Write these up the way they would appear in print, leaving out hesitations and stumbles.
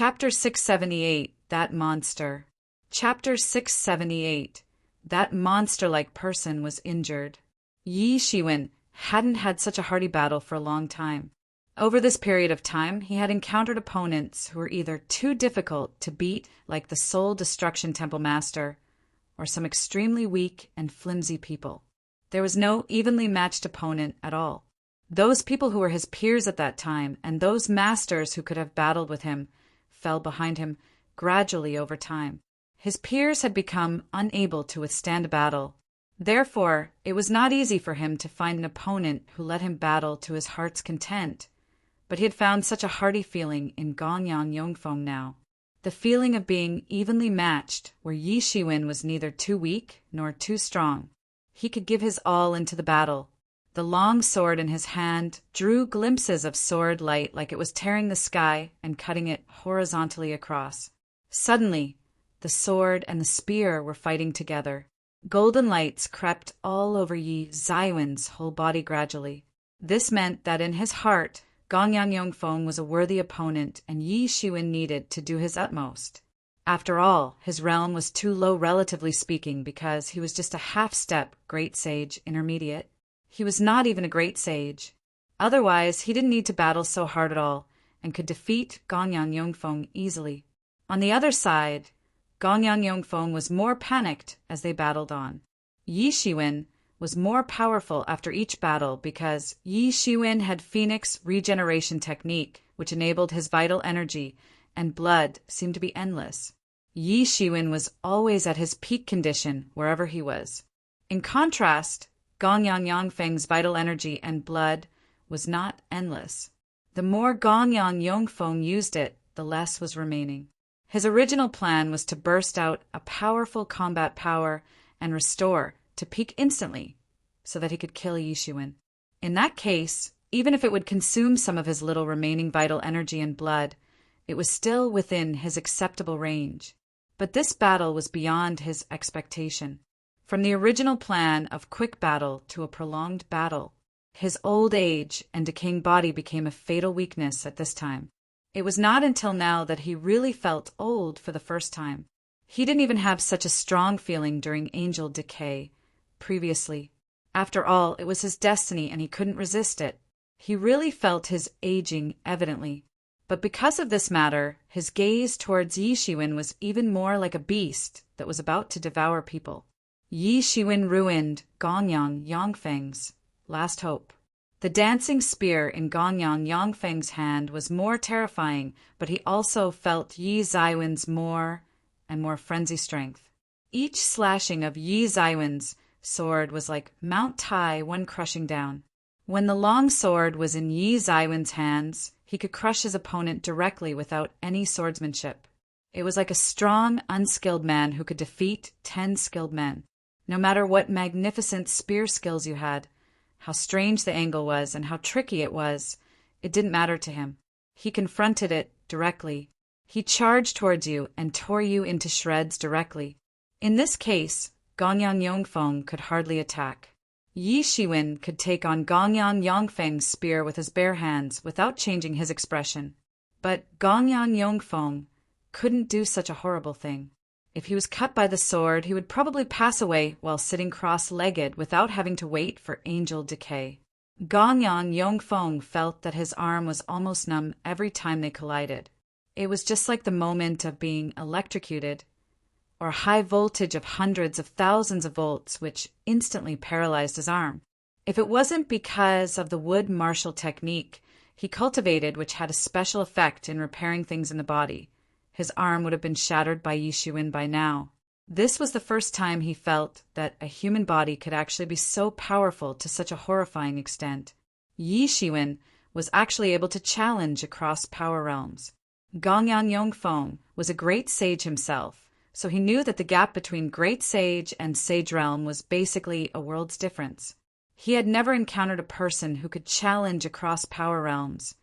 Chapter 678, That Monster. Chapter 678, That monster-like person was injured. Yi Shiwen hadn't had such a hearty battle for a long time. Over this period of time, he had encountered opponents who were either too difficult to beat, like the Soul Destruction Temple Master, or some extremely weak and flimsy people. There was no evenly matched opponent at all. Those people who were his peers at that time, and those masters who could have battled with him, fell behind him gradually over time. His peers had become unable to withstand a battle. Therefore, it was not easy for him to find an opponent who let him battle to his heart's content. But he had found such a hearty feeling in Gongyan Yongfeng now. The feeling of being evenly matched, where Yi Shiwen was neither too weak nor too strong. He could give his all into the battle. The long sword in his hand drew glimpses of sword light like it was tearing the sky and cutting it horizontally across. Suddenly, the sword and the spear were fighting together. Golden lights crept all over Yi Zaiwen's whole body gradually. This meant that in his heart, Gongyan Yongfeng was a worthy opponent and Yi Shiwen needed to do his utmost. After all, his realm was too low relatively speaking because he was just a half-step great sage intermediate. He was not even a great sage. Otherwise, he didn't need to battle so hard at all and could defeat Gongyan Yongfeng easily. On the other side, Gongyan Yongfeng was more panicked as they battled on. Yi Shiwen was more powerful after each battle because Yi Shiwen had Phoenix regeneration technique, which enabled his vital energy, and blood seemed to be endless. Yi Shiwen was always at his peak condition wherever he was. In contrast, Gongyan Yongfeng's vital energy and blood was not endless. The more Gongyan Yongfeng used it, the less was remaining. His original plan was to burst out a powerful combat power and restore to peak instantly, so that he could kill Yi Shiwen. In that case, even if it would consume some of his little remaining vital energy and blood, it was still within his acceptable range. But this battle was beyond his expectation. From the original plan of quick battle to a prolonged battle, his old age and decaying body became a fatal weakness at this time. It was not until now that he really felt old for the first time. He didn't even have such a strong feeling during angel decay previously. After all, it was his destiny and he couldn't resist it. He really felt his aging evidently. But because of this matter, his gaze towards Yi Shiwen was even more like a beast that was about to devour people. Yi Shiwen ruined Gongyan Yongfeng's last hope. The dancing spear in Gongyan Yongfeng's hand was more terrifying, but he also felt Yi Zaiwen's more and more frenzied strength. Each slashing of Yi Zaiwen's sword was like Mount Tai one crushing down. When the long sword was in Yi Zaiwen's hands, he could crush his opponent directly without any swordsmanship. It was like a strong, unskilled man who could defeat 10 skilled men. No matter what magnificent spear skills you had, how strange the angle was and how tricky it was, it didn't matter to him. He confronted it directly. He charged towards you and tore you into shreds directly. In this case, Gongyan Yongfeng could hardly attack. Yi Shiwen could take on Gongyan Yongfeng's spear with his bare hands without changing his expression. But Gongyan Yongfeng couldn't do such a horrible thing. If he was cut by the sword, he would probably pass away while sitting cross-legged without having to wait for angel decay. Gongyan Yongfeng felt that his arm was almost numb every time they collided. It was just like the moment of being electrocuted, or a high voltage of hundreds of thousands of volts which instantly paralyzed his arm. If it wasn't because of the wood martial technique he cultivated, which had a special effect in repairing things in the body, his arm would have been shattered by Yi Shiwen by now. This was the first time he felt that a human body could actually be so powerful to such a horrifying extent. Yi Shiwen was actually able to challenge across power realms. Gongyan Yongfeng was a great sage himself, so he knew that the gap between great sage and sage realm was basically a world's difference. He had never encountered a person who could challenge across power realms.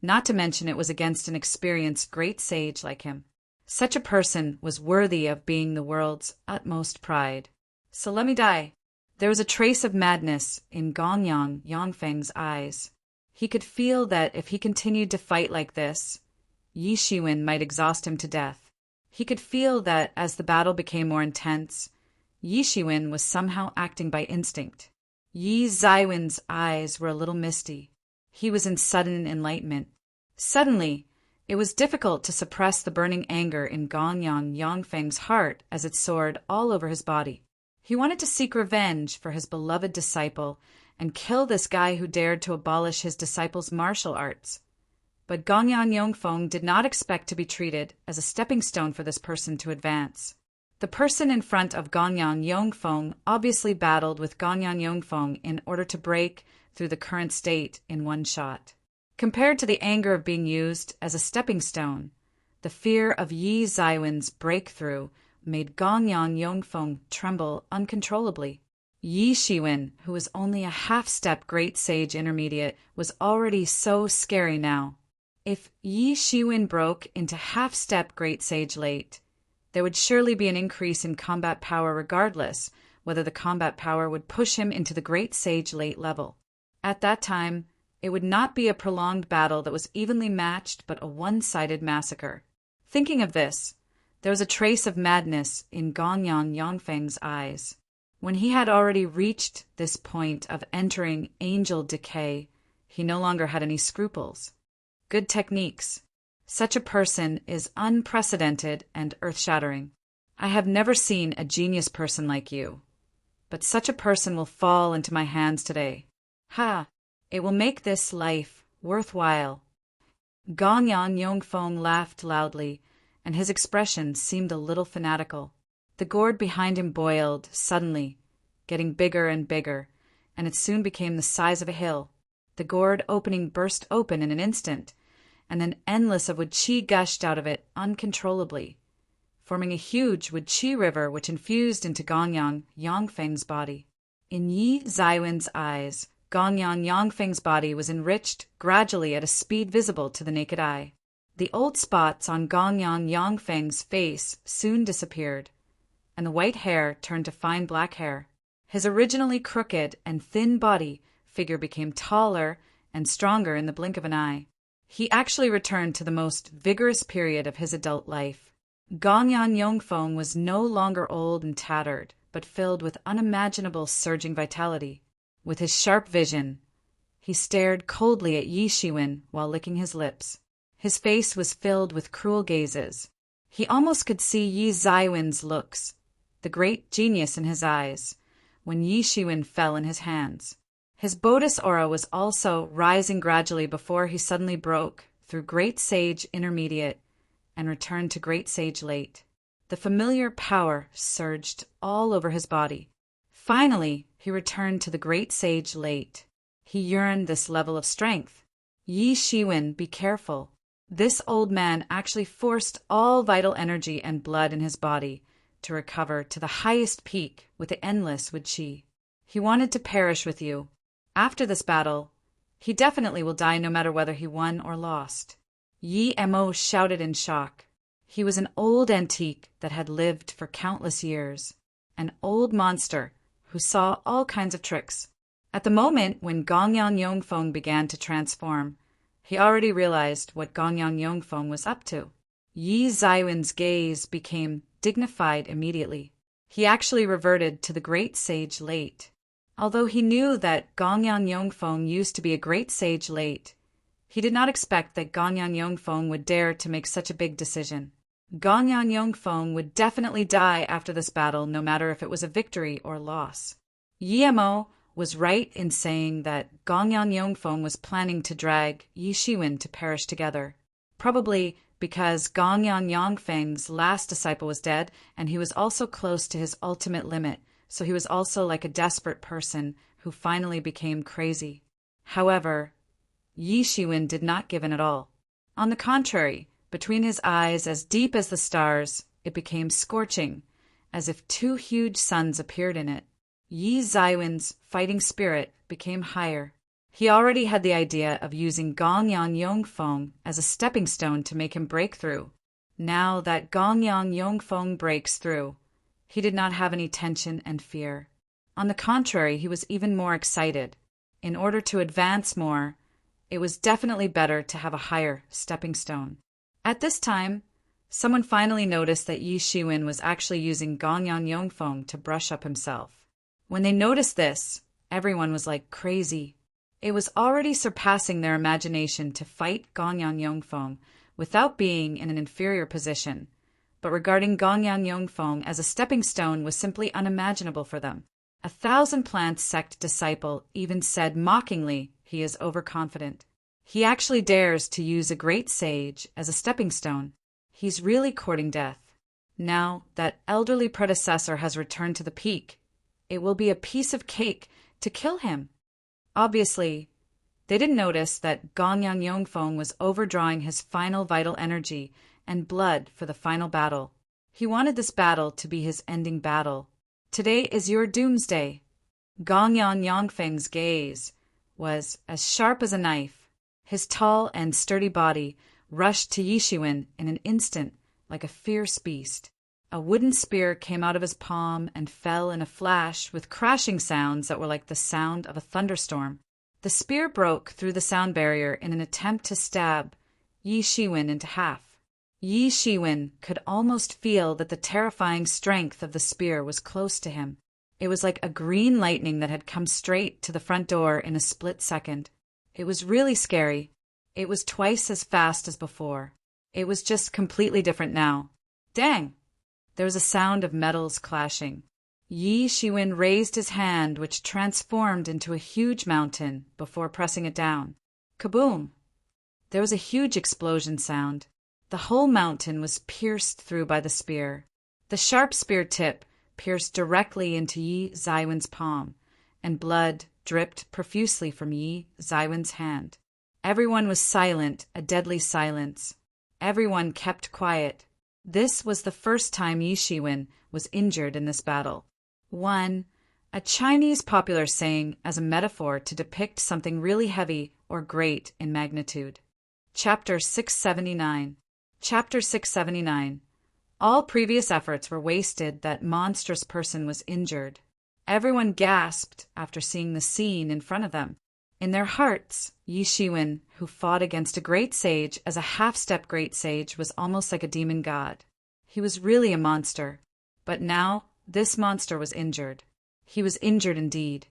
Not to mention it was against an experienced great sage like him. Such a person was worthy of being the world's utmost pride. So let me die. There was a trace of madness in Gongyan Yongfeng's eyes. He could feel that if he continued to fight like this, Yi Shiwen might exhaust him to death. He could feel that as the battle became more intense, Yi Shiwen was somehow acting by instinct. Yi Zaiwen's eyes were a little misty. He was in sudden enlightenment. Suddenly, it was difficult to suppress the burning anger in Gongyang Yongfeng's heart as it soared all over his body. He wanted to seek revenge for his beloved disciple and kill this guy who dared to abolish his disciple's martial arts. But Gongyang Yongfeng did not expect to be treated as a stepping stone for this person to advance. The person in front of Gongyang Yongfeng obviously battled with Gongyang Yongfeng in order to break through the current state in one shot. Compared to the anger of being used as a stepping stone, the fear of Yi Zaiwen's breakthrough made Gongyang Yongfeng tremble uncontrollably. Yi Shiwen, who was only a half-step Great Sage Intermediate, was already so scary now. If Yi Shiwen broke into half-step Great Sage Late, there would surely be an increase in combat power regardless whether the combat power would push him into the Great Sage Late level. At that time, it would not be a prolonged battle that was evenly matched but a one-sided massacre. Thinking of this, there was a trace of madness in Gongyang Yongfeng's eyes. When he had already reached this point of entering angel decay, he no longer had any scruples. Good techniques. Such a person is unprecedented and earth-shattering. I have never seen a genius person like you. But such a person will fall into my hands today. Ha! It will make this life worthwhile. Gongyang Yongfeng laughed loudly, and his expression seemed a little fanatical. The gourd behind him boiled suddenly, getting bigger and bigger, and it soon became the size of a hill. The gourd opening burst open in an instant, and then endless of wood qi gushed out of it uncontrollably, forming a huge wood qi river which infused into Gongyang Yongfeng's body. In Yi Zaiwen's eyes, Gongyang Yongfeng's body was enriched gradually at a speed visible to the naked eye. The old spots on Gongyang Yongfeng's face soon disappeared, and the white hair turned to fine black hair. His originally crooked and thin body figure became taller and stronger in the blink of an eye. He actually returned to the most vigorous period of his adult life. Gongyang Yongfeng was no longer old and tattered, but filled with unimaginable surging vitality. With his sharp vision, he stared coldly at Yi Shiwen while licking his lips. His face was filled with cruel gazes. He almost could see Yi Zaiwen's looks, the great genius in his eyes, when Yi Shiwen fell in his hands. His Bodhis aura was also rising gradually before he suddenly broke through Great Sage Intermediate and returned to Great Sage Late. The familiar power surged all over his body. Finally, he returned to the Great Sage Late. He yearned this level of strength. Yi Shiwen, be careful. This old man actually forced all vital energy and blood in his body to recover to the highest peak with the endless wood qi. He wanted to perish with you. After this battle, he definitely will die no matter whether he won or lost. Yi Mo shouted in shock. He was an old antique that had lived for countless years, an old monster who saw all kinds of tricks. At the moment when Gongyang Yongfeng began to transform, he already realized what Gongyang Yongfeng was up to. Yi Zaiwen's gaze became dignified immediately. He actually reverted to the Great Sage Late. Although he knew that Gongyang Yongfeng used to be a Great Sage Late, he did not expect that Gongyang Yongfeng would dare to make such a big decision. Gongyang Yongfeng would definitely die after this battle, no matter if it was a victory or loss. Yi Mo was right in saying that Gongyang Yongfeng was planning to drag Yi Shiwen to perish together, probably because Gongyang Yongfeng's last disciple was dead, and he was also close to his ultimate limit, so he was also like a desperate person who finally became crazy. However, Yi Shiwen did not give in at all. On the contrary, between his eyes as deep as the stars, it became scorching, as if two huge suns appeared in it. Yi Zaiwen's fighting spirit became higher. He already had the idea of using Gongyang Yongfeng as a stepping stone to make him break through. Now that Gongyang Yongfeng breaks through, he did not have any tension and fear. On the contrary, he was even more excited. In order to advance more, it was definitely better to have a higher stepping stone. At this time, someone finally noticed that Yi Shiwen was actually using Gongyan Yongfeng to brush up himself. When they noticed this, everyone was like crazy. It was already surpassing their imagination to fight Gongyan Yongfeng without being in an inferior position, but regarding Gongyan Yongfeng as a stepping stone was simply unimaginable for them. 1,000 Plants sect disciple even said mockingly he is overconfident. He actually dares to use a great sage as a stepping stone. He's really courting death. Now that elderly predecessor has returned to the peak, it will be a piece of cake to kill him. Obviously, they didn't notice that Gongyan Yongfeng was overdrawing his final vital energy and blood for the final battle. He wanted this battle to be his ending battle. Today is your doomsday. Gongyan Yongfeng's gaze was as sharp as a knife. His tall and sturdy body rushed to Yi Shiwen in an instant like a fierce beast. A wooden spear came out of his palm and fell in a flash with crashing sounds that were like the sound of a thunderstorm. The spear broke through the sound barrier in an attempt to stab Yi Shiwen into half. Yi Shiwen could almost feel that the terrifying strength of the spear was close to him. It was like a green lightning that had come straight to the front door in a split second. It was really scary. It was twice as fast as before. It was just completely different now. Dang! There was a sound of metals clashing. Yi Shiwen raised his hand, which transformed into a huge mountain before pressing it down. Kaboom! There was a huge explosion sound. The whole mountain was pierced through by the spear. The sharp spear tip pierced directly into Yi Zaiwen's palm, and blood dripped profusely from Yi Zaiwen's hand. Everyone was silent, a deadly silence. Everyone kept quiet. This was the first time Yi Shiwen was injured in this battle. 1. A Chinese popular saying as a metaphor to depict something really heavy or great in magnitude. Chapter 679. Chapter 679. All previous efforts were wasted. That monstrous person was injured. Everyone gasped after seeing the scene in front of them. In their hearts, Yi Shiwen, who fought against a great sage as a half-step great sage, was almost like a demon god. He was really a monster. But now, this monster was injured. He was injured indeed.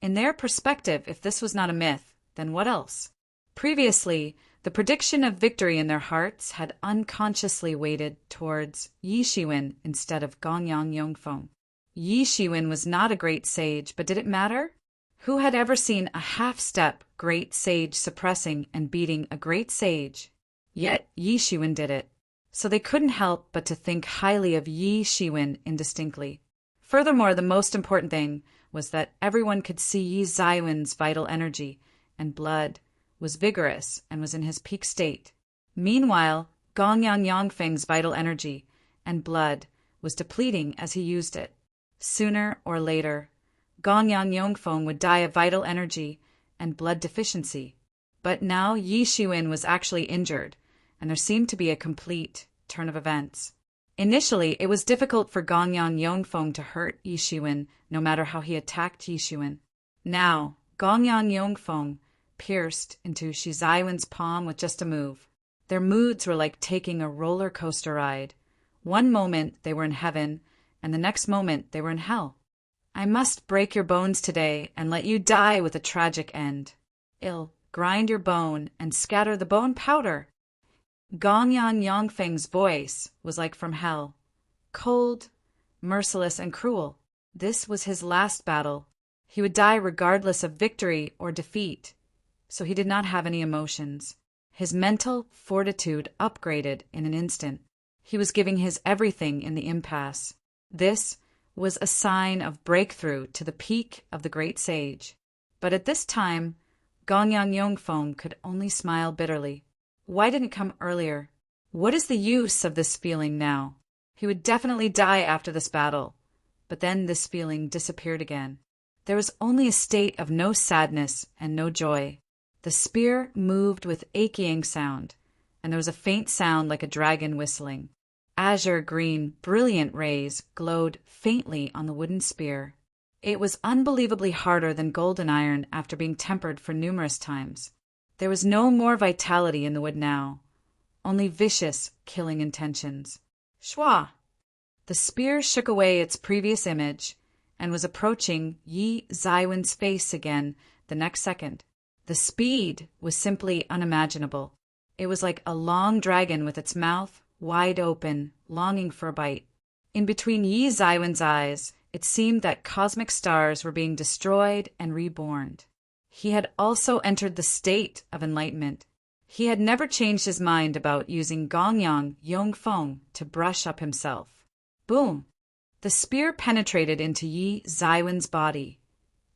In their perspective, if this was not a myth, then what else? Previously, the prediction of victory in their hearts had unconsciously weighted towards Yi Shiwen instead of Gongyan Yongfeng. Yi Shiwen was not a great sage, but did it matter? Who had ever seen a half-step great sage suppressing and beating a great sage? Yet Yi Shiwen did it. So they couldn't help but to think highly of Yi Shiwen indistinctly. Furthermore, the most important thing was that everyone could see Yi Zaiwen's vital energy and blood was vigorous and was in his peak state. Meanwhile, Gongyan Yongfeng's vital energy and blood was depleting as he used it. Sooner or later, Gongyan Yongfeng would die of vital energy and blood deficiency. But now Yi Shiwen was actually injured, and there seemed to be a complete turn of events. Initially, it was difficult for Gongyan Yongfeng to hurt Yi Shiwen, no matter how he attacked Yi Shiwen. Now, Gongyan Yongfeng pierced into Shi Zaiwen's palm with just a move. Their moods were like taking a roller coaster ride. One moment they were in heaven, and the next moment they were in hell. I must break your bones today and let you die with a tragic end. I'll grind your bone and scatter the bone powder. Gongyan Yongfeng's voice was like from hell, cold, merciless, and cruel. This was his last battle. He would die regardless of victory or defeat, so he did not have any emotions. His mental fortitude upgraded in an instant. He was giving his everything in the impasse. This was a sign of breakthrough to the peak of the great sage. But at this time, Gongyan Yongfeng could only smile bitterly. Why didn't it come earlier? What is the use of this feeling now? He would definitely die after this battle. But then this feeling disappeared again. There was only a state of no sadness and no joy. The spear moved with aching sound, and there was a faint sound like a dragon whistling. Azure green, brilliant rays glowed faintly on the wooden spear. It was unbelievably harder than golden iron after being tempered for numerous times. There was no more vitality in the wood now. only vicious, killing intentions. Shwa! The spear shook away its previous image and was approaching Yi Zaiwen's face again the next second. The speed was simply unimaginable. It was like a long dragon with its mouth wide open, longing for a bite. In between Yi Zaiwen's eyes, it seemed that cosmic stars were being destroyed and reborn. He had also entered the state of enlightenment. He had never changed his mind about using Gongyang Yongfeng to brush up himself. Boom! The spear penetrated into Yi Zaiwen's body,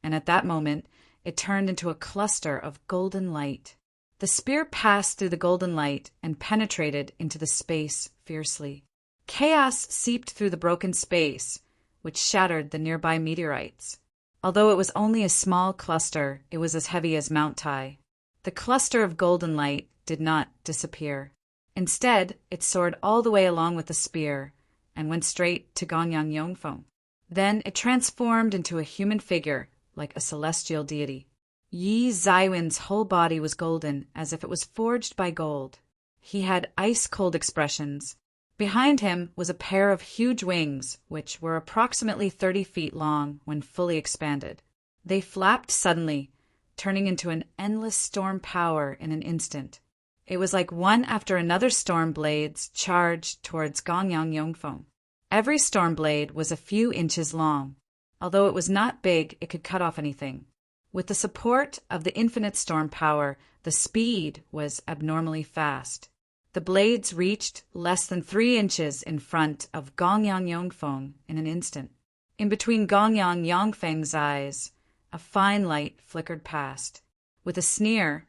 and at that moment, it turned into a cluster of golden light. The spear passed through the golden light and penetrated into the space fiercely. Chaos seeped through the broken space, which shattered the nearby meteorites. Although it was only a small cluster, it was as heavy as Mount Tai. The cluster of golden light did not disappear. Instead, it soared all the way along with the spear and went straight to Gongyang Yongfeng. Then it transformed into a human figure, like a celestial deity. Yi Zaiwen's whole body was golden, as if it was forged by gold. He had ice-cold expressions. Behind him was a pair of huge wings, which were approximately 30 feet long when fully expanded. They flapped suddenly, turning into an endless storm power in an instant. It was like one after another storm blades charged towards Gongyang Yongfeng. Every storm blade was a few inches long. Although it was not big, it could cut off anything. With the support of the infinite storm power, the speed was abnormally fast. The blades reached less than 3 inches in front of Gongyang Yongfeng in an instant. In between Gongyang Yongfeng's eyes, a fine light flickered past. With a sneer,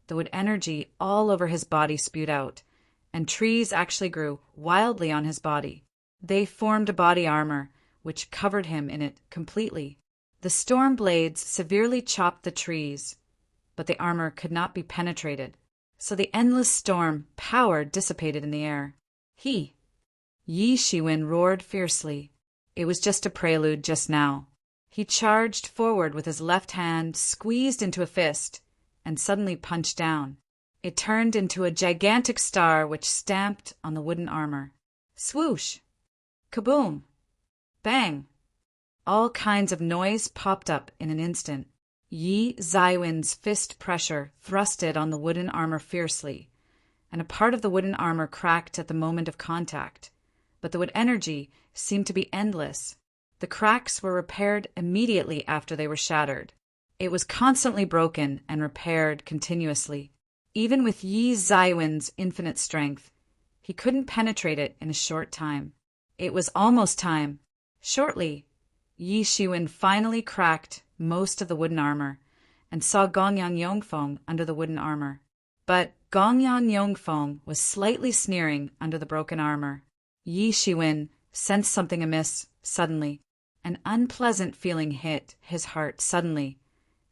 the wood energy all over his body spewed out, and trees actually grew wildly on his body. They formed a body armor, which covered him in it completely. The storm blades severely chopped the trees, but the armor could not be penetrated, so the endless storm power dissipated in the air. Yi Shiwen roared fiercely. It was just a prelude just now. He charged forward with his left hand squeezed into a fist, and suddenly punched down. It turned into a gigantic star which stamped on the wooden armor. Swoosh! Kaboom! Bang! All kinds of noise popped up in an instant. Yi Zaiwen's fist pressure thrusted on the wooden armor fiercely, and a part of the wooden armor cracked at the moment of contact. But the wood energy seemed to be endless. The cracks were repaired immediately after they were shattered. It was constantly broken and repaired continuously. Even with Yi Zaiwen's infinite strength, he couldn't penetrate it in a short time. It was almost time. Shortly, Yi Shiwen finally cracked most of the wooden armor and saw Gongyang Yongfeng under the wooden armor. But Gongyang Yongfeng was slightly sneering under the broken armor. Yi Shiwen sensed something amiss suddenly. An unpleasant feeling hit his heart suddenly,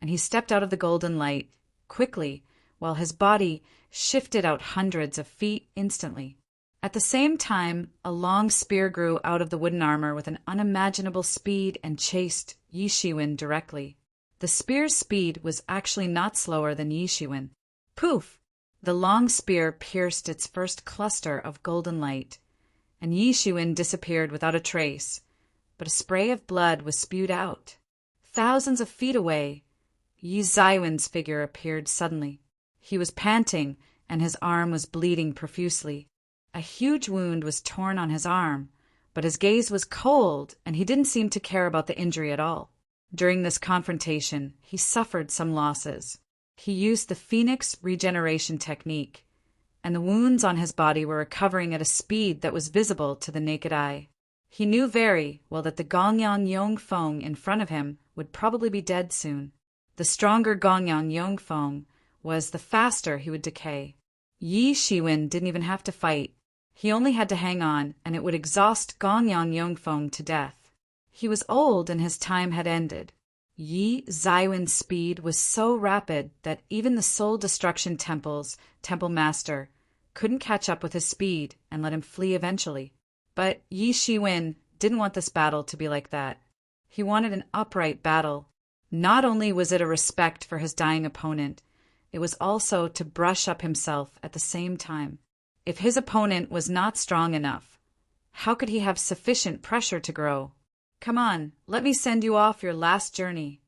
and he stepped out of the golden light quickly while his body shifted out hundreds of feet instantly. At the same time, a long spear grew out of the wooden armor with an unimaginable speed and chased Yi Shiwen directly. The spear's speed was actually not slower than Yi Shiwen. Poof! The long spear pierced its first cluster of golden light, and Yi Shiwen disappeared without a trace, but a spray of blood was spewed out. Thousands of feet away, Yi Zaiwen's figure appeared suddenly. He was panting, and his arm was bleeding profusely. A huge wound was torn on his arm, but his gaze was cold, and he didn't seem to care about the injury at all. During this confrontation, he suffered some losses. He used the Phoenix regeneration technique, and the wounds on his body were recovering at a speed that was visible to the naked eye. He knew very well that the Gongyang Yongfeng in front of him would probably be dead soon. The stronger Gongyang Yongfeng was, the faster he would decay. Yi Shiwen didn't even have to fight. He only had to hang on, and it would exhaust Gongyang Yongfeng to death. He was old, and his time had ended. Yi Zaiwen's speed was so rapid that even the Soul Destruction Temple's temple master couldn't catch up with his speed and let him flee eventually. But Yi Shiwen didn't want this battle to be like that. He wanted an upright battle. Not only was it a respect for his dying opponent, it was also to brush up himself at the same time. If his opponent was not strong enough, how could he have sufficient pressure to grow? Come on, let me send you off your last journey.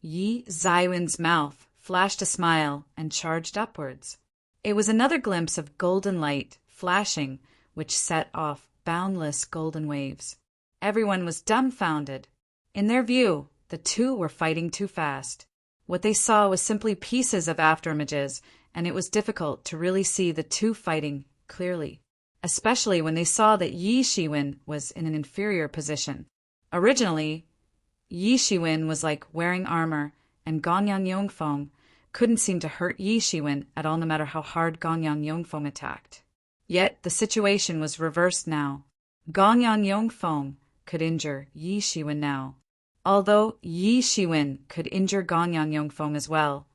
Yi Zaiwen's mouth flashed a smile and charged upwards. It was another glimpse of golden light flashing, which set off boundless golden waves. Everyone was dumbfounded. In their view, the two were fighting too fast. What they saw was simply pieces of afterimages, and it was difficult to really see the two fighting clearly, especially when they saw that Yi Shiwen was in an inferior position. Originally, Yi Shiwen was like wearing armor, and Gongyang Yongfeng couldn't seem to hurt Yi Shiwen at all, no matter how hard Gongyang Yongfeng attacked. Yet the situation was reversed now. Gongyang Yongfeng could injure Yi Shiwen now. Although Yi Shiwen could injure Gongyang Yongfeng as well,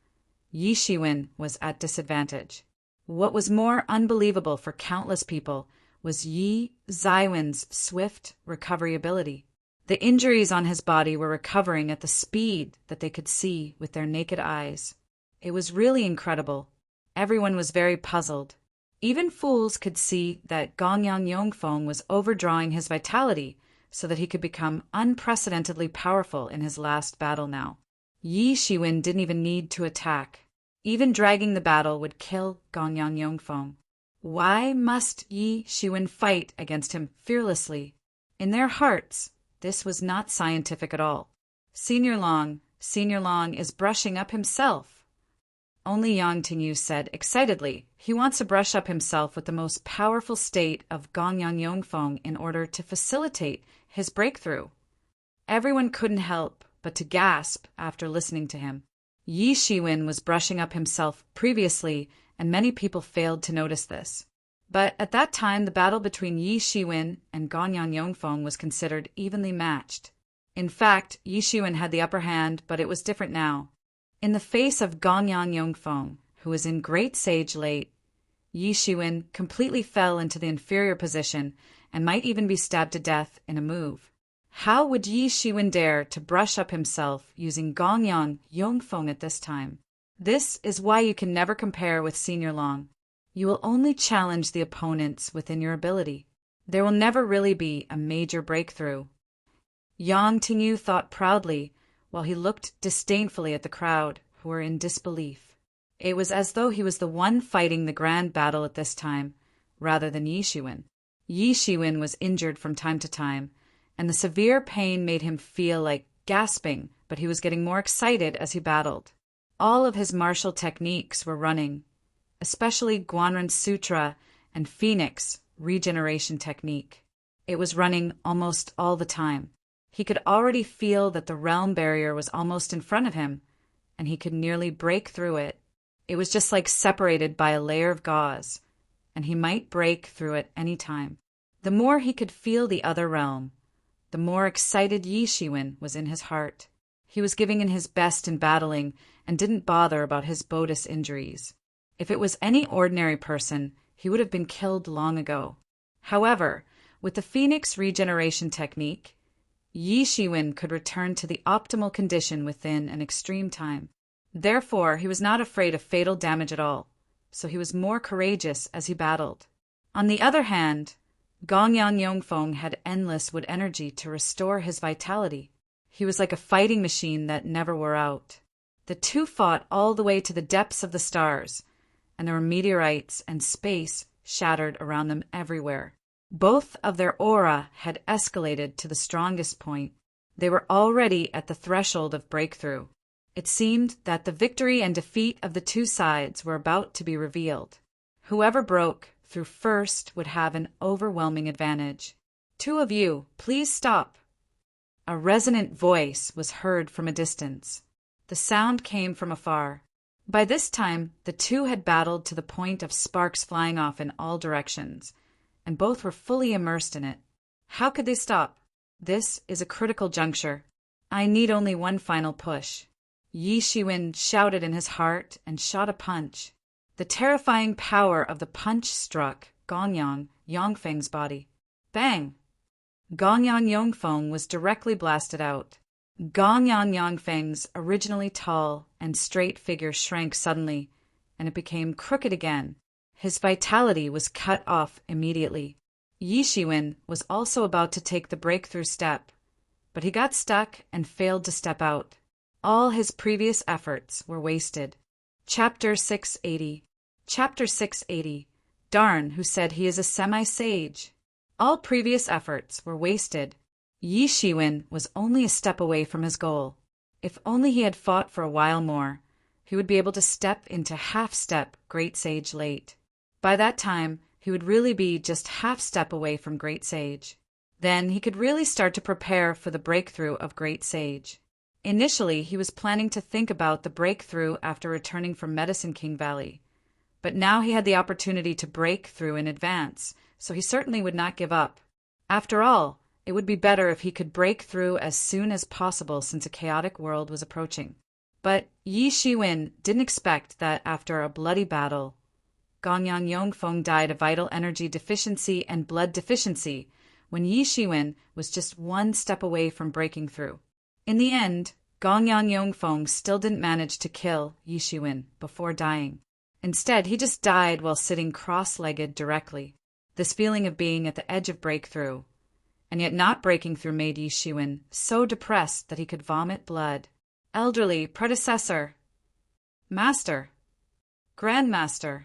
Yi Shiwen was at disadvantage. What was more unbelievable for countless people was Yi Zaiwen's swift recovery ability. The injuries on his body were recovering at the speed that they could see with their naked eyes. It was really incredible. Everyone was very puzzled. Even fools could see that Gongyang Yongfeng was overdrawing his vitality so that he could become unprecedentedly powerful in his last battle now. Yi Shiwen didn't even need to attack. Even dragging the battle would kill Gongyang Yongfeng. Why must Yi Shiwen fight against him fearlessly? In their hearts, this was not scientific at all. Senior Long is brushing up himself. Only Yang Tingyu said excitedly he wants to brush up himself with the most powerful state of Gongyang Yongfeng in order to facilitate his breakthrough. Everyone couldn't help but to gasp after listening to him. Yi Shiwen was brushing up himself previously, and many people failed to notice this. But at that time, the battle between Yi Shiwen and Gongyang Yongfeng was considered evenly matched. In fact, Yi Shiwen had the upper hand, but it was different now. In the face of Gongyang Yongfeng, who was in great sage late, Yi Shiwen completely fell into the inferior position and might even be stabbed to death in a move. How would Yi Shiwen dare to brush up himself using Gongyang Yongfeng at this time? This is why you can never compare with Senior Long. You will only challenge the opponents within your ability. There will never really be a major breakthrough. Yang Tingyu thought proudly, while he looked disdainfully at the crowd, who were in disbelief. It was as though he was the one fighting the grand battle at this time, rather than Yi Shiwen. Yi Shiwen was injured from time to time, and the severe pain made him feel like gasping, but he was getting more excited as he battled. All of his martial techniques were running, especially Guanren Sutra and Phoenix regeneration technique. It was running almost all the time. He could already feel that the realm barrier was almost in front of him, and he could nearly break through it. It was just like separated by a layer of gauze, and he might break through it any time. The more he could feel the other realm, the more excited Yi Shiwen was in his heart. He was giving in his best in battling and didn't bother about his Bodis injuries. If it was any ordinary person, he would have been killed long ago. However, with the Phoenix regeneration technique, Yi Shiwen could return to the optimal condition within an extreme time. Therefore, he was not afraid of fatal damage at all, so he was more courageous as he battled. On the other hand, Gongyang Yongfeng had endless wood energy to restore his vitality. He was like a fighting machine that never wore out. The two fought all the way to the depths of the stars, and there were meteorites and space shattered around them everywhere. Both of their aura had escalated to the strongest point. They were already at the threshold of breakthrough. It seemed that the victory and defeat of the two sides were about to be revealed. Whoever broke through first would have an overwhelming advantage. Two of you, please stop. A resonant voice was heard from a distance. The sound came from afar. By this time, the two had battled to the point of sparks flying off in all directions, and both were fully immersed in it. How could they stop? This is a critical juncture. I need only one final push. Yi Shiwen shouted in his heart and shot a punch. The terrifying power of the punch struck Gongyang Yongfeng's body. Bang! Gongyang Yongfeng was directly blasted out. Gongyang Yongfeng's originally tall and straight figure shrank suddenly, and it became crooked again. His vitality was cut off immediately. Yi Shiwen was also about to take the breakthrough step, but he got stuck and failed to step out. All his previous efforts were wasted. Chapter 680. Chapter 680. Darn, who said he is a semi-sage. All previous efforts were wasted. Yi Shiwen was only a step away from his goal. If only he had fought for a while more, he would be able to step into half-step Great Sage late. By that time, he would really be just half-step away from Great Sage. Then he could really start to prepare for the breakthrough of Great Sage. Initially, he was planning to think about the breakthrough after returning from Medicine King Valley. But now he had the opportunity to break through in advance, so he certainly would not give up. After all, it would be better if he could break through as soon as possible since a chaotic world was approaching. But Yi Shiwen didn't expect that after a bloody battle, Gongyang Yongfeng died of vital energy deficiency and blood deficiency, when Yi Shiwen was just one step away from breaking through. In the end, Gongyang Yongfeng still didn't manage to kill Yi Shiwen before dying. Instead, he just died while sitting cross-legged directly. This feeling of being at the edge of breakthrough, and yet not breaking through, made Yi Shiwen so depressed that he could vomit blood. Elderly, predecessor, master, grandmaster.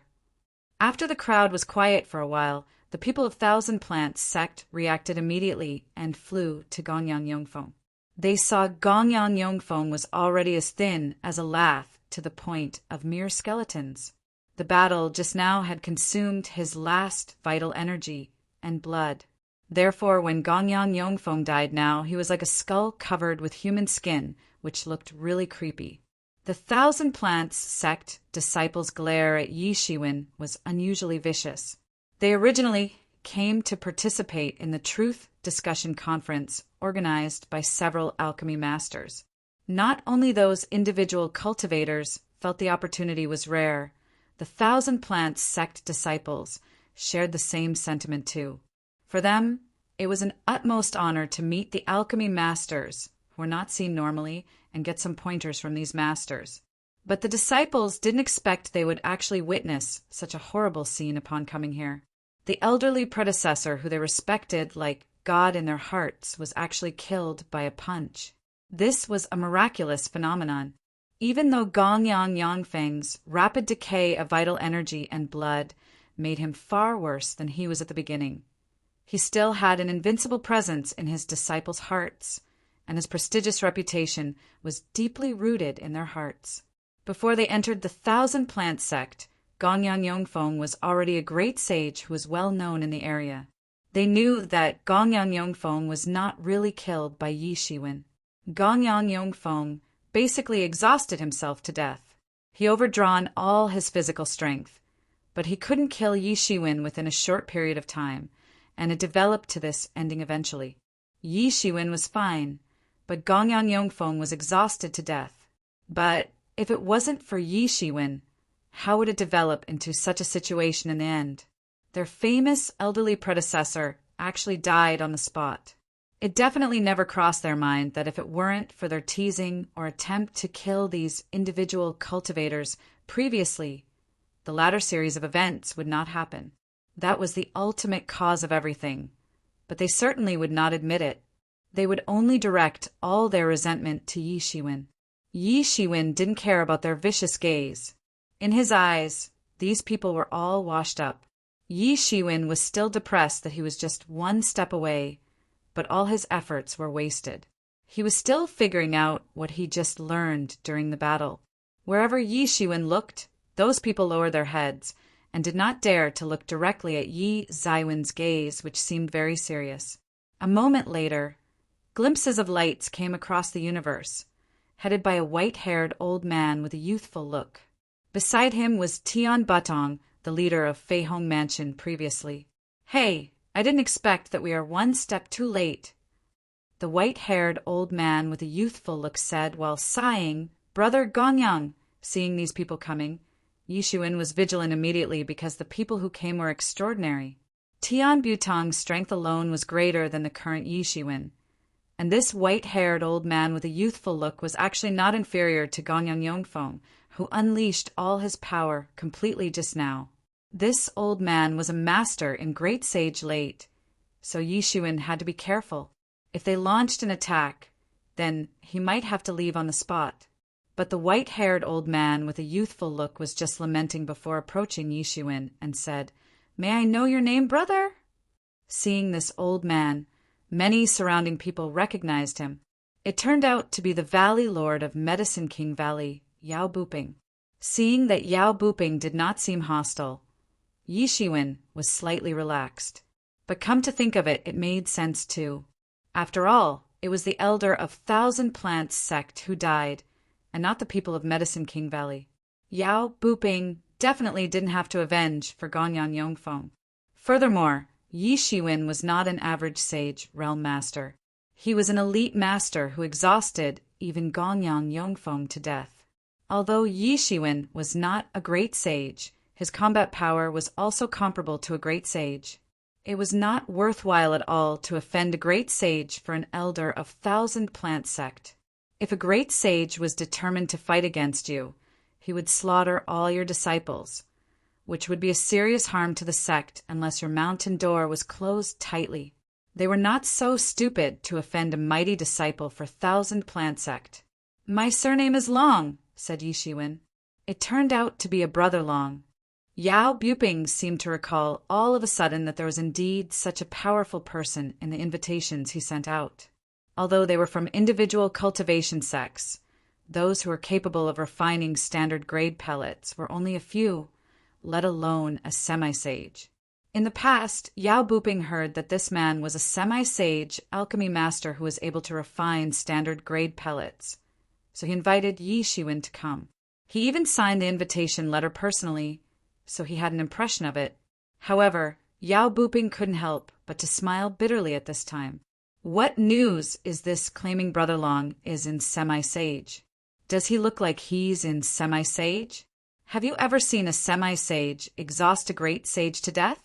After the crowd was quiet for a while, the people of Thousand Plants sect reacted immediately and flew to Gongyang Yongfeng. They saw Gongyang Yongfeng was already as thin as a lath to the point of mere skeletons. The battle just now had consumed his last vital energy and blood. Therefore, when Gongyang Yongfeng died now, he was like a skull covered with human skin, which looked really creepy. The Thousand Plants sect disciples' glare at Yi Shiwen was unusually vicious. They originally came to participate in the Truth Discussion Conference organized by several alchemy masters. Not only those individual cultivators felt the opportunity was rare, the Thousand Plants sect disciples shared the same sentiment too. For them, it was an utmost honor to meet the alchemy masters, who were not seen normally, and get some pointers from these masters. But the disciples didn't expect they would actually witness such a horrible scene upon coming here. The elderly predecessor, who they respected like God in their hearts, was actually killed by a punch. This was a miraculous phenomenon. Even though Gongyang Yongfeng's rapid decay of vital energy and blood made him far worse than he was at the beginning, he still had an invincible presence in his disciples' hearts, and his prestigious reputation was deeply rooted in their hearts. Before they entered the Thousand Plant sect, Gongyang Yongfeng was already a great sage who was well known in the area. They knew that Gongyang Yongfeng was not really killed by Yi Shiwen. Gongyang Yongfeng basically exhausted himself to death. He overdrawn all his physical strength, but he couldn't kill Yi Shiwen within a short period of time, and it developed to this ending eventually. Yi Shiwen was fine, but Gongyang Yongfeng was exhausted to death. But if it wasn't for Yi Shiwen, how would it develop into such a situation in the end? Their famous elderly predecessor actually died on the spot. It definitely never crossed their mind that if it weren't for their teasing or attempt to kill these individual cultivators previously, the latter series of events would not happen. That was the ultimate cause of everything, but they certainly would not admit it. They would only direct all their resentment to Yi Shiwen. Yi Shiwen didn't care about their vicious gaze. In his eyes, these people were all washed up. Yi Shiwen was still depressed that he was just one step away, but all his efforts were wasted. He was still figuring out what he just learned during the battle. Wherever Yi Shiwen looked, those people lowered their heads and did not dare to look directly at Yi Zaiwen's gaze, which seemed very serious. A moment later, glimpses of lights came across the universe, headed by a white-haired old man with a youthful look. Beside him was Tian Batong, the leader of Fei Hong Mansion previously. "Hey, I didn't expect that we are one step too late," the white-haired old man with a youthful look said while sighing. "Brother Gongyang." Seeing these people coming, Yi Shiwen was vigilant immediately because the people who came were extraordinary. Tian Butong's strength alone was greater than the current Yi Shiwen, and this white-haired old man with a youthful look was actually not inferior to Gongyang Yongfeng, who unleashed all his power completely just now. This old man was a master in great sage late, so Yishuin had to be careful. If they launched an attack, then he might have to leave on the spot. But the white-haired old man with a youthful look was just lamenting before approaching Yishuin and said, "May I know your name, brother?" Seeing this old man, many surrounding people recognized him. It turned out to be the Valley Lord of Medicine King Valley, Yao Buping. Seeing that Yao Buping did not seem hostile, Yishuin was slightly relaxed. But come to think of it, it made sense too. After all, it was the elder of Thousand Plants sect who died, and not the people of Medicine King Valley. Yao Buping definitely didn't have to avenge for Gongyan Yongfeng. Furthermore, Yishuin was not an average sage realm master. He was an elite master who exhausted even Gongyan Yongfeng to death. Although Yishuin was not a great sage, his combat power was also comparable to a great sage. It was not worthwhile at all to offend a great sage for an elder of Thousand Plant sect. If a great sage was determined to fight against you, he would slaughter all your disciples, which would be a serious harm to the sect unless your mountain door was closed tightly. They were not so stupid to offend a mighty disciple for Thousand Plant sect. "My surname is Long," said Yishuin. It turned out to be a brother Long. Yao Buping seemed to recall all of a sudden that there was indeed such a powerful person in the invitations he sent out. Although they were from individual cultivation sects, those who were capable of refining standard grade pellets were only a few, let alone a semi-sage. In the past, Yao Buping heard that this man was a semi-sage alchemy master who was able to refine standard grade pellets, so he invited Yishuin to come. He even signed the invitation letter personally, so he had an impression of it. However, Yao Buping couldn't help but to smile bitterly at this time. What news is this claiming Brother Long is in semi-sage? Does he look like he's in semi-sage? Have you ever seen a semi-sage exhaust a great sage to death?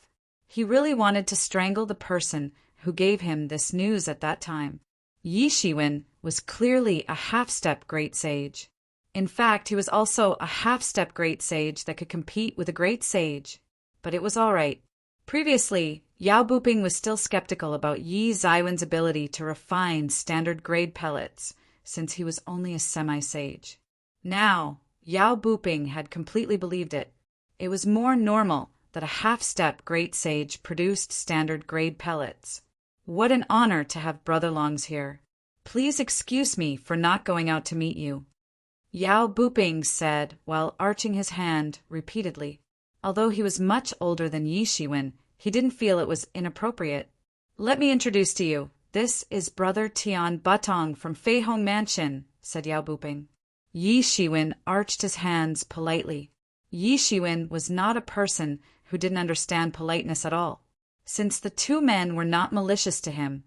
He really wanted to strangle the person who gave him this news at that time. Yishuin was clearly a half-step great sage. In fact, he was also a half-step great sage that could compete with a great sage. But it was all right. Previously, Yao Buping was still skeptical about Yi Zaiwen's ability to refine standard grade pellets, since he was only a semi-sage. Now, Yao Buping had completely believed it. It was more normal that a half-step great sage produced standard grade pellets. What an honor to have Brother Longs here. Please excuse me for not going out to meet you, Yao Buping said while arching his hand repeatedly. Although he was much older than Yishuin, he didn't feel it was inappropriate. "Let me introduce to you. This is Brother Tian Batong from Fei Hong Mansion," said Yao Buping. Yishuin arched his hands politely. Yishuin was not a person who didn't understand politeness at all. Since the two men were not malicious to him,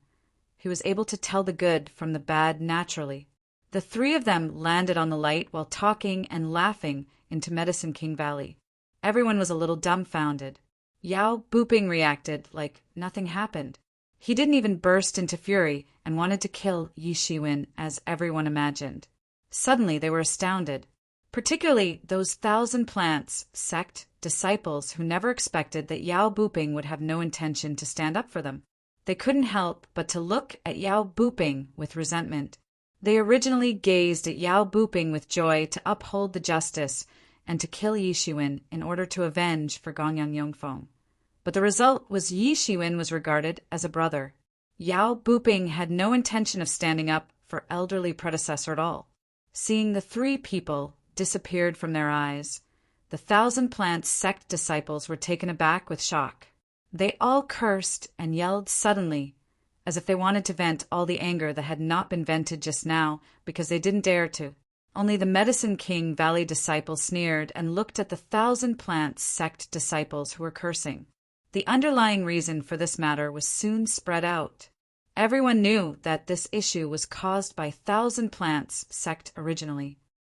he was able to tell the good from the bad naturally. The three of them landed on the light while talking and laughing into Medicine King Valley. Everyone was a little dumbfounded. Yao Buping reacted like nothing happened. He didn't even burst into fury and wanted to kill Yishuin as everyone imagined. Suddenly they were astounded, particularly those Thousand Plants sect disciples who never expected that Yao Buping would have no intention to stand up for them. They couldn't help but to look at Yao Buping with resentment. They originally gazed at Yao Buping with joy to uphold the justice and to kill Yishuin in order to avenge for Gongyan Yongfeng. But the result was Yishuin was regarded as a brother. Yao Buping had no intention of standing up for elderly predecessor at all. Seeing the three people disappeared from their eyes, the Thousand Plants sect disciples were taken aback with shock. They all cursed and yelled suddenly, as if they wanted to vent all the anger that had not been vented just now because they didn't dare to. Only the Medicine King Valley disciples sneered and looked at the Thousand Plants sect disciples who were cursing. The underlying reason for this matter was soon spread out. Everyone knew that this issue was caused by Thousand Plants sect originally.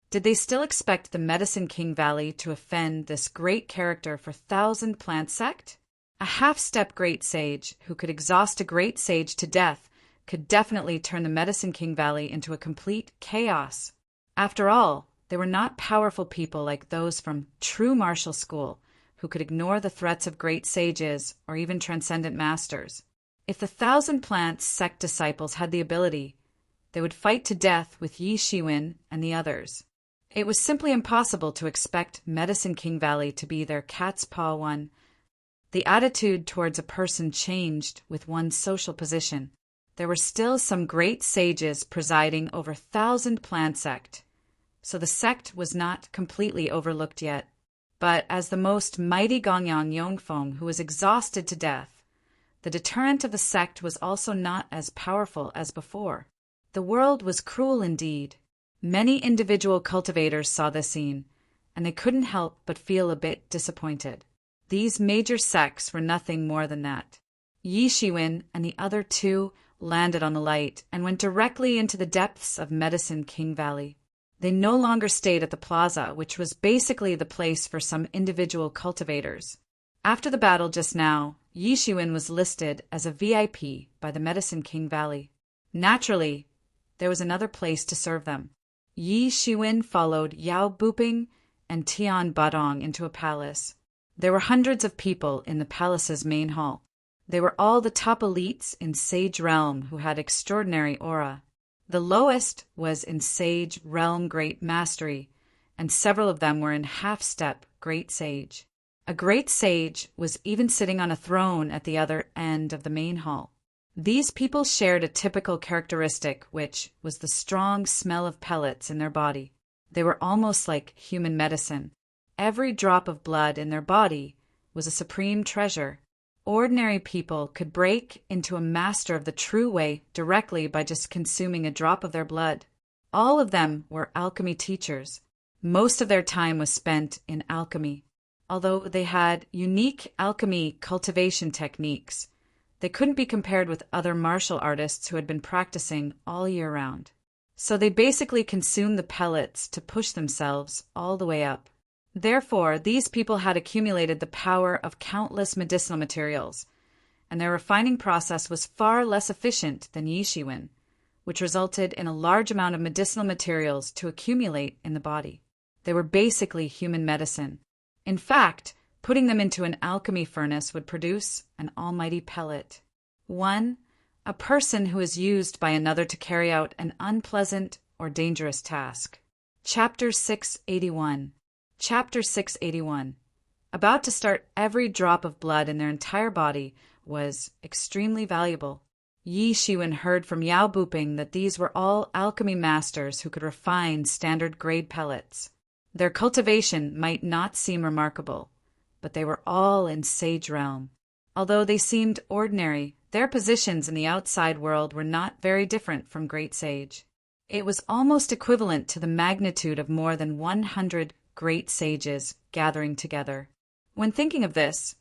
Did they still expect the Medicine King Valley to offend this great character for Thousand Plants sect? A half-step great sage who could exhaust a great sage to death could definitely turn the Medicine King Valley into a complete chaos. After all, they were not powerful people like those from true martial school who could ignore the threats of great sages or even transcendent masters. If the Thousand Plants sect disciples had the ability, they would fight to death with Yi Shiwen and the others. It was simply impossible to expect Medicine King Valley to be their cat's paw one. The attitude towards a person changed with one's social position. There were still some great sages presiding over Thousand Plant Sect, so the sect was not completely overlooked yet. But as the most mighty Gongyang Yongfeng, who was exhausted to death, the deterrent of the sect was also not as powerful as before. The world was cruel indeed. Many individual cultivators saw the scene, and they couldn't help but feel a bit disappointed. These major sects were nothing more than that. Yi Shiwen and the other two landed on the light and went directly into the depths of Medicine King Valley. They no longer stayed at the plaza, which was basically the place for some individual cultivators. After the battle just now, Yi Shiwen was listed as a VIP by the Medicine King Valley. Naturally, there was another place to serve them. Yi Shiwen followed Yao Buping and Tian Badong into a palace. There were hundreds of people in the palace's main hall. They were all the top elites in Sage Realm who had extraordinary aura. The lowest was in Sage Realm Great Mastery, and several of them were in Half-Step Great Sage. A Great Sage was even sitting on a throne at the other end of the main hall. These people shared a typical characteristic, which was the strong smell of pellets in their body. They were almost like human medicine. Every drop of blood in their body was a supreme treasure. Ordinary people could break into a master of the true way directly by just consuming a drop of their blood. All of them were alchemy teachers. Most of their time was spent in alchemy. Although they had unique alchemy cultivation techniques, they couldn't be compared with other martial artists who had been practicing all year round. So they basically consumed the pellets to push themselves all the way up. Therefore, these people had accumulated the power of countless medicinal materials, and their refining process was far less efficient than Yi Shiwen, which resulted in a large amount of medicinal materials to accumulate in the body. They were basically human medicine. In fact, putting them into an alchemy furnace would produce an almighty pellet. 1. A person who is used by another to carry out an unpleasant or dangerous task. Chapter 681. Chapter 681. About to start, every drop of blood in their entire body was extremely valuable. Yi Shiwen heard from Yao Buping that these were all alchemy masters who could refine standard grade pellets. Their cultivation might not seem remarkable, but they were all in Sage Realm. Although they seemed ordinary, their positions in the outside world were not very different from Great Sage. It was almost equivalent to the magnitude of more than 100 great sages gathering together. When thinking of this,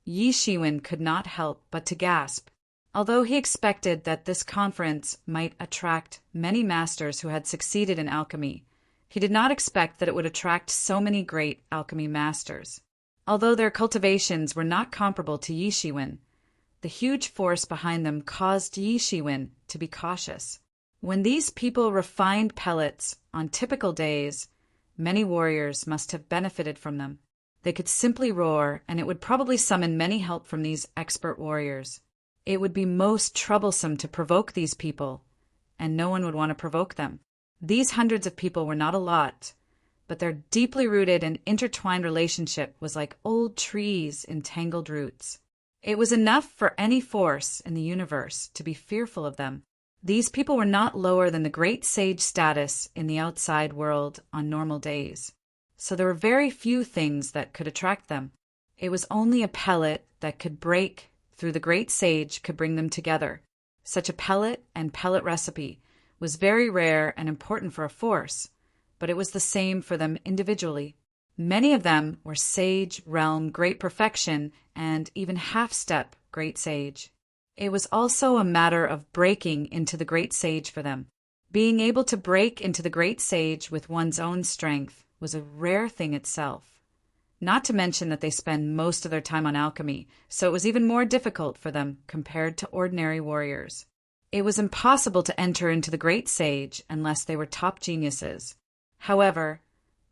Yi Shiwen could not help but to gasp. Although he expected that this conference might attract many masters who had succeeded in alchemy, he did not expect that it would attract so many great alchemy masters. Although their cultivations were not comparable to Yi Shiwen, the huge force behind them caused Yi Shiwen to be cautious. When these people refined pellets on typical days, many warriors must have benefited from them. They could simply roar, and it would probably summon many help from these expert warriors. It would be most troublesome to provoke these people, and no one would want to provoke them. These hundreds of people were not a lot, but their deeply rooted and intertwined relationship was like old trees in tangled roots. It was enough for any force in the universe to be fearful of them. These people were not lower than the great sage status in the outside world on normal days, so there were very few things that could attract them. It was only a pellet that could break through the great sage could bring them together. Such a pellet and pellet recipe was very rare and important for a force, but it was the same for them individually. Many of them were Sage Realm Great Perfection and even Half-Step Great Sage. It was also a matter of breaking into the Great Sage for them. Being able to break into the Great Sage with one's own strength was a rare thing itself. Not to mention that they spend most of their time on alchemy, so it was even more difficult for them compared to ordinary warriors. It was impossible to enter into the Great Sage unless they were top geniuses. However,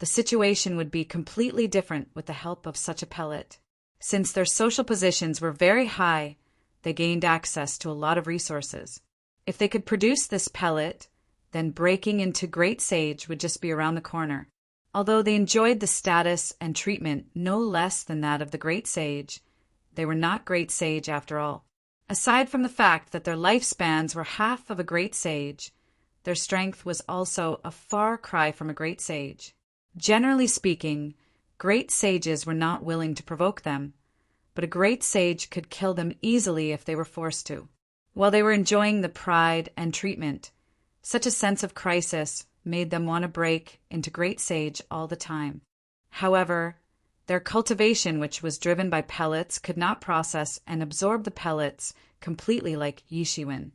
The situation would be completely different with the help of such a pellet. Since their social positions were very high, they gained access to a lot of resources. If they could produce this pellet, then breaking into Great Sage would just be around the corner. Although they enjoyed the status and treatment no less than that of the Great Sage, they were not Great Sage after all. Aside from the fact that their lifespans were half of a Great Sage, their strength was also a far cry from a Great Sage. Generally speaking, Great Sages were not willing to provoke them, but a Great Sage could kill them easily if they were forced to. While they were enjoying the pride and treatment, such a sense of crisis made them want to break into Great Sage all the time. However, their cultivation, which was driven by pellets, could not process and absorb the pellets completely like Yishiwen,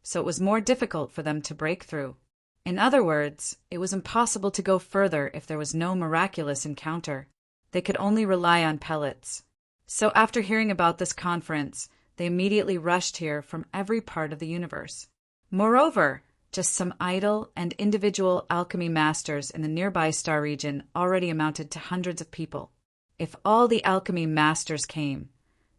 so it was more difficult for them to break through. In other words, it was impossible to go further if there was no miraculous encounter. They could only rely on pellets. So after hearing about this conference, they immediately rushed here from every part of the universe. Moreover, just some idle and individual alchemy masters in the nearby star region already amounted to hundreds of people. If all the alchemy masters came,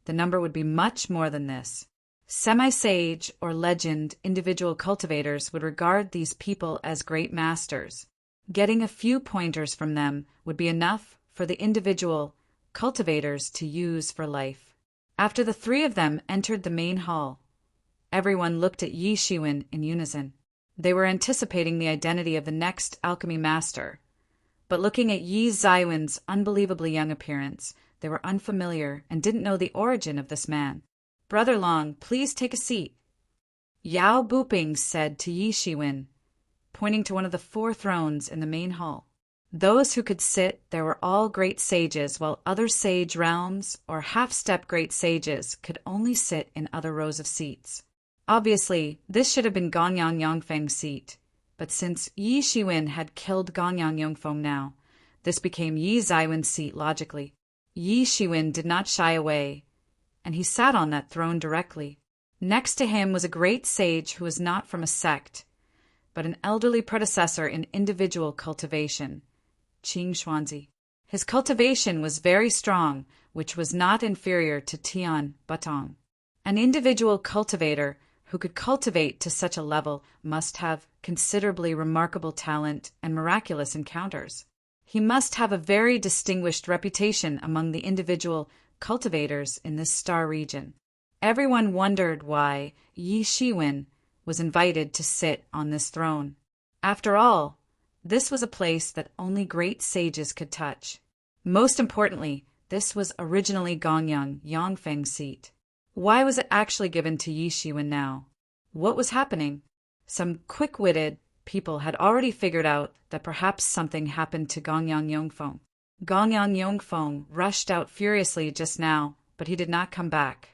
the number would be much more than this. Semi-sage or legend individual cultivators would regard these people as great masters. Getting a few pointers from them would be enough for the individual cultivators to use for life. After the three of them entered the main hall, everyone looked at Yi Shiwen in unison. They were anticipating the identity of the next alchemy master, but looking at Yi Zaiwen's unbelievably young appearance, they were unfamiliar and didn't know the origin of this man. "Brother Long, please take a seat," Yao Buping said to Yi Shiwen, pointing to one of the 4 thrones in the main hall. Those who could sit there were all great sages, while other sage realms or half-step great sages could only sit in other rows of seats. Obviously, this should have been Gongyang Yongfeng's seat, but since Yi Shiwen had killed Gongyang Yongfeng now, this became Yi Zaiwen's seat logically. Yi Shiwen did not shy away, and he sat on that throne directly. Next to him was a great sage who was not from a sect, but an elderly predecessor in individual cultivation, Qing Xuanzi. His cultivation was very strong, which was not inferior to Tian Batong. An individual cultivator who could cultivate to such a level must have considerably remarkable talent and miraculous encounters. He must have a very distinguished reputation among the individual cultivators in this star region. Everyone wondered why Yi Shiwen was invited to sit on this throne. After all, this was a place that only great sages could touch. Most importantly, this was originally Gongyang Yongfeng's seat. Why was it actually given to Yi Shiwen now? What was happening? Some quick-witted people had already figured out that perhaps something happened to Gongyang Yongfeng. Gongyang Yongfeng rushed out furiously just now, but he did not come back.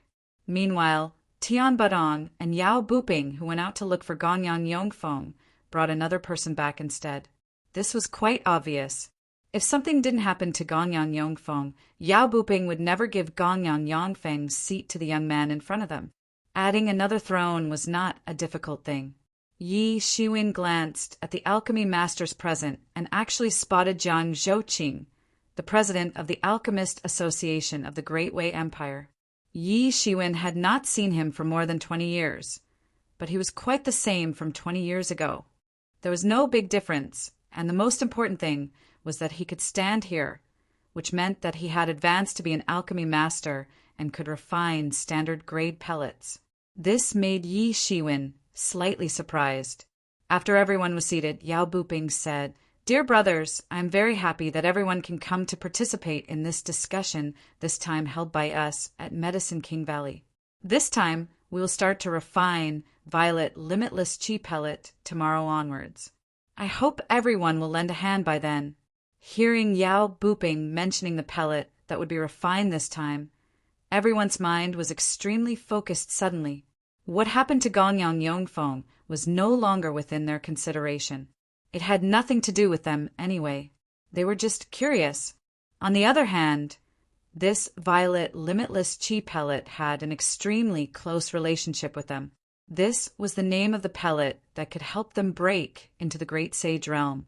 Meanwhile, Tian Badong and Yao Buping, who went out to look for Gongyang Yongfeng, brought another person back instead. This was quite obvious. If something didn't happen to Gongyang Yongfeng, Yao Buping would never give Gongyang Yongfeng's seat to the young man in front of them. Adding another throne was not a difficult thing. Yi Shiwen glanced at the alchemy masters present and actually spotted Jiang Zhouqing, the president of the Alchemist Association of the Great Wei Empire. Yi Shiwen had not seen him for more than 20 years, but he was quite the same from 20 years ago. There was no big difference, and the most important thing was that he could stand here, which meant that he had advanced to be an alchemy master and could refine standard grade pellets. This made Yi Shiwen slightly surprised. After everyone was seated, Yao Buping said, "Dear brothers, I am very happy that everyone can come to participate in this discussion, this time held by us at Medicine King Valley. This time, we will start to refine Violet Limitless Chi Pellet tomorrow onwards. I hope everyone will lend a hand by then." Hearing Yao Buping mentioning the pellet that would be refined this time, everyone's mind was extremely focused suddenly. What happened to Gongyang Yongfeng was no longer within their consideration. It had nothing to do with them anyway. They were just curious. On the other hand, this Violet Limitless Chi pellet had an extremely close relationship with them. This was the name of the pellet that could help them break into the Great Sage realm.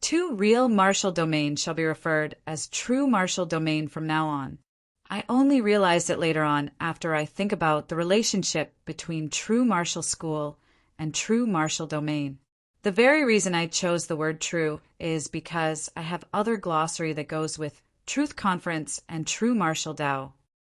Two real martial domains shall be referred as true martial domain from now on. I only realized it later on after I think about the relationship between true martial school and true martial domain. The very reason I chose the word true is because I have other glossary that goes with Truth Conference and True Martial Tao.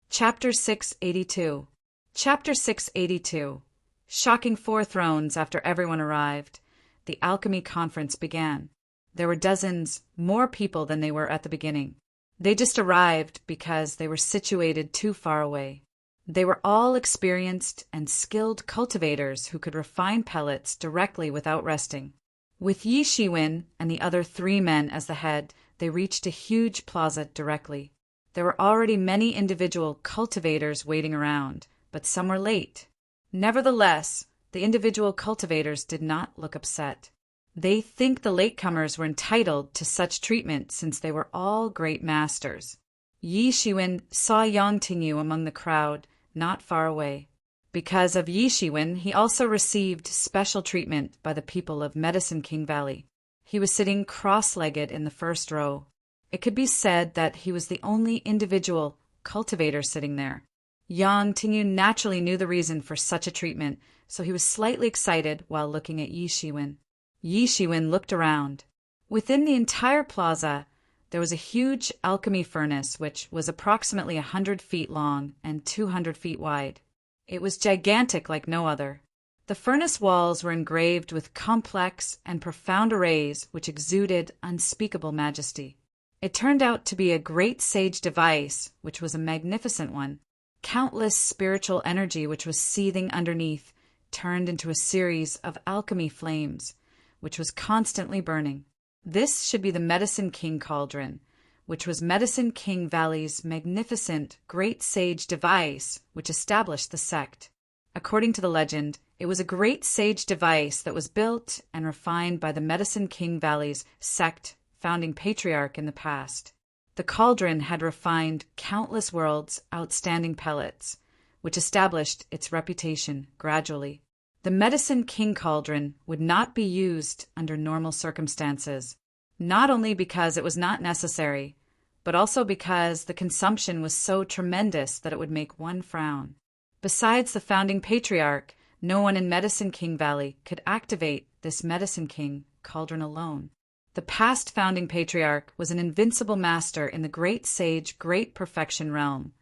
Chapter 682. Chapter 682. Shocking 4 thrones after everyone arrived. The alchemy conference began. There were dozens more people than they were at the beginning. They just arrived because they were situated too far away. They were all experienced and skilled cultivators who could refine pellets directly without resting. With Yi Shiwen and the other 3 men as the head, they reached a huge plaza directly. There were already many individual cultivators waiting around, but some were late. Nevertheless, the individual cultivators did not look upset. They think the latecomers were entitled to such treatment since they were all great masters. Yi Shiwen saw Yang Tingyu among the crowd, not far away. Because of Yi Shiwen, he also received special treatment by the people of Medicine King Valley. He was sitting cross-legged in the first row. It could be said that he was the only individual cultivator sitting there. Yang Tingyu naturally knew the reason for such a treatment, so he was slightly excited while looking at Yi Shiwen. Yi Shiwen looked around. Within the entire plaza, there was a huge alchemy furnace which was approximately 100 feet long and 200 feet wide. It was gigantic like no other. The furnace walls were engraved with complex and profound arrays which exuded unspeakable majesty. It turned out to be a great sage device, which was a magnificent one. Countless spiritual energy which was seething underneath turned into a series of alchemy flames, which was constantly burning. This should be the Medicine King Cauldron, which was Medicine King Valley's magnificent great sage device which established the sect. According to the legend, it was a great sage device that was built and refined by the Medicine King Valley's sect founding patriarch in the past. The cauldron had refined countless worlds' outstanding pellets, which established its reputation gradually. The Medicine King Cauldron would not be used under normal circumstances, not only because it was not necessary, but also because the consumption was so tremendous that it would make one frown. Besides the founding patriarch, no one in Medicine King Valley could activate this Medicine King Cauldron alone. The past founding patriarch was an invincible master in the great sage, great perfection realm,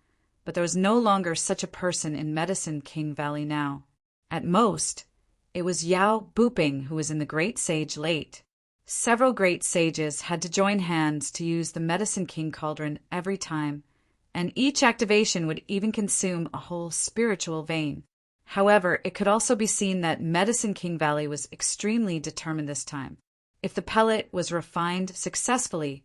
but there was no longer such a person in Medicine King Valley now. At most, it was Yao Buping who was in the great sage late. Several great sages had to join hands to use the Medicine King Cauldron every time, and each activation would even consume a whole spiritual vein. However, it could also be seen that Medicine King Valley was extremely determined this time. If the pellet was refined successfully,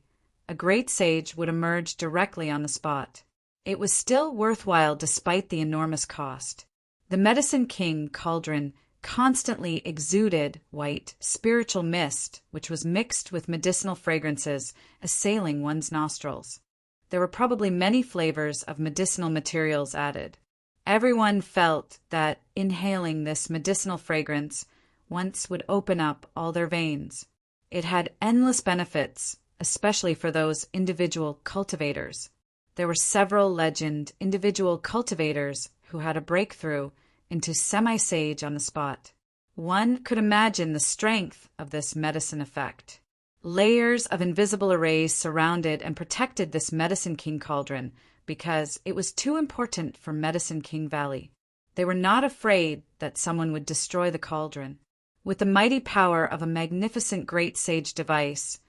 a great sage would emerge directly on the spot. It was still worthwhile despite the enormous cost. The Medicine King Cauldron constantly exuded white, spiritual mist, which was mixed with medicinal fragrances assailing one's nostrils. There were probably many flavors of medicinal materials added. Everyone felt that inhaling this medicinal fragrance once would open up all their veins. It had endless benefits, especially for those individual cultivators. There were several legend individual cultivators who had a breakthrough into semi-sage on the spot. One could imagine the strength of this medicine effect. Layers of invisible arrays surrounded and protected this Medicine King Cauldron because it was too important for Medicine King Valley. They were not afraid that someone would destroy the cauldron. With the mighty power of a magnificent great sage device,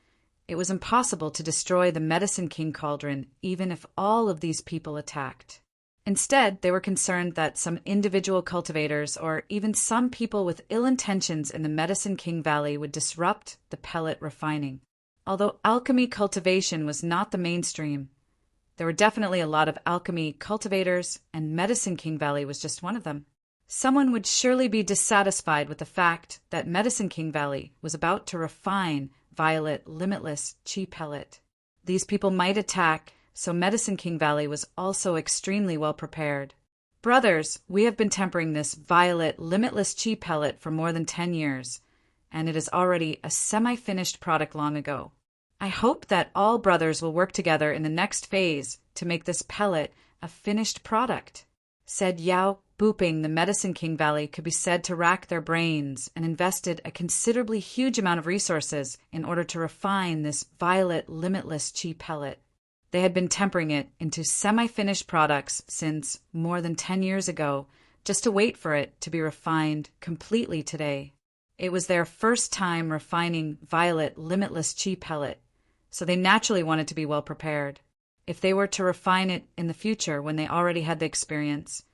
it was impossible to destroy the Medicine King Cauldron even if all of these people attacked. Instead, they were concerned that some individual cultivators or even some people with ill intentions in the Medicine King Valley would disrupt the pellet refining. Although alchemy cultivation was not the mainstream, there were definitely a lot of alchemy cultivators, and Medicine King Valley was just one of them. Someone would surely be dissatisfied with the fact that Medicine King Valley was about to refine Violet Limitless Chi Pellet. These people might attack, so Medicine King Valley was also extremely well prepared. Brothers, we have been tempering this Violet Limitless Chi Pellet for more than 10 years, and it is already a semi-finished product long ago. I hope that all brothers will work together in the next phase to make this pellet a finished product," said Yao Buping. The Medicine King Valley could be said to rack their brains and invested a considerably huge amount of resources in order to refine this violet limitless chi pellet. They had been tempering it into semi-finished products since more than 10 years ago, just to wait for it to be refined completely today. It was their first time refining violet limitless chi pellet, so they naturally wanted to be well prepared. If they were to refine it in the future when they already had the experience,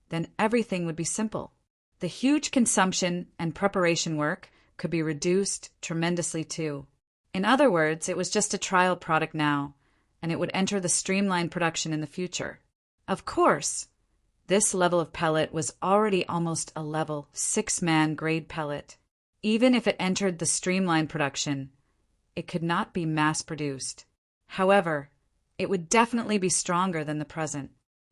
then everything would be simple. The huge consumption and preparation work could be reduced tremendously too. In other words, it was just a trial product now, and it would enter the streamlined production in the future. Of course, this level of pellet was already almost a level 6-man grade pellet. Even if it entered the streamlined production, it could not be mass-produced. However, it would definitely be stronger than the present.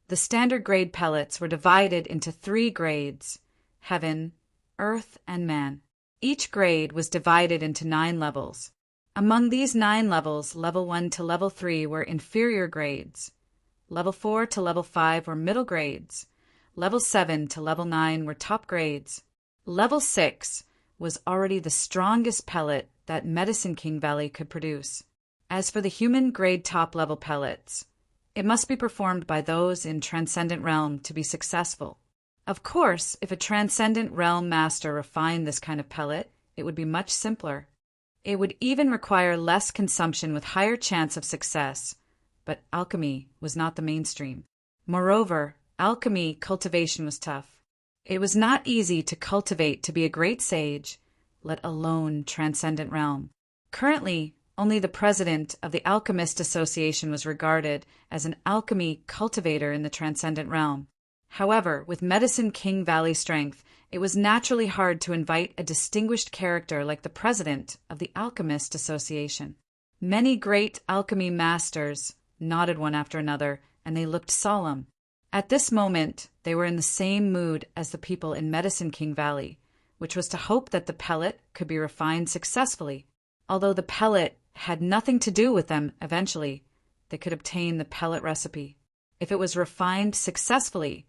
The standard grade pellets were divided into 3 grades: heaven, earth, and man. Each grade was divided into 9 levels. Among these 9 levels, level 1 to level 3 were inferior grades. Level 4 to level 5 were middle grades. Level 7 to level 9 were top grades. Level 6 was already the strongest pellet that Medicine King Valley could produce. As for the human grade top level pellets, it must be performed by those in Transcendent Realm to be successful. Of course, if a Transcendent Realm master refined this kind of pellet, it would be much simpler. It would even require less consumption with higher chance of success, but alchemy was not the mainstream. Moreover, alchemy cultivation was tough. It was not easy to cultivate to be a great sage, let alone Transcendent Realm. Currently, only the president of the Alchemist Association was regarded as an alchemy cultivator in the Transcendent Realm. However, with Medicine King Valley strength, it was naturally hard to invite a distinguished character like the president of the Alchemist Association. Many great alchemy masters nodded one after another, and they looked solemn. At this moment, they were in the same mood as the people in Medicine King Valley, which was to hope that the pellet could be refined successfully. Although the pellet had nothing to do with them eventually, they could obtain the pellet recipe. If it was refined successfully,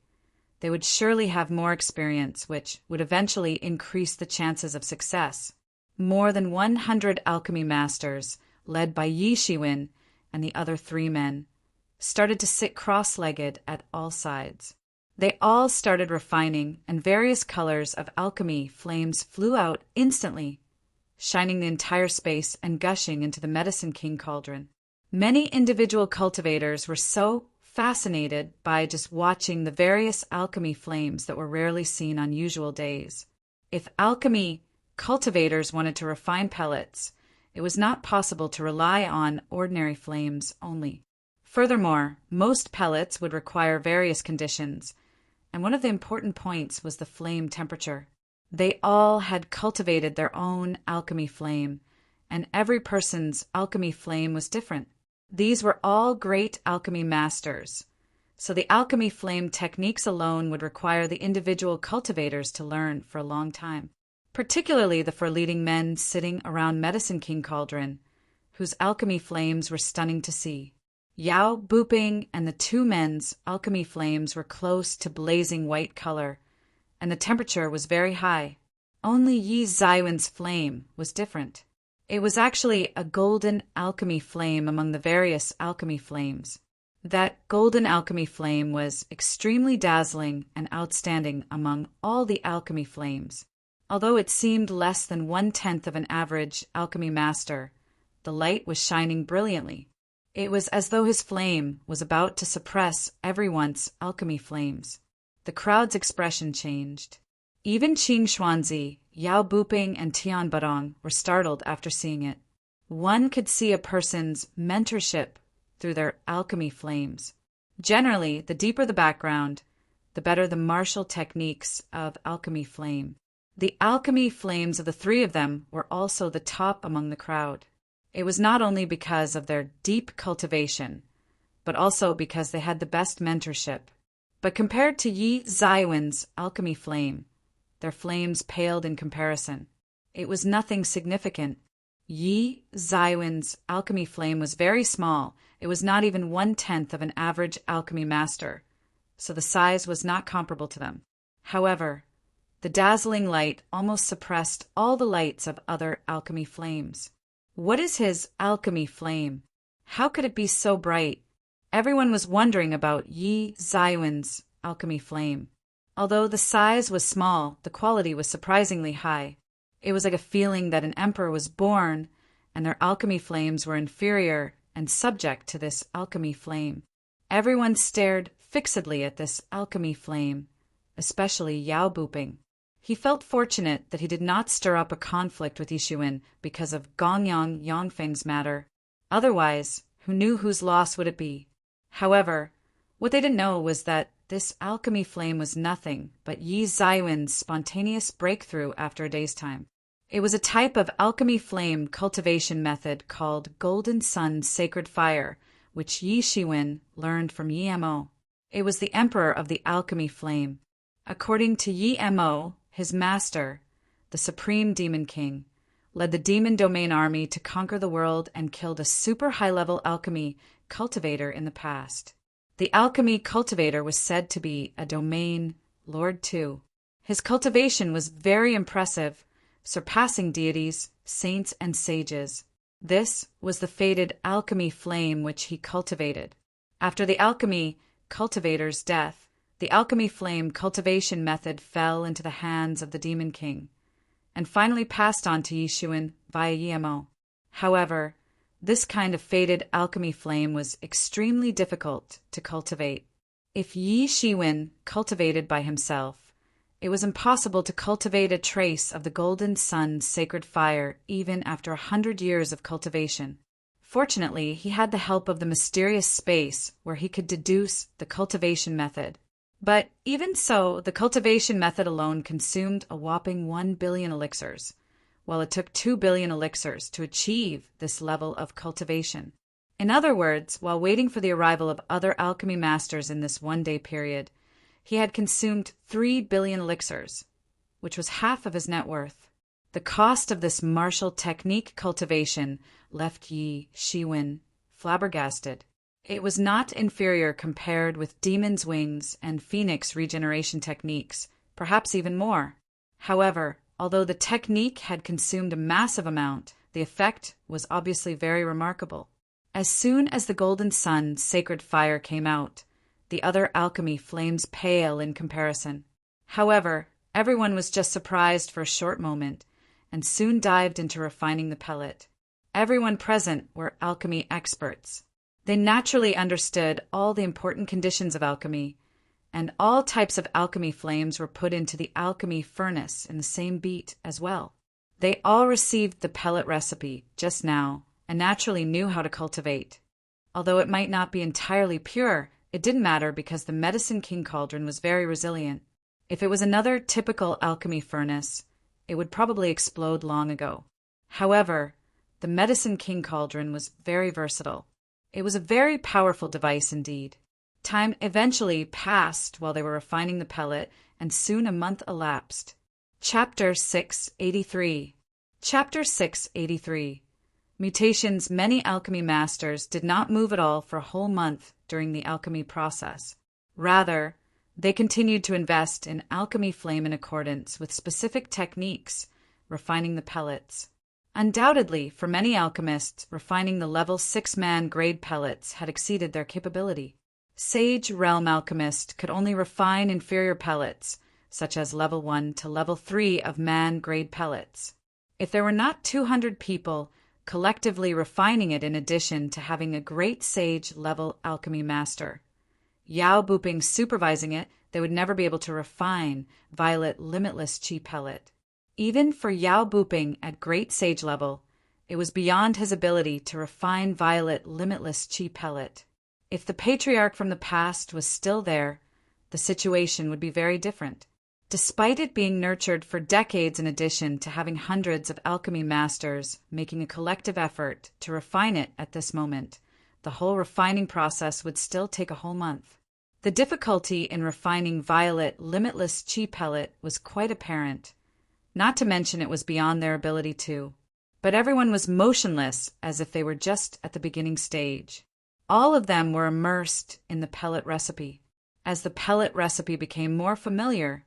they would surely have more experience, which would eventually increase the chances of success. More than 100 alchemy masters, led by Yi Shiwen and the other 3 men, started to sit cross-legged at all sides. They all started refining, and various colors of alchemy flames flew out instantly, shining the entire space and gushing into the Medicine King cauldron. Many individual cultivators were so fascinated by just watching the various alchemy flames that were rarely seen on usual days. If alchemy cultivators wanted to refine pellets, it was not possible to rely on ordinary flames only. Furthermore, most pellets would require various conditions, and one of the important points was the flame temperature. They all had cultivated their own alchemy flame, and every person's alchemy flame was different. These were all great alchemy masters, so the alchemy flame techniques alone would require the individual cultivators to learn for a long time, particularly the 4 leading men sitting around Medicine King Cauldron, whose alchemy flames were stunning to see. Yao Buping and the 2 men's alchemy flames were close to blazing white color, and the temperature was very high. Only Yi Zaiwen's flame was different. It was actually a golden alchemy flame among the various alchemy flames. That golden alchemy flame was extremely dazzling and outstanding among all the alchemy flames. Although it seemed less than 1/10 of an average alchemy master, the light was shining brilliantly. It was as though his flame was about to suppress everyone's alchemy flames. The crowd's expression changed. Even Qing Xuanzi, Yao Buping, and Tian Barong were startled after seeing it. One could see a person's mentorship through their alchemy flames. Generally, the deeper the background, the better the martial techniques of alchemy flame. The alchemy flames of the 3 of them were also the top among the crowd. It was not only because of their deep cultivation, but also because they had the best mentorship. But compared to Yi Zaiwen's alchemy flame, their flames paled in comparison. it was nothing significant. Yi Zaiwen's alchemy flame was very small. It was not even 1/10 of an average alchemy master, so the size was not comparable to them. However, the dazzling light almost suppressed all the lights of other alchemy flames. What is his alchemy flame? How could it be so bright? Everyone was wondering about Yi Zaiwen's alchemy flame. Although the size was small, the quality was surprisingly high. It was like a feeling that an emperor was born, and their alchemy flames were inferior and subject to this alchemy flame. Everyone stared fixedly at this alchemy flame, especially Yao Buping. He felt fortunate that he did not stir up a conflict with Yishuin because of Gongyang Yongfeng's matter. Otherwise, who knew whose loss would it be? However, what they didn't know was that this alchemy flame was nothing but Yi Zaiwen's spontaneous breakthrough after a day's time. It was a type of alchemy flame cultivation method called Golden Sun Sacred Fire, which Yi Shiwen learned from Yi Mo. It was the emperor of the alchemy flame. According to Yi Mo, his master, the Supreme Demon King, led the demon domain army to conquer the world and killed a super high-level alchemy cultivator in the past. The alchemy cultivator was said to be a domain lord too. His cultivation was very impressive, surpassing deities, saints, and sages. This was the fated alchemy flame which he cultivated. After the alchemy cultivator's death, the alchemy flame cultivation method fell into the hands of the Demon King, and finally passed on to Yishuin via Yimo. However, this kind of fated alchemy flame was extremely difficult to cultivate. If Yi Shiwen cultivated by himself, it was impossible to cultivate a trace of the Golden Sun sacred fire even after 100 years of cultivation. Fortunately, he had the help of the mysterious space where he could deduce the cultivation method. But even so, the cultivation method alone consumed a whopping 1 billion elixirs, while it took 2 billion elixirs to achieve this level of cultivation. In other words, while waiting for the arrival of other alchemy masters in this one-day period, he had consumed 3 billion elixirs, which was half of his net worth. The cost of this martial technique cultivation left Yi Shiwen flabbergasted. It was not inferior compared with Demon's Wings and Phoenix regeneration techniques, perhaps even more. However, although the technique had consumed a massive amount, the effect was obviously very remarkable. As soon as the Golden Sun sacred fire came out, the other alchemy flames pale in comparison. However, everyone was just surprised for a short moment, and soon dived into refining the pellet. Everyone present were alchemy experts. They naturally understood all the important conditions of alchemy, and all types of alchemy flames were put into the alchemy furnace in the same beat as well. They all received the pellet recipe just now, and naturally knew how to cultivate. Although it might not be entirely pure, it didn't matter because the Medicine King Cauldron was very resilient. If it was another typical alchemy furnace, it would probably explode long ago. However, the Medicine King Cauldron was very versatile. It was a very powerful device indeed. Time eventually passed while they were refining the pellet, and soon a month elapsed. Chapter 683. Chapter 683. Mutations. Many alchemy masters did not move at all for a whole month during the alchemy process. Rather, they continued to invest in alchemy flame in accordance with specific techniques, refining the pellets. Undoubtedly, for many alchemists, refining the level 6-man grade pellets had exceeded their capability. Sage realm alchemists could only refine inferior pellets, such as level 1 to level 3 of man grade pellets. If there were not 200 people collectively refining it in addition to having a great sage level alchemy master, Yao Buping supervising it, they would never be able to refine violet limitless chi pellet. Even for Yao Buping at great sage level, it was beyond his ability to refine violet limitless chi pellet. If the patriarch from the past was still there, the situation would be very different. Despite it being nurtured for decades in addition to having hundreds of alchemy masters making a collective effort to refine it at this moment, the whole refining process would still take a whole month. The difficulty in refining violet limitless chi pellet was quite apparent. Not to mention it was beyond their ability to. But everyone was motionless as if they were just at the beginning stage. All of them were immersed in the pellet recipe. As the pellet recipe became more familiar,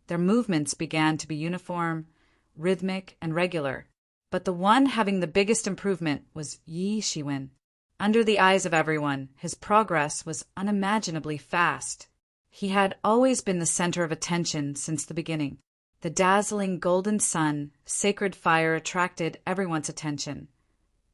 their movements began to be uniform, rhythmic, and regular. But the one having the biggest improvement was Yi Shiwen. Under the eyes of everyone, his progress was unimaginably fast. He had always been the center of attention since the beginning. The dazzling golden sun, sacred fire attracted everyone's attention.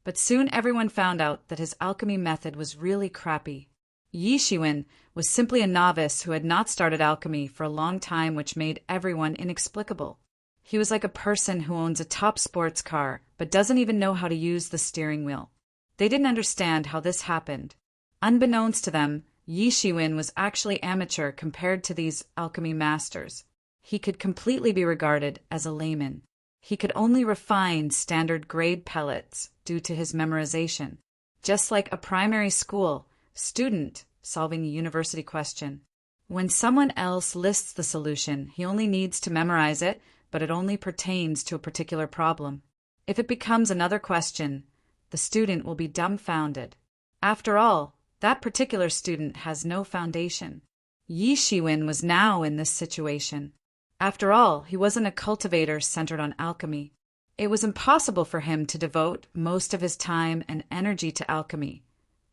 But soon everyone found out that his alchemy method was really crappy. Yi Shiwen was simply a novice who had not started alchemy for a long time, which made everyone inexplicable. He was like a person who owns a top sports car but doesn't even know how to use the steering wheel. They didn't understand how this happened. Unbeknownst to them, Yi Shiwen was actually amateur compared to these alchemy masters. He could completely be regarded as a layman. He could only refine standard grade pellets due to his memorization, just like a primary school student solving a university question. When someone else lists the solution, he only needs to memorize it, but it only pertains to a particular problem. If it becomes another question, the student will be dumbfounded. After all, that particular student has no foundation. Yi Shiwen was now in this situation. After all, he wasn't a cultivator centered on alchemy. It was impossible for him to devote most of his time and energy to alchemy,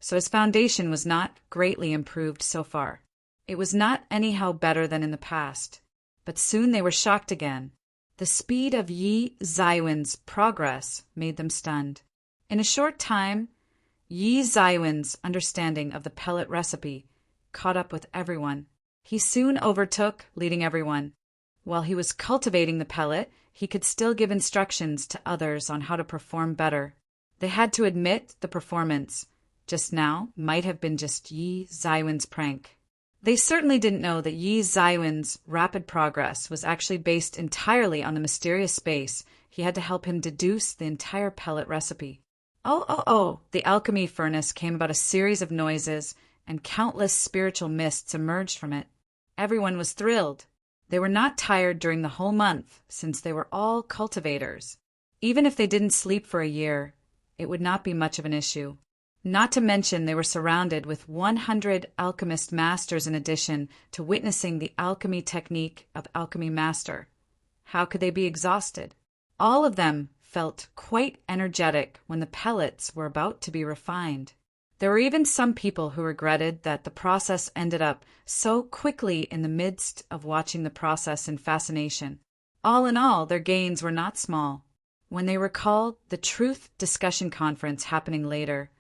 so his foundation was not greatly improved so far. It was not anyhow better than in the past. But soon they were shocked again. The speed of Yi Zaiwen's progress made them stunned. In a short time, Yi Zaiwen's understanding of the pellet recipe caught up with everyone. He soon overtook leading everyone. While he was cultivating the pellet, he could still give instructions to others on how to perform better. They had to admit the performance just now might have been just Yi Zaiwen's prank. They certainly didn't know that Yi Zaiwen's rapid progress was actually based entirely on the mysterious space he had to help him deduce the entire pellet recipe. Oh, the alchemy furnace came about a series of noises, and countless spiritual mists emerged from it. Everyone was thrilled. They were not tired during the whole month, since they were all cultivators. Even if they didn't sleep for a year, it would not be much of an issue. Not to mention they were surrounded with 100 alchemist masters in addition to witnessing the alchemy technique of Alchemy Master. How could they be exhausted? All of them felt quite energetic when the pellets were about to be refined. There were even some people who regretted that the process ended up so quickly in the midst of watching the process in fascination. All in all, their gains were not small. When they recalled the Truth Discussion Conference happening later,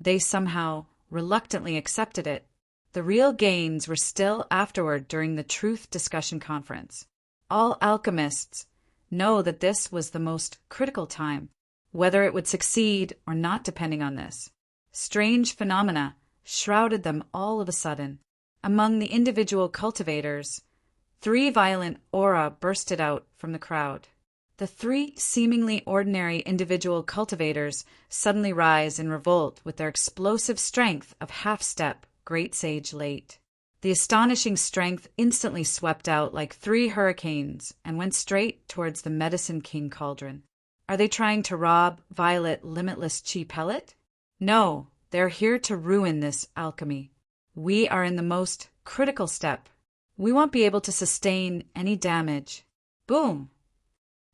they somehow reluctantly accepted it. The real gains were still afterward during the Truth Discussion Conference. All alchemists know that this was the most critical time, whether it would succeed or not depending on this. Strange phenomena shrouded them all of a sudden. Among the individual cultivators, 3 violent aura bursted out from the crowd. The 3 seemingly ordinary individual cultivators suddenly rise in revolt with their explosive strength of half-step, great sage late. The astonishing strength instantly swept out like 3 hurricanes and went straight towards the Medicine King cauldron. Are they trying to rob Violet limitless chi pellet? No, they're here to ruin this alchemy. We are in the most critical step. We won't be able to sustain any damage. Boom!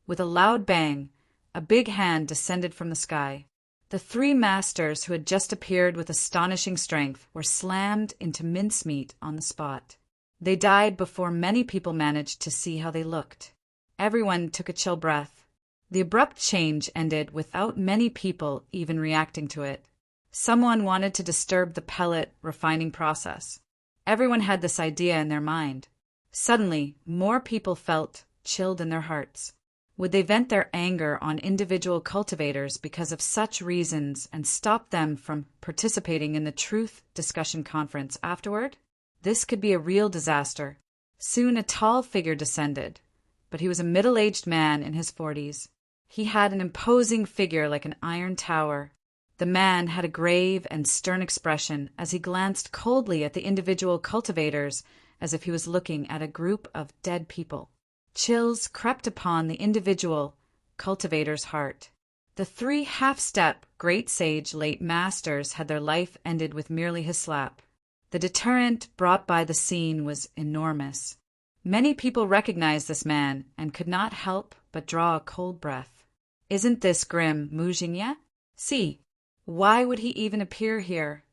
With a loud bang, a big hand descended from the sky. The 3 masters who had just appeared with astonishing strength were slammed into mincemeat on the spot. They died before many people managed to see how they looked. Everyone took a chill breath. The abrupt change ended without many people even reacting to it. Someone wanted to disturb the pellet refining process. Everyone had this idea in their mind. Suddenly, more people felt chilled in their hearts. Would they vent their anger on individual cultivators because of such reasons and stop them from participating in the Truth Discussion Conference afterward? This could be a real disaster. Soon a tall figure descended, but he was a middle-aged man in his 40s. He had an imposing figure like an iron tower. The man had a grave and stern expression as he glanced coldly at the individual cultivators as if he was looking at a group of dead people. Chills crept upon the individual cultivator's heart. The 3 half-step great sage late masters had their life ended with merely his slap. The deterrent brought by the scene was enormous. Many people recognized this man and could not help but draw a cold breath. Isn't this grim Mujinye? See, why would he even appear here?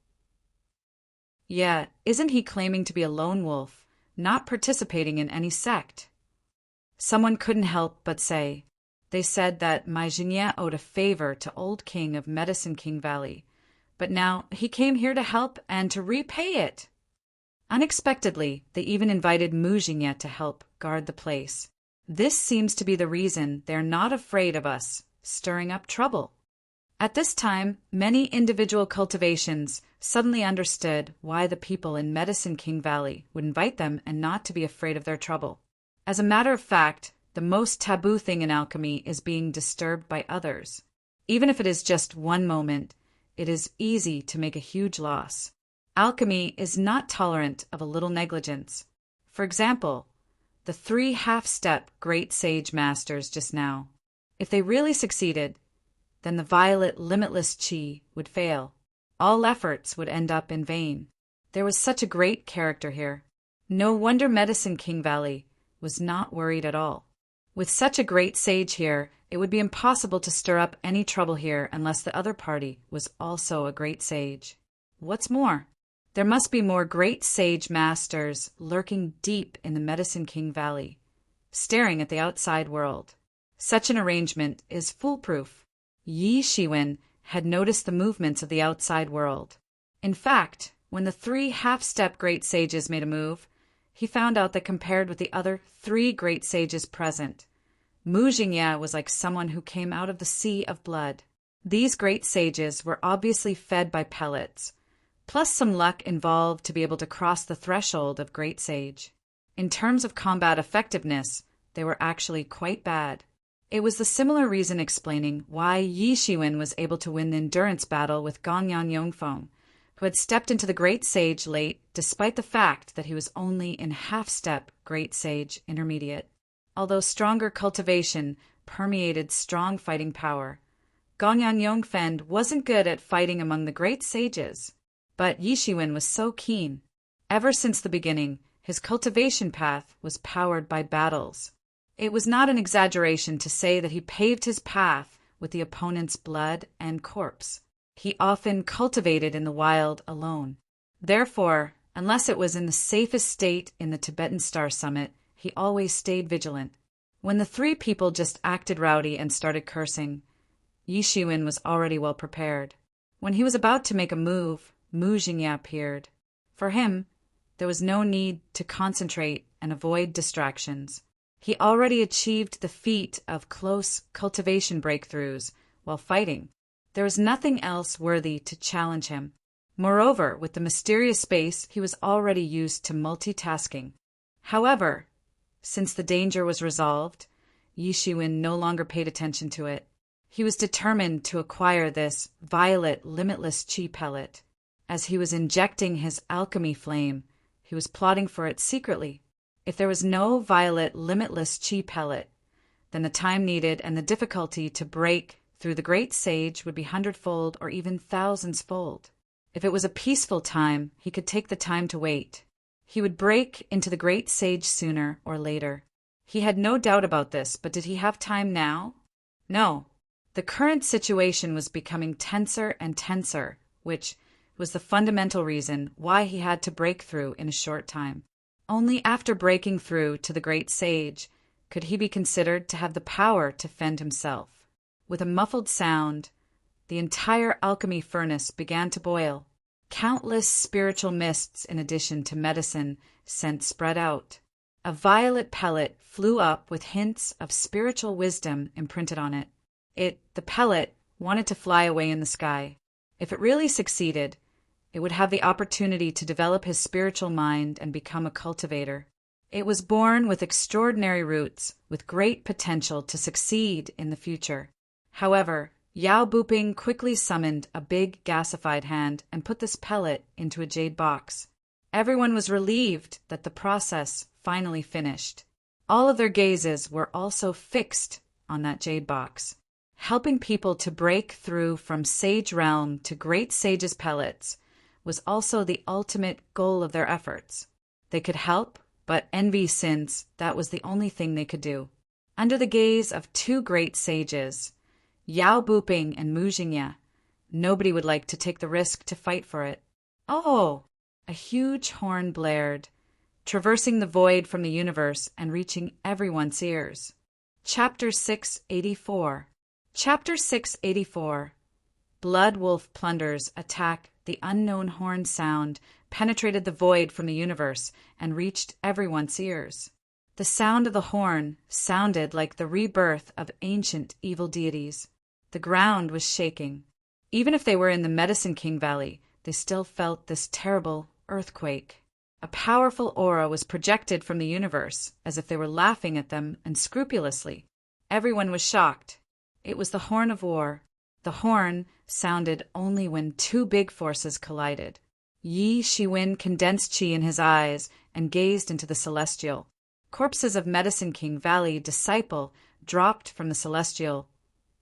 Yeah, isn't he claiming to be a lone wolf, not participating in any sect? Someone couldn't help but say. They said that Mujinye owed a favor to Old King of Medicine King Valley, but now he came here to help and to repay it. Unexpectedly, they even invited Mujinye to help guard the place. This seems to be the reason they're not afraid of us stirring up trouble. At this time, many individual cultivations suddenly understood why the people in Medicine King Valley would invite them and not to be afraid of their trouble. As a matter of fact, the most taboo thing in alchemy is being disturbed by others. Even if it is just one moment, it is easy to make a huge loss. Alchemy is not tolerant of a little negligence. For example, the 3 half-step great sage masters just now. If they really succeeded, then the violet limitless chi would fail. All efforts would end up in vain. There was such a great character here. No wonder Medicine King Valley was not worried at all. With such a great sage here, it would be impossible to stir up any trouble here unless the other party was also a great sage. What's more, there must be more great sage masters lurking deep in the Medicine King Valley, staring at the outside world. Such an arrangement is foolproof. Yi Shiwen had noticed the movements of the outside world. In fact, when the 3 half-step great sages made a move, he found out that compared with the other 3 great sages present, Mujinye was like someone who came out of the sea of blood. These great sages were obviously fed by pellets, plus some luck involved to be able to cross the threshold of great sage. In terms of combat effectiveness, they were actually quite bad. It was the similar reason explaining why Yi Shiwen was able to win the endurance battle with Gongyan Yongfeng, who had stepped into the Great Sage late despite the fact that he was only in half-step Great Sage intermediate. Although stronger cultivation permeated strong fighting power, Gongyan Yongfeng wasn't good at fighting among the Great Sages. But Yi Shiwen was so keen. Ever since the beginning, his cultivation path was powered by battles. It was not an exaggeration to say that he paved his path with the opponent's blood and corpse. He often cultivated in the wild alone. Therefore, unless it was in the safest state in the Tibetan Star Summit, he always stayed vigilant. When the 3 people just acted rowdy and started cursing, Yi Shiwen was already well prepared. When he was about to make a move, Mujinye appeared. For him, there was no need to concentrate and avoid distractions. He already achieved the feat of close cultivation breakthroughs while fighting. There was nothing else worthy to challenge him. Moreover, with the mysterious space, he was already used to multitasking. However, since the danger was resolved, Yi Shiwen no longer paid attention to it. He was determined to acquire this violet limitless chi pellet. As he was injecting his alchemy flame, he was plotting for it secretly. If there was no violet limitless chi pellet, then the time needed and the difficulty to break through the great sage would be 100-fold or even thousands-fold. If it was a peaceful time, he could take the time to wait. He would break into the great sage sooner or later. He had no doubt about this, but did he have time now? No. The current situation was becoming tenser and tenser, which was the fundamental reason why he had to break through in a short time. Only after breaking through to the great sage could he be considered to have the power to fend himself. With a muffled sound, the entire alchemy furnace began to boil. Countless spiritual mists, in addition to medicine, scent spread out. A violet pellet flew up with hints of spiritual wisdom imprinted on it. The pellet, wanted to fly away in the sky. If it really succeeded, it would have the opportunity to develop his spiritual mind and become a cultivator. It was born with extraordinary roots, with great potential to succeed in the future. However, Yao Buping quickly summoned a big gasified hand and put this pellet into a jade box. Everyone was relieved that the process finally finished. All of their gazes were also fixed on that jade box. Helping people to break through from sage realm to great sage's pellets was also the ultimate goal of their efforts. They could help, but envy, since that was the only thing they could do. Under the gaze of two great sages, Yao Buping and Mu Jingye, nobody would like to take the risk to fight for it. Oh! A huge horn blared, traversing the void from the universe and reaching everyone's ears. Chapter 684. Chapter 684. Blood Wolf Plunder's attack. The unknown horn sound penetrated the void from the universe and reached everyone's ears. The sound of the horn sounded like the rebirth of ancient evil deities. The ground was shaking. Even if they were in the Medicine King Valley, they still felt this terrible earthquake. A powerful aura was projected from the universe, as if they were laughing at them unscrupulously. Everyone was shocked. It was the horn of war. The horn sounded only when two big forces collided. Yi Shiwen condensed chi in his eyes and gazed into the celestial. Corpses of Medicine King Valley disciple dropped from the celestial,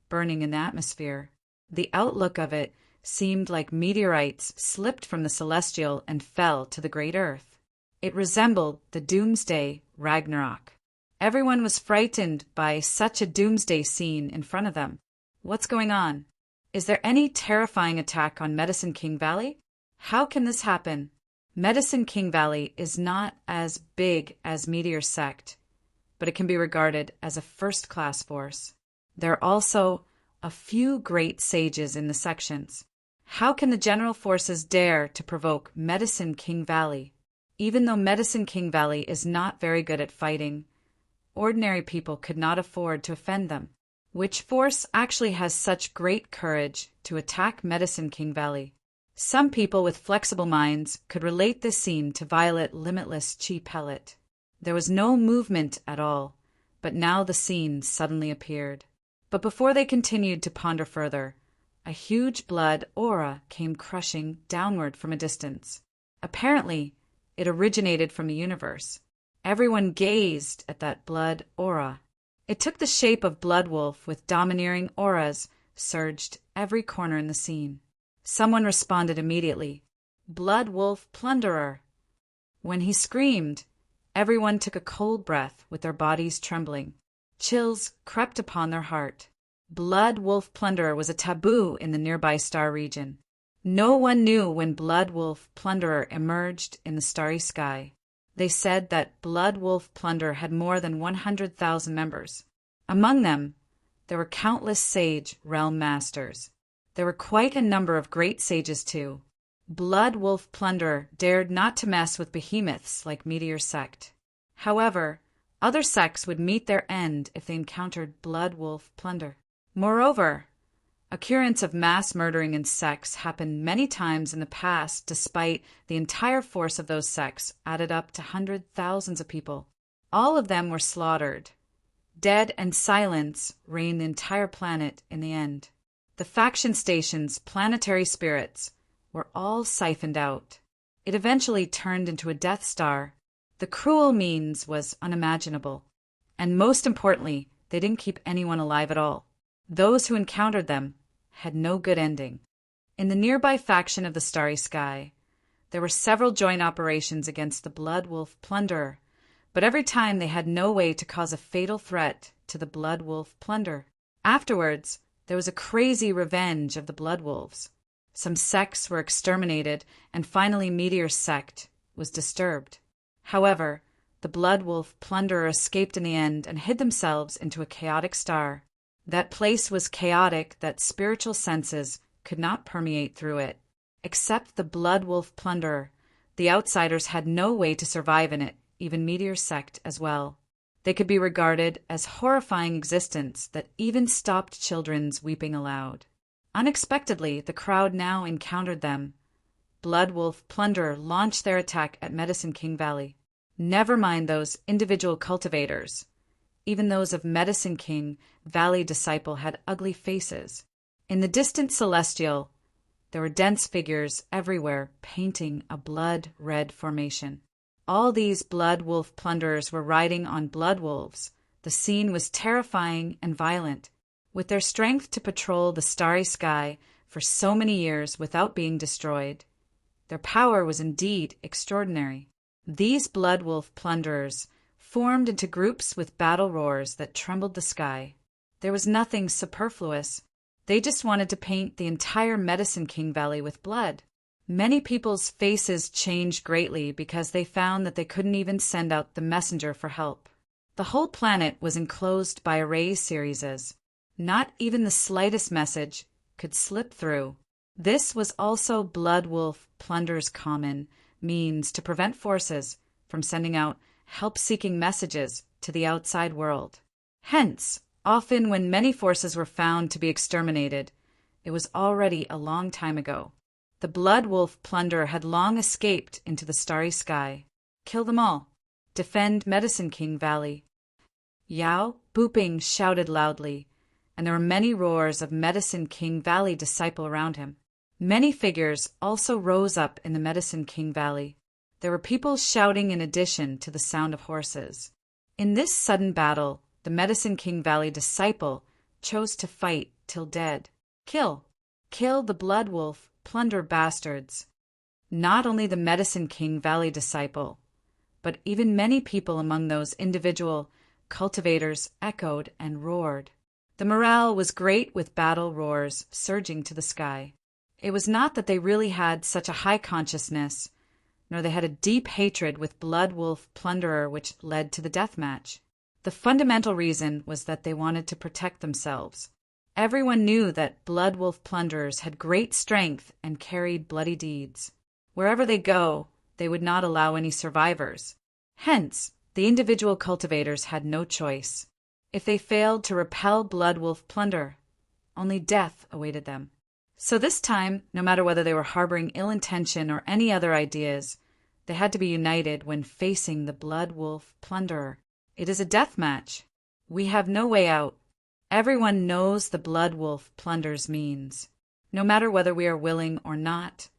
burning in the atmosphere. The outlook of it seemed like meteorites slipped from the celestial and fell to the great earth. It resembled the doomsday Ragnarok. Everyone was frightened by such a doomsday scene in front of them. What's going on? Is there any terrifying attack on Medicine King Valley? How can this happen? Medicine King Valley is not as big as Meteor Sect, but it can be regarded as a first-class force. There are also a few great sages in the sections. How can the general forces dare to provoke Medicine King Valley? Even though Medicine King Valley is not very good at fighting, ordinary people could not afford to offend them. Which force actually has such great courage to attack Medicine King Valley? Some people with flexible minds could relate this scene to Violet Limitless Chi Pellet. There was no movement at all, but now the scene suddenly appeared. But before they continued to ponder further, a huge blood aura came crushing downward from a distance. Apparently, it originated from the universe. Everyone gazed at that blood aura. It took the shape of Blood Wolf with domineering auras surged every corner in the scene. Someone responded immediately. Blood Wolf Plunderer. When he screamed, everyone took a cold breath with their bodies trembling. Chills crept upon their heart. Blood Wolf Plunderer was a taboo in the nearby star region. No one knew when Blood Wolf Plunderer emerged in the starry sky. They said that Blood Wolf Plunderer had more than 100,000 members. Among them, there were countless sage realm masters. There were quite a number of great sages too. Blood Wolf Plunderer dared not to mess with behemoths like Meteor Sect. However, other sects would meet their end if they encountered Blood Wolf Plunderer. Moreover, occurrence of mass murdering in sects happened many times in the past, despite the entire force of those sects added up to thousands of people. All of them were slaughtered. Dead and silence reigned the entire planet in the end. The faction station's planetary spirits were all siphoned out. It eventually turned into a Death Star. The cruel means was unimaginable. And most importantly, they didn't keep anyone alive at all. Those who encountered them had no good ending. In the nearby faction of the Starry Sky, there were several joint operations against the Blood Wolf Plunderer, but every time they had no way to cause a fatal threat to the Blood Wolf Plunderer. Afterwards, there was a crazy revenge of the Blood Wolves. Some sects were exterminated, and finally Meteor Sect was disturbed. However, the Blood Wolf Plunderer escaped in the end and hid themselves into a chaotic star. That place was chaotic that spiritual senses could not permeate through it. Except the Blood Wolf Plunderer, the outsiders had no way to survive in it, even Meteor Sect as well. They could be regarded as horrifying existence that even stopped children's weeping aloud. Unexpectedly, the crowd now encountered them. Blood Wolf Plunderer launched their attack at Medicine King Valley. Never mind those individual cultivators. Even those of Medicine King Valley Disciple had ugly faces. In the distant celestial, there were dense figures everywhere painting a blood-red formation. All these blood wolf plunderers were riding on blood wolves. The scene was terrifying and violent. With their strength to patrol the starry sky for so many years without being destroyed, their power was indeed extraordinary. These blood wolf plunderers formed into groups with battle roars that trembled the sky. There was nothing superfluous. They just wanted to paint the entire Medicine King Valley with blood. Many people's faces changed greatly because they found that they couldn't even send out the messenger for help. The whole planet was enclosed by array series. Not even the slightest message could slip through. This was also blood wolf plunderers' common means to prevent forces from sending out help-seeking messages to the outside world. Hence, often when many forces were found to be exterminated, it was already a long time ago. The blood wolf plunderer had long escaped into the starry sky. Kill them all. Defend Medicine King Valley. Yao Booping shouted loudly, and there were many roars of Medicine King Valley disciple around him. Many figures also rose up in the Medicine King Valley. There were people shouting in addition to the sound of horses. In this sudden battle, the Medicine King Valley disciple chose to fight till dead. Kill the blood wolf plunder bastards. Not only the Medicine King Valley disciple, but even many people among those individual cultivators echoed and roared. The morale was great with battle roars surging to the sky. It was not that they really had such a high consciousness, nor they had a deep hatred with blood wolf plunderer which led to the death match. The fundamental reason was that they wanted to protect themselves. Everyone knew that blood wolf plunderers had great strength and carried bloody deeds. Wherever they go, they would not allow any survivors. Hence, the individual cultivators had no choice. If they failed to repel blood wolf plunder, only death awaited them. So this time, no matter whether they were harboring ill intention or any other ideas, they had to be united when facing the blood wolf plunderer. It is a death match. We have no way out. Everyone knows the blood wolf plunders means. No matter whether we are willing or not,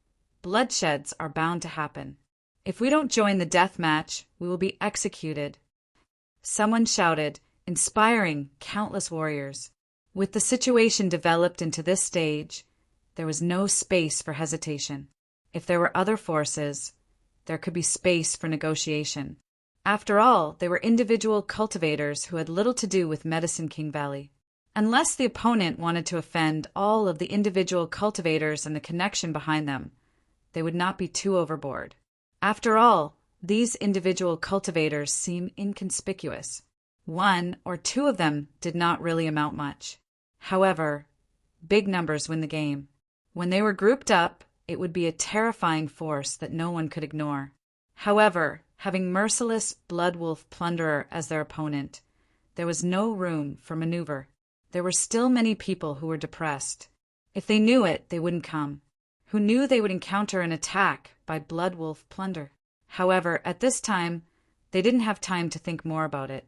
bloodsheds are bound to happen. If we don't join the death match, we will be executed. Someone shouted, inspiring countless warriors. With the situation developed into this stage, there was no space for hesitation. If there were other forces, there could be space for negotiation. After all, they were individual cultivators who had little to do with Medicine King Valley. Unless the opponent wanted to offend all of the individual cultivators and the connection behind them, they would not be too overboard. After all, these individual cultivators seem inconspicuous. One or two of them did not really amount much. However, big numbers win the game. When they were grouped up, it would be a terrifying force that no one could ignore. However, having merciless blood wolf plunderer as their opponent, there was no room for maneuver. There were still many people who were depressed. If they knew it, they wouldn't come. Who knew they would encounter an attack by blood wolf plunder. However, at this time, they didn't have time to think more about it.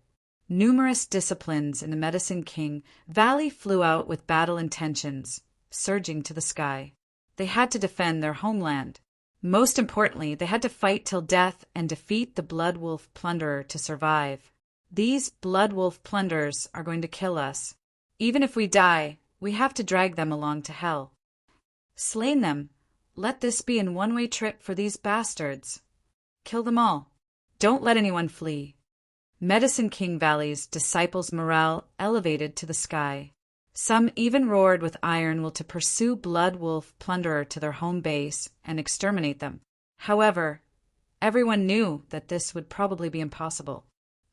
Numerous disciplines in the Medicine King Valley flew out with battle intentions, surging to the sky. They had to defend their homeland. Most importantly, they had to fight till death and defeat the blood wolf plunderer to survive. These blood wolf plunderers are going to kill us. Even if we die, we have to drag them along to hell. Slain them. Let this be a one-way trip for these bastards. Kill them all. Don't let anyone flee. Medicine King Valley's disciples' morale elevated to the sky. Some even roared with iron will to pursue blood wolf plunderer to their home base and exterminate them. However, everyone knew that this would probably be impossible.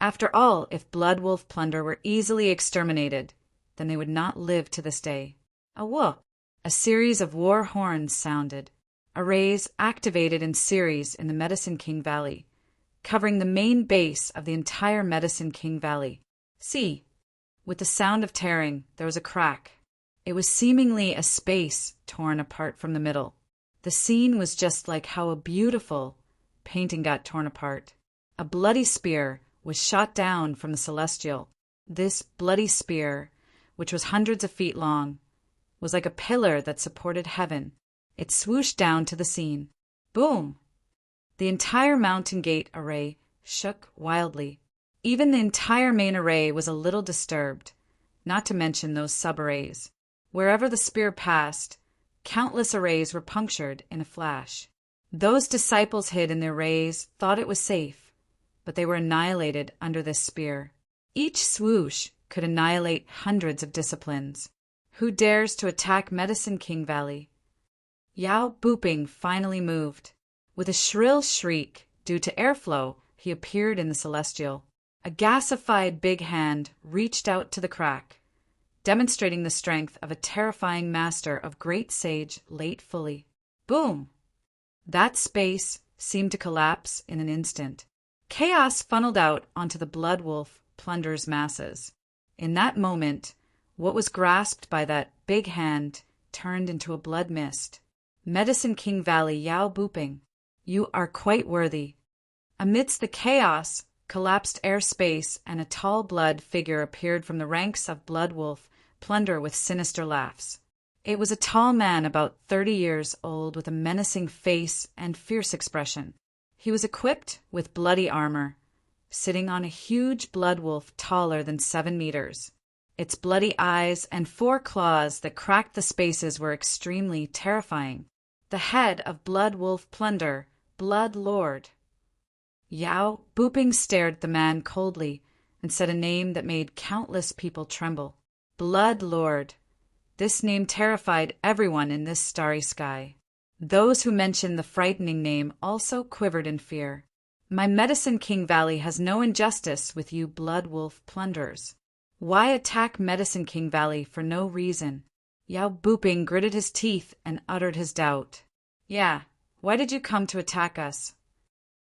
After all, if blood wolf plunderer were easily exterminated, then they would not live to this day. A series of war horns sounded. Arrays activated in series in the Medicine King Valley, covering the main base of the entire Medicine King Valley. See, with the sound of tearing, there was a crack. It was seemingly a space torn apart from the middle. The scene was just like how a beautiful painting got torn apart. A bloody spear was shot down from the celestial. This bloody spear, which was hundreds of feet long, was like a pillar that supported heaven. It swooshed down to the scene. Boom! The entire mountain gate array shook wildly. Even the entire main array was a little disturbed, not to mention those sub-arrays. Wherever the spear passed, countless arrays were punctured in a flash. Those disciples hid in the arrays thought it was safe, but they were annihilated under this spear. Each swoosh could annihilate hundreds of disciplines. Who dares to attack Medicine King Valley? Yao Buping finally moved. With a shrill shriek, due to airflow, he appeared in the celestial. A gasified big hand reached out to the crack, demonstrating the strength of a terrifying master of great sage late fully. Boom! That space seemed to collapse in an instant. Chaos funneled out onto the Blood Wolf Plunder's masses. In that moment, what was grasped by that big hand turned into a blood mist. Medicine King Valley Yao Buping, you are quite worthy. Amidst the chaos, collapsed airspace and a tall blood figure appeared from the ranks of Blood Wolf Plunder with sinister laughs. It was a tall man about 30 years old with a menacing face and fierce expression. He was equipped with bloody armor, sitting on a huge blood wolf taller than 7 meters. Its bloody eyes and 4 claws that cracked the spaces were extremely terrifying. The head of Blood Wolf Plunder, Blood Lord. Yao Buping stared at the man coldly and said a name that made countless people tremble. Blood Lord. This name terrified everyone in this starry sky. Those who mentioned the frightening name also quivered in fear. My Medicine King Valley has no injustice with you Blood Wolf Plunderers. Why attack Medicine King Valley for no reason? Yao Buping gritted his teeth and uttered his doubt. Yeah, why did you come to attack us?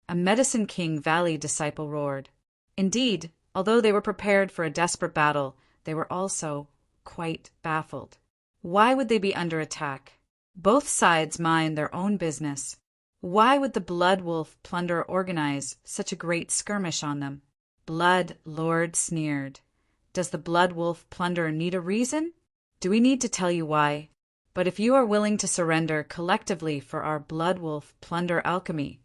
A Medicine King Valley disciple roared. Indeed, although they were prepared for a desperate battle, they were also quite baffled. Why would they be under attack? Both sides mind their own business. Why would the Blood Wolf Plunder organize such a great skirmish on them? Blood Lord sneered. Does the Blood Wolf Plunder need a reason? Do we need to tell you why? But if you are willing to surrender collectively for our Blood Wolf Plunder alchemy,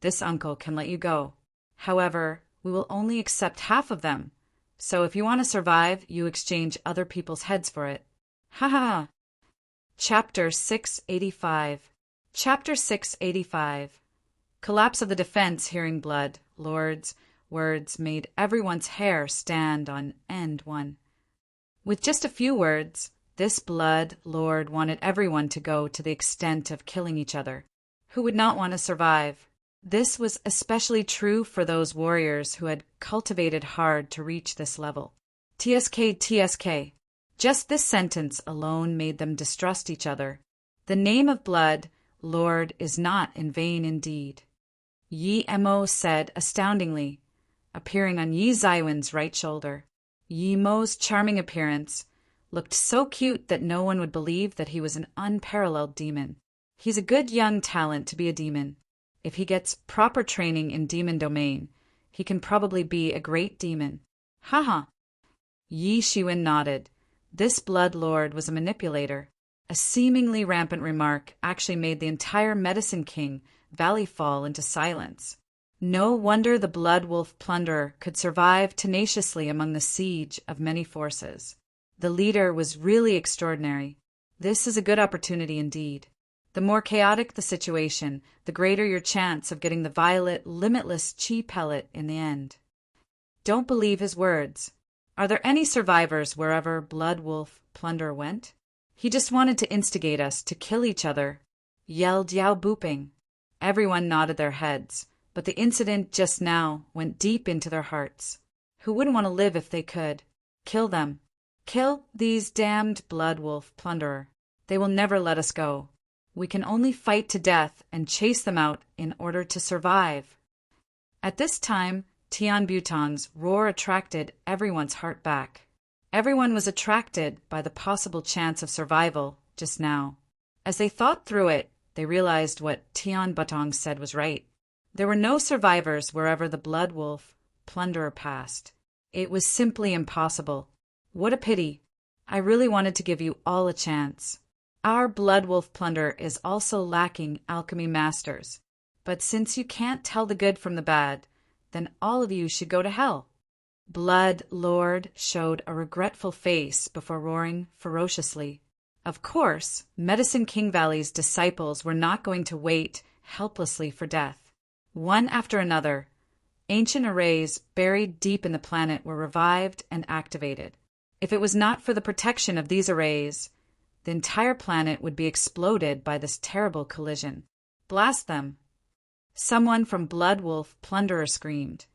this uncle can let you go. However, we will only accept half of them. So if you want to survive, you exchange other people's heads for it. Ha ha ha. Chapter 685. Chapter 685. Collapse of the defense. Hearing Blood Lord's words made everyone's hair stand on end. With just a few words, this Blood Lord wanted everyone to go to the extent of killing each other. Who would not want to survive? This was especially true for those warriors who had cultivated hard to reach this level. TSK. Just this sentence alone made them distrust each other. The name of Blood Lord is not in vain indeed. Yi Mo said astoundingly, appearing on Yi Zaiwen's right shoulder. Yi Mo's charming appearance looked so cute that no one would believe that he was an unparalleled demon. He's a good young talent to be a demon. If he gets proper training in demon domain, he can probably be a great demon. Haha. Yi Shiwen nodded. This Blood Lord was a manipulator. A seemingly rampant remark actually made the entire Medicine King Valley fall into silence. No wonder the Blood Wolf Plunderer could survive tenaciously among the siege of many forces. The leader was really extraordinary. This is a good opportunity indeed. The more chaotic the situation, the greater your chance of getting the violet, limitless chi pellet in the end. Don't believe his words. Are there any survivors wherever Blood Wolf Plunderer went? He just wanted to instigate us to kill each other, yelled Yao Buping. Everyone nodded their heads, but the incident just now went deep into their hearts. Who wouldn't want to live if they could? Kill them. Kill these damned Blood Wolf Plunderer. They will never let us go. We can only fight to death and chase them out in order to survive. At this time, Tian Buton's roar attracted everyone's heart back. Everyone was attracted by the possible chance of survival just now. As they thought through it, they realized what Tian Butong said was right. There were no survivors wherever the Blood Wolf Plunderer passed. It was simply impossible. What a pity. I really wanted to give you all a chance. Our Blood Wolf Plunderer is also lacking alchemy masters. But since you can't tell the good from the bad, then all of you should go to hell." Blood Lord showed a regretful face before roaring ferociously. Of course, Medicine King Valley's disciples were not going to wait helplessly for death. One after another, ancient arrays buried deep in the planet were revived and activated. If it was not for the protection of these arrays, the entire planet would be exploded by this terrible collision. "Blast them!" Someone from Blood Wolf Plunderer screamed,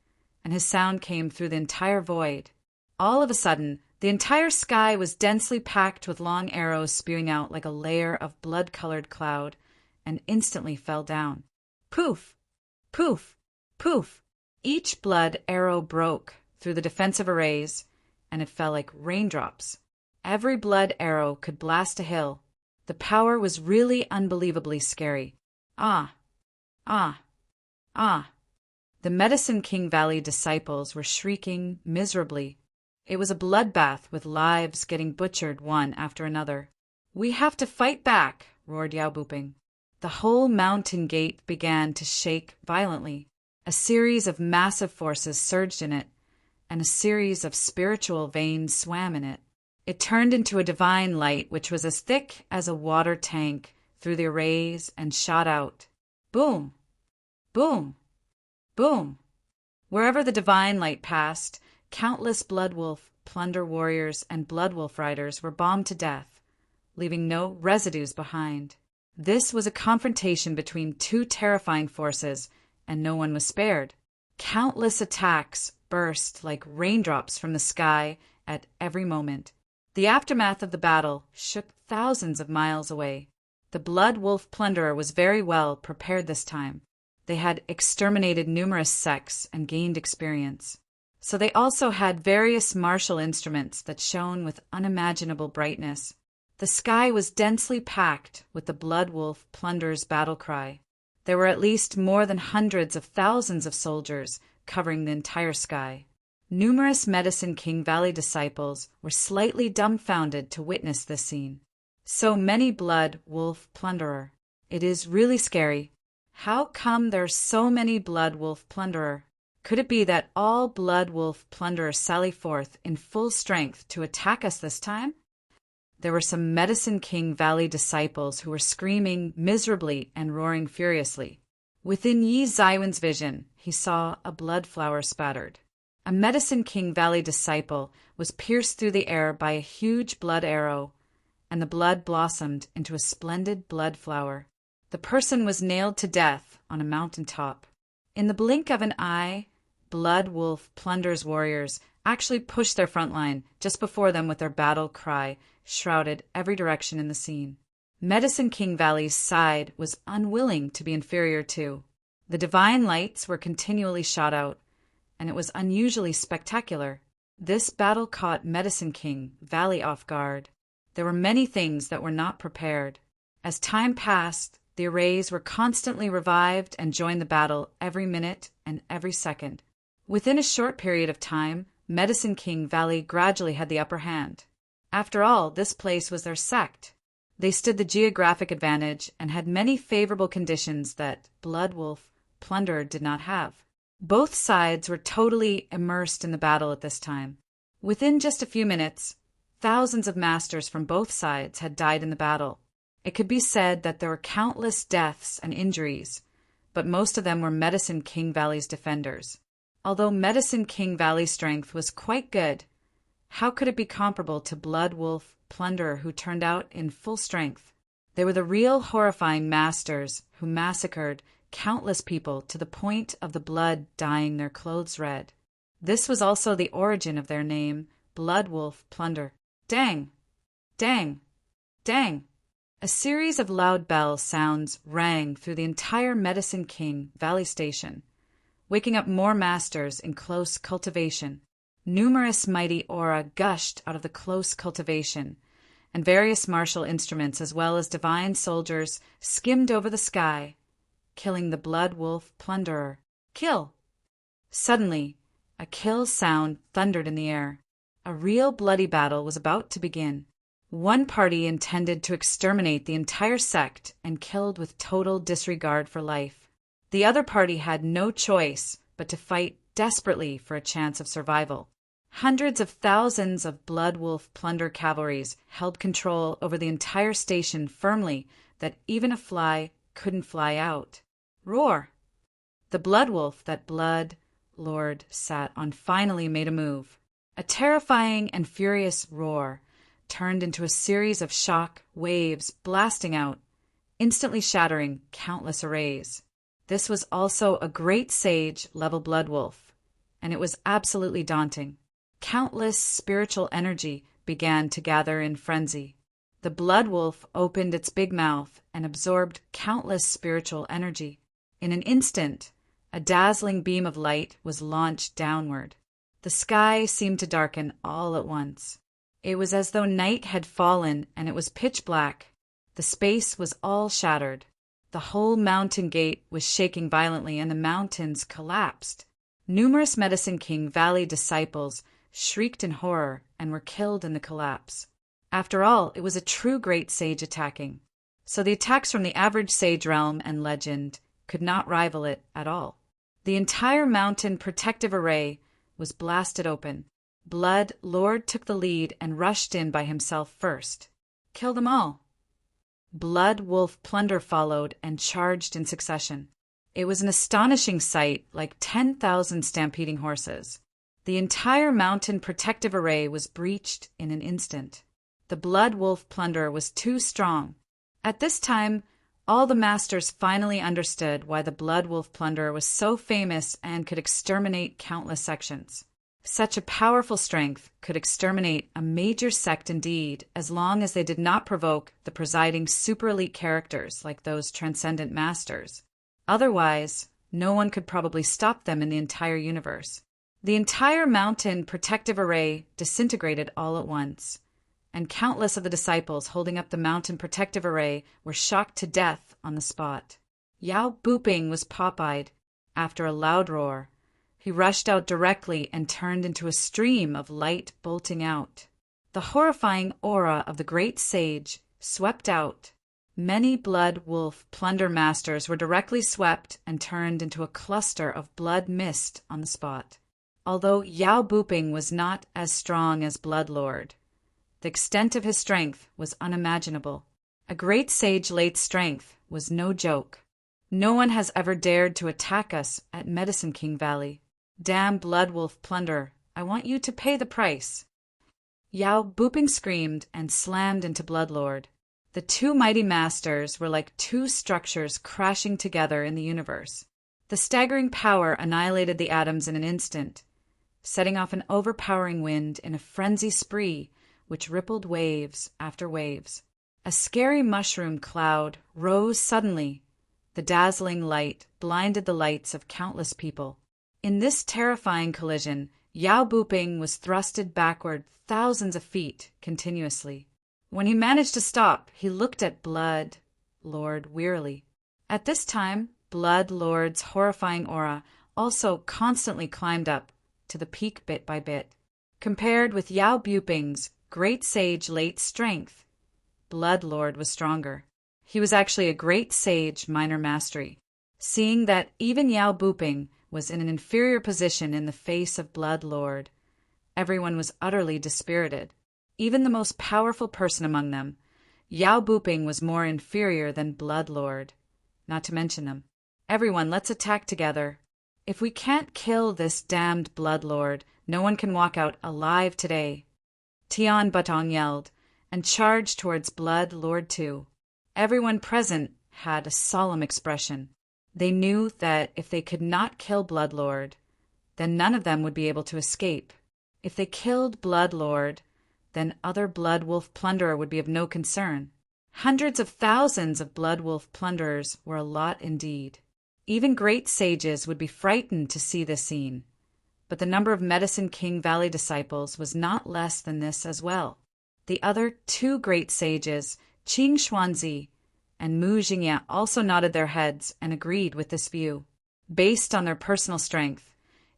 and his sound came through the entire void. All of a sudden, the entire sky was densely packed with long arrows spewing out like a layer of blood-colored cloud, and instantly fell down. Poof! Poof! Poof! Each blood arrow broke through the defensive arrays, and it fell like raindrops. Every blood arrow could blast a hill. The power was really unbelievably scary. Ah! Ah! Ah! The Medicine King Valley disciples were shrieking miserably. It was a bloodbath with lives getting butchered one after another. "We have to fight back!" roared Yao Buping. The whole mountain gate began to shake violently. A series of massive forces surged in it, and a series of spiritual veins swam in it. It turned into a divine light which was as thick as a water tank through the arrays and shot out. Boom! Boom! Boom! Wherever the divine light passed, countless Blood Wolf Plunder warriors and Blood Wolf riders were bombed to death, leaving no residues behind. This was a confrontation between two terrifying forces, and no one was spared. Countless attacks burst like raindrops from the sky at every moment. The aftermath of the battle shook thousands of miles away. The Blood Wolf Plunderer was very well prepared this time. They had exterminated numerous sects and gained experience. So they also had various martial instruments that shone with unimaginable brightness. The sky was densely packed with the Blood Wolf Plunderer's battle cry. There were at least more than hundreds of thousands of soldiers covering the entire sky. Numerous Medicine King Valley disciples were slightly dumbfounded to witness this scene. So many Blood Wolf Plunderer. It is really scary. How come there's so many Blood Wolf Plunderer? Could it be that all Blood Wolf Plunderers sally forth in full strength to attack us this time? There were some Medicine King Valley disciples who were screaming miserably and roaring furiously. Within Yi Zaiwen's vision, he saw a blood flower spattered. A Medicine King Valley disciple was pierced through the air by a huge blood arrow, and the blood blossomed into a splendid blood flower. The person was nailed to death on a mountain top. In the blink of an eye, Blood Wolf Plunder's warriors actually pushed their front line just before them with their battle cry shrouded every direction in the scene. Medicine King Valley's side was unwilling to be inferior too. The divine lights were continually shot out, and it was unusually spectacular. This battle caught Medicine King Valley off guard. There were many things that were not prepared. As time passed, the arrays were constantly revived and joined the battle every minute and every second. Within a short period of time, Medicine King Valley gradually had the upper hand. After all, this place was their sect. They stood the geographic advantage and had many favorable conditions that Blood Wolf Plunderer did not have. Both sides were totally immersed in the battle at this time. Within just a few minutes, thousands of masters from both sides had died in the battle. It could be said that there were countless deaths and injuries, but most of them were Medicine King Valley's defenders. Although Medicine King Valley's strength was quite good, how could it be comparable to Blood Wolf Plunderer, who turned out in full strength? They were the real horrifying masters who massacred countless people to the point of the blood dyeing their clothes red. This was also the origin of their name, Blood Wolf Plunderer. Dang! Dang! Dang! A series of loud bell sounds rang through the entire Medicine King Valley Station, waking up more masters in close cultivation. Numerous mighty aura gushed out of the close cultivation, and various martial instruments as well as divine soldiers skimmed over the sky, killing the Blood Wolf Plunderer. Kill! Suddenly, a kill sound thundered in the air. A real bloody battle was about to begin. One party intended to exterminate the entire sect and killed with total disregard for life. The other party had no choice but to fight desperately for a chance of survival. Hundreds of thousands of Blood Wolf plunder cavalries held control over the entire station firmly that even a fly couldn't fly out. Roar! The Blood Wolf that Blood Lord sat on finally made a move. A terrifying and furious roar turned into a series of shock waves blasting out, instantly shattering countless arrays. This was also a great sage-level Blood Wolf, and it was absolutely daunting. Countless spiritual energy began to gather in frenzy. The Blood Wolf opened its big mouth and absorbed countless spiritual energy. In an instant, a dazzling beam of light was launched downward. The sky seemed to darken all at once. It was as though night had fallen and it was pitch black. The space was all shattered. The whole mountain gate was shaking violently and the mountains collapsed. Numerous Medicine King Valley disciples shrieked in horror and were killed in the collapse. After all, it was a true great sage attacking. So the attacks from the average sage realm and legend could not rival it at all. The entire mountain protective array was blasted open. Blood Lord took the lead and rushed in by himself first. Kill them all. Blood Wolf plunder followed and charged in succession. It was an astonishing sight, like 10,000 stampeding horses. The entire mountain protective array was breached in an instant. The Blood Wolf plunder was too strong. At this time, all the masters finally understood why the Blood Wolf plunder was so famous and could exterminate countless sections. Such a powerful strength could exterminate a major sect indeed, as long as they did not provoke the presiding super elite characters like those transcendent masters. Otherwise, no one could probably stop them in the entire universe. The entire mountain protective array disintegrated all at once, and countless of the disciples holding up the mountain protective array were shocked to death on the spot. Yao Booping was pop-eyed. After a loud roar, he rushed out directly and turned into a stream of light bolting out. The horrifying aura of the great sage swept out. Many Blood Wolf plunder masters were directly swept and turned into a cluster of blood mist on the spot. Although Yao Booping was not as strong as Blood Lord, the extent of his strength was unimaginable. A great sage-late strength was no joke. No one has ever dared to attack us at Medicine King Valley. Damn Blood Wolf plunder, I want you to pay the price. Yao Booping screamed and slammed into Blood Lord. The two mighty masters were like two structures crashing together in the universe. The staggering power annihilated the atoms in an instant, setting off an overpowering wind in a frenzy spree which rippled waves after waves. A scary mushroom cloud rose suddenly. The dazzling light blinded the lights of countless people. In this terrifying collision, Yao Booping was thrusted backward thousands of feet continuously. When he managed to stop, he looked at Blood Lord wearily. At this time, Blood Lord's horrifying aura also constantly climbed up to the peak bit by bit. Compared with Yao Booping's great sage late strength, Blood Lord was stronger. He was actually a great sage minor mastery. Seeing that even Yao Booping was in an inferior position in the face of Blood Lord, everyone was utterly dispirited. Even the most powerful person among them, Yao Booping, was more inferior than Blood Lord. Not to mention them. Everyone, let's attack together. If we can't kill this damned Blood Lord, no one can walk out alive today. Tian Butong yelled, and charged towards Blood Lord too. Everyone present had a solemn expression. They knew that if they could not kill Blood Lord, then none of them would be able to escape. If they killed Blood Lord, then other Blood Wolf plunderer would be of no concern. Hundreds of thousands of Blood Wolf plunderers were a lot indeed. Even great sages would be frightened to see this scene. But the number of Medicine King Valley disciples was not less than this as well. The other two great sages, Qing Xuanzi and Mu Jingya, also nodded their heads and agreed with this view. Based on their personal strength,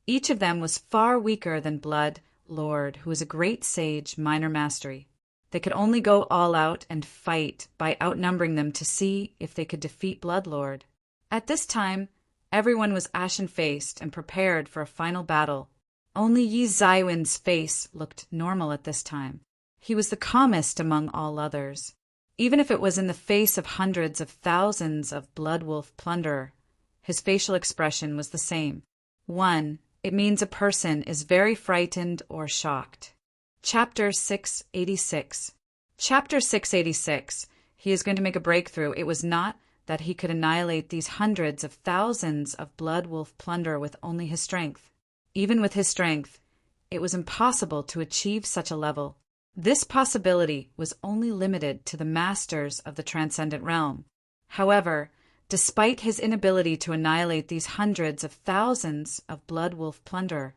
each of them was far weaker than Blood Lord, who was a great sage minor mastery. They could only go all out and fight by outnumbering them to see if they could defeat Blood Lord. At this time, Everyone was ashen-faced and prepared for a final battle. Only Yi Zaiwen's face looked normal at this time. He was the calmest among all others. Even if it was in the face of hundreds of thousands of blood wolf plunderer, his facial expression was the same. 1. It means a person is very frightened or shocked. Chapter 686. Chapter 686. He is going to make a breakthrough. It was not that he could annihilate these hundreds of thousands of blood wolf plunderer with only his strength. Even with his strength, it was impossible to achieve such a level. This possibility was only limited to the masters of the transcendent realm. However, despite his inability to annihilate these hundreds of thousands of blood wolf plunderer,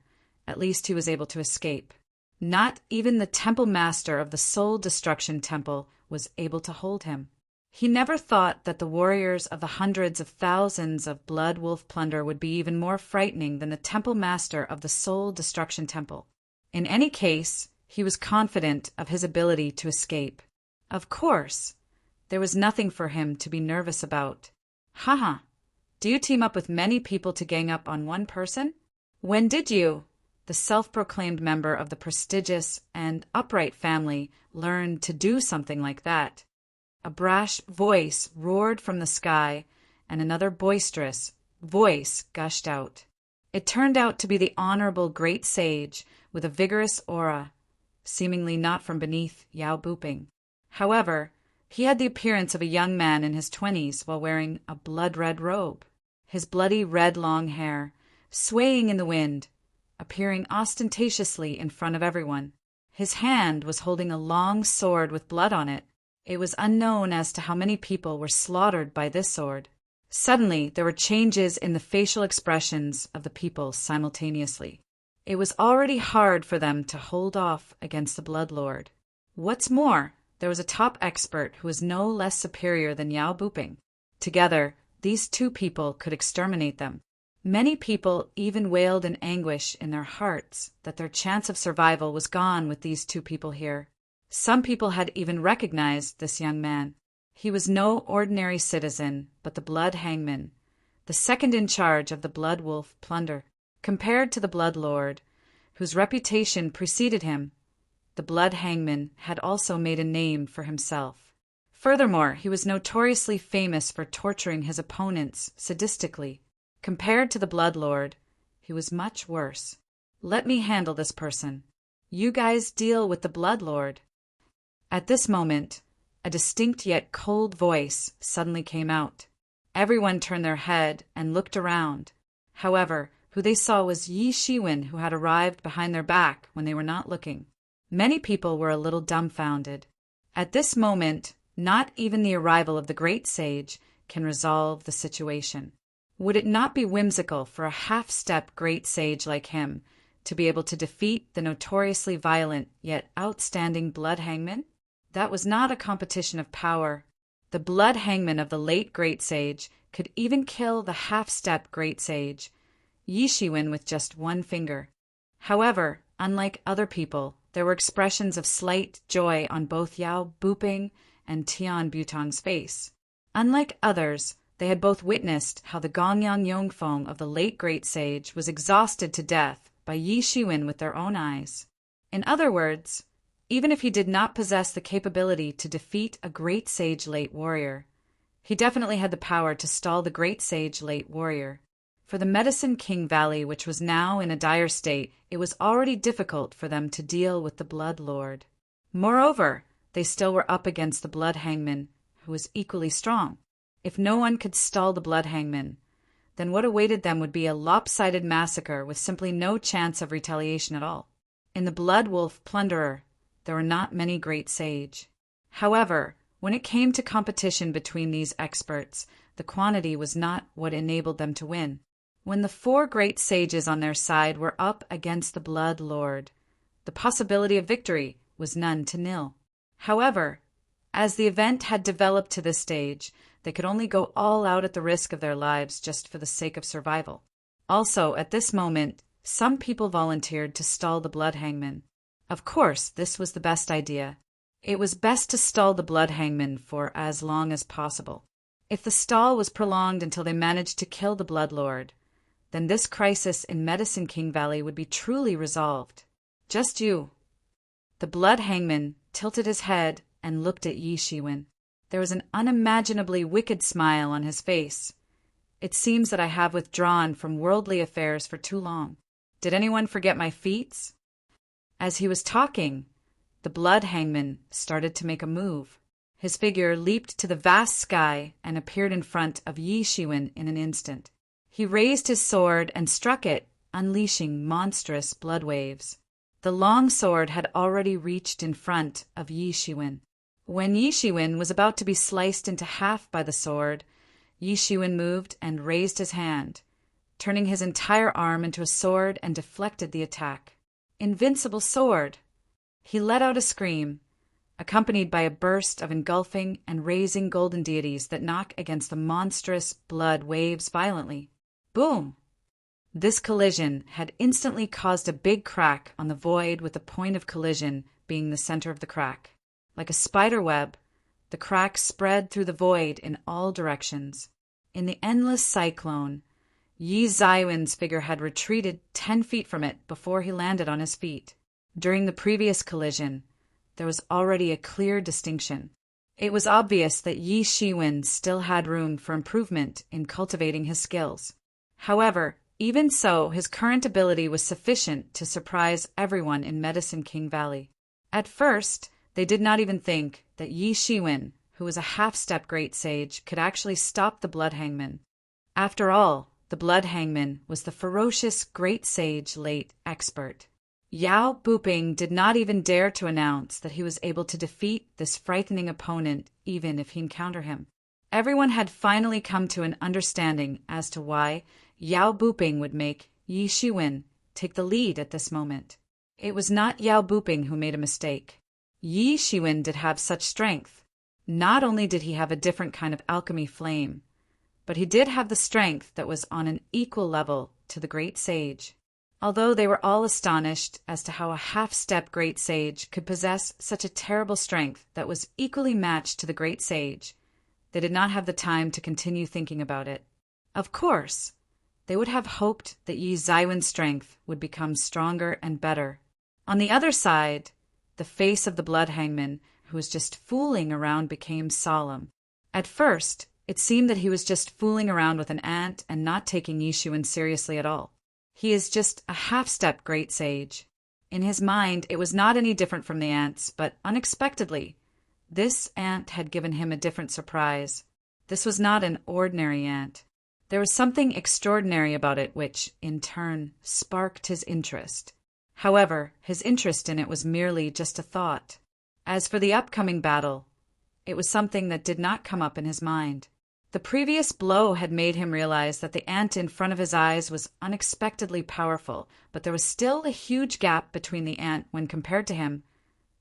at least he was able to escape. Not even the temple master of the soul destruction temple was able to hold him. He never thought that the warriors of the hundreds of thousands of blood wolf plunder would be even more frightening than the temple master of the soul destruction temple. In any case, he was confident of his ability to escape. Of course, there was nothing for him to be nervous about. Haha, do you team up with many people to gang up on one person? When did you, the self-proclaimed member of the prestigious and upright family, learn to do something like that? A brash voice roared from the sky, and another boisterous voice gushed out. It turned out to be the honorable great sage with a vigorous aura, seemingly not from beneath Yao Buping. However, he had the appearance of a young man in his 20s while wearing a blood-red robe, his bloody red long hair swaying in the wind, appearing ostentatiously in front of everyone. His hand was holding a long sword with blood on it. It was unknown as to how many people were slaughtered by this sword. Suddenly, there were changes in the facial expressions of the people simultaneously. It was already hard for them to hold off against the Blood Lord. What's more, there was a top expert who was no less superior than Yao Buping. Together, these two people could exterminate them. Many people even wailed in anguish in their hearts that their chance of survival was gone with these two people here. Some people had even recognized this young man. He was no ordinary citizen, but the Blood Hangman, the second in charge of the Blood Wolf plunder. Compared to the Blood Lord, whose reputation preceded him, the Blood Hangman had also made a name for himself. Furthermore, he was notoriously famous for torturing his opponents sadistically. Compared to the Blood Lord, he was much worse. Let me handle this person. You guys deal with the Blood Lord. At this moment, a distinct yet cold voice suddenly came out. Everyone turned their head and looked around. However, who they saw was Yi Shiwen, who had arrived behind their back when they were not looking. Many people were a little dumbfounded. At this moment, not even the arrival of the great sage can resolve the situation. Would it not be whimsical for a half-step great sage like him to be able to defeat the notoriously violent yet outstanding Blood Hangman? That was not a competition of power. The Blood Hangman of the late great sage could even kill the half-step great sage, Yi Shiwen, with just one finger. However, unlike other people, there were expressions of slight joy on both Yao Buping and Tian Butong's face. Unlike others, they had both witnessed how the Gongyang Yongfeng of the late great sage was exhausted to death by Yi Shiwen with their own eyes. In other words, even if he did not possess the capability to defeat a great sage late warrior, he definitely had the power to stall the great sage late warrior. For the Medicine King Valley, which was now in a dire state, it was already difficult for them to deal with the Blood Lord. Moreover, they still were up against the Blood Hangman, who was equally strong. If no one could stall the Blood Hangman, then what awaited them would be a lopsided massacre with simply no chance of retaliation at all. In the Blood Wolf plunderer, there were not many great sage. However, when it came to competition between these experts, the quantity was not what enabled them to win. When the four great sages on their side were up against the Blood Lord, the possibility of victory was none to nil. However, as the event had developed to this stage, they could only go all out at the risk of their lives just for the sake of survival. Also, at this moment, some people volunteered to stall the Blood Hangman. Of course, this was the best idea. It was best to stall the Blood Hangman for as long as possible. If the stall was prolonged until they managed to kill the Blood Lord, then this crisis in Medicine King Valley would be truly resolved. Just you. The Blood Hangman tilted his head and looked at Yi Shiwen. There was an unimaginably wicked smile on his face. It seems that I have withdrawn from worldly affairs for too long. Did anyone forget my feats? As he was talking, the Blood Hangman started to make a move. His figure leaped to the vast sky and appeared in front of Yi Shiwen in an instant. He raised his sword and struck it, unleashing monstrous blood waves. The long sword had already reached in front of Yi Shiwen. When Yi Shiwen was about to be sliced into half by the sword, Yi Shiwen moved and raised his hand, turning his entire arm into a sword and deflected the attack. Invincible sword! He let out a scream, accompanied by a burst of engulfing and raising golden deities that knock against the monstrous blood waves violently. Boom! This collision had instantly caused a big crack on the void, with the point of collision being the center of the crack. Like a spider web, the crack spread through the void in all directions. In the endless cyclone, Yi Zaiwen's figure had retreated 10 feet from it before he landed on his feet. During the previous collision, there was already a clear distinction. It was obvious that Yi Shiwen still had room for improvement in cultivating his skills. However, even so, his current ability was sufficient to surprise everyone in Medicine King Valley. At first, they did not even think that Yi Shiwen, who was a half-step great sage, could actually stop the Blood Hangman. After all, the Blood Hangman was the ferocious great sage late expert. Yao Buping did not even dare to announce that he was able to defeat this frightening opponent even if he encountered him. Everyone had finally come to an understanding as to why Yao Buping would make Yi Shiwen take the lead at this moment. It was not Yao Buping who made a mistake. Yi Shiwen did have such strength. Not only did he have a different kind of alchemy flame, but he did have the strength that was on an equal level to the great sage. Although they were all astonished as to how a half-step great sage could possess such a terrible strength that was equally matched to the great sage, they did not have the time to continue thinking about it. Of course, they would have hoped that Yi Zaiwen's strength would become stronger and better. On the other side, the face of the Blood Hangman, who was just fooling around, became solemn. At first, it seemed that he was just fooling around with an ant and not taking Yi Shiwen seriously at all. He is just a half-step great sage. In his mind, it was not any different from the ants, but unexpectedly, this ant had given him a different surprise. This was not an ordinary ant. There was something extraordinary about it which, in turn, sparked his interest. However, his interest in it was merely just a thought. As for the upcoming battle, it was something that did not come up in his mind. The previous blow had made him realize that the ant in front of his eyes was unexpectedly powerful, but there was still a huge gap between the ant when compared to him,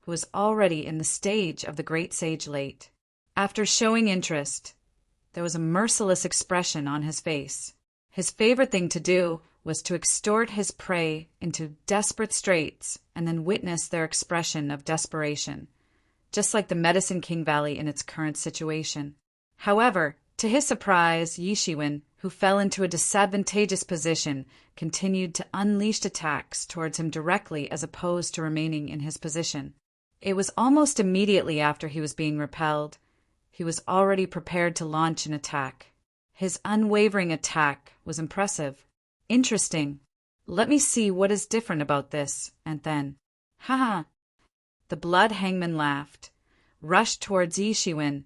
who was already in the stage of the great sage late. After showing interest, there was a merciless expression on his face. His favorite thing to do was to extort his prey into desperate straits and then witness their expression of desperation, just like the Medicine King Valley in its current situation. However, to his surprise, Yi Shiwen, who fell into a disadvantageous position, continued to unleash attacks towards him directly as opposed to remaining in his position. It was almost immediately after he was being repelled. He was already prepared to launch an attack. His unwavering attack was impressive. Interesting. Let me see what is different about this, and then, haha. The Blood Hangman laughed, rushed towards Yi Shiwen,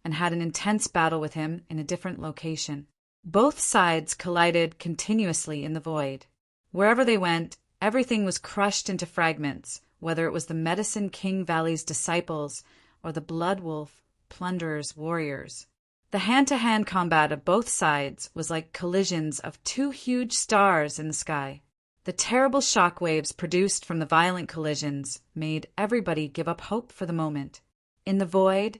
and had an intense battle with him in a different location. Both sides collided continuously in the void. Wherever they went, everything was crushed into fragments, whether it was the Medicine King Valley's disciples or the Blood Wolf Plunderer's warriors. The hand-to-hand combat of both sides was like collisions of two huge stars in the sky. The terrible shock waves produced from the violent collisions made everybody give up hope for the moment. In the void,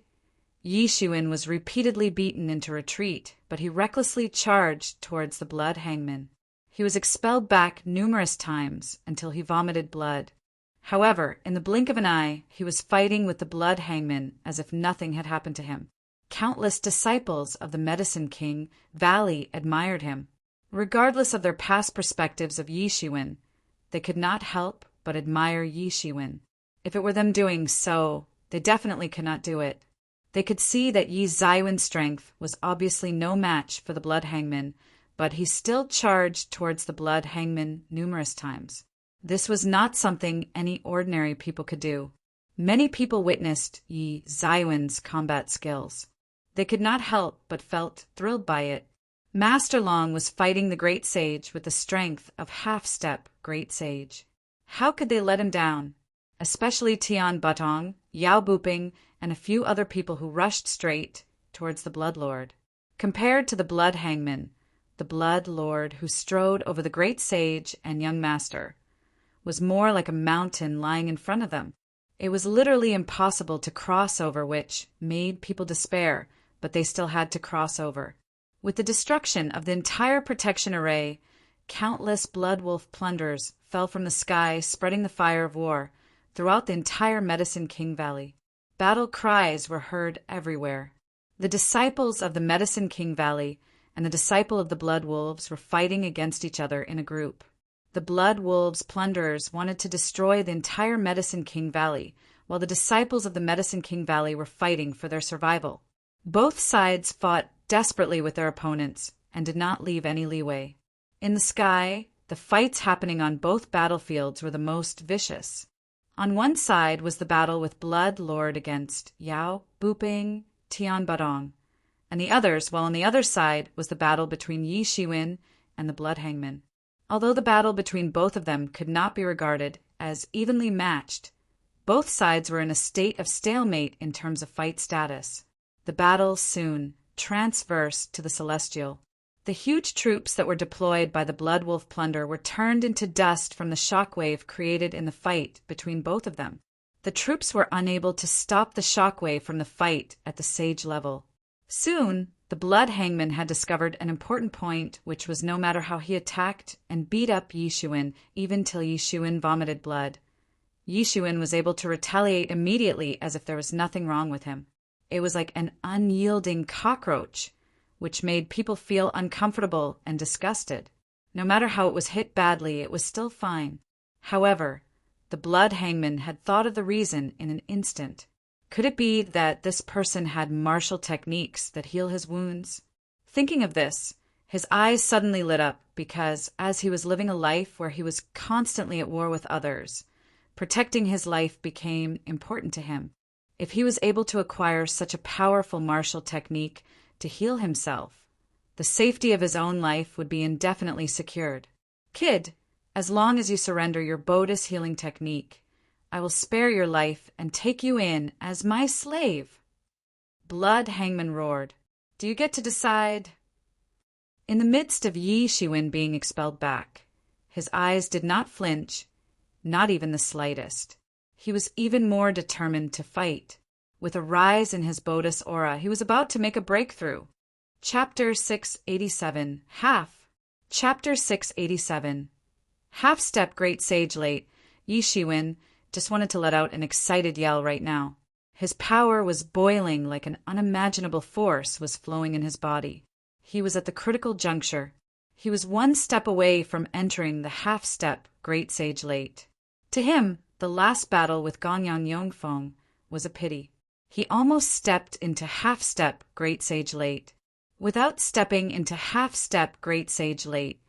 Yi Shiwen was repeatedly beaten into retreat, but he recklessly charged towards the Blood Hangman. He was expelled back numerous times until he vomited blood. However, in the blink of an eye, he was fighting with the Blood Hangman as if nothing had happened to him. Countless disciples of the Medicine King Valley admired him. Regardless of their past perspectives of Yi Shiwen, they could not help but admire Yi Shiwen. If it were them doing so, they definitely could not do it. They could see that Yi Zaiwen's strength was obviously no match for the Blood Hangman, but he still charged towards the Blood Hangman numerous times. This was not something any ordinary people could do. Many people witnessed Yi Zaiwen's combat skills. They could not help but felt thrilled by it. Master Long was fighting the Great Sage with the strength of half-step Great Sage. How could they let him down? Especially Tian Batong, Yao Buping, and a few other people who rushed straight towards the Blood Lord. Compared to the Blood Hangman, the Blood Lord who strode over the Great Sage and young Master was more like a mountain lying in front of them. It was literally impossible to cross over, which made people despair, but they still had to cross over. With the destruction of the entire protection array, countless Blood Wolf plunderers fell from the sky, spreading the fire of war throughout the entire Medicine King Valley. Battle cries were heard everywhere. The disciples of the Medicine King Valley and the disciple of the Blood Wolves were fighting against each other in a group. The Blood Wolves plunderers wanted to destroy the entire Medicine King Valley, while the disciples of the Medicine King Valley were fighting for their survival. Both sides fought desperately with their opponents and did not leave any leeway. In the sky, the fights happening on both battlefields were the most vicious. On one side was the battle with Blood Lord against Yao, Buping, Tian Barong, and the others, while on the other side was the battle between Yi Shiwen and the Blood Hangman. Although the battle between both of them could not be regarded as evenly matched, both sides were in a state of stalemate in terms of fight status. The battle soon transversed to the Celestial. The huge troops that were deployed by the Blood Wolf plunder were turned into dust from the shockwave created in the fight between both of them. The troops were unable to stop the shockwave from the fight at the Sage level. Soon, the Blood Hangman had discovered an important point, which was no matter how he attacked and beat up Yi Shiwen, even till Yi Shiwen vomited blood, Yi Shiwen was able to retaliate immediately as if there was nothing wrong with him. It was like an unyielding cockroach, which made people feel uncomfortable and disgusted. No matter how it was hit badly, it was still fine. However, the Blood Hangman had thought of the reason in an instant. Could it be that this person had martial techniques that heal his wounds? Thinking of this, his eyes suddenly lit up because, as he was living a life where he was constantly at war with others, protecting his life became important to him. If he was able to acquire such a powerful martial technique to heal himself, the safety of his own life would be indefinitely secured. Kid, as long as you surrender your Bodis healing technique, I will spare your life and take you in as my slave. Blood Hangman roared. Do you get to decide? In the midst of Yi Shiwen being expelled back, his eyes did not flinch, not even the slightest. He was even more determined to fight. With a rise in his Bodis aura, he was about to make a breakthrough. Chapter 687, Half. Chapter 687. Half-step Great Sage late. Yi Shiwen just wanted to let out an excited yell right now. His power was boiling like an unimaginable force was flowing in his body. He was at the critical juncture. He was one step away from entering the half-step Great Sage late. To him, the last battle with Gongyang Yongfeng was a pity. He almost stepped into half-step Great Sage late. Without stepping into half-step Great Sage late,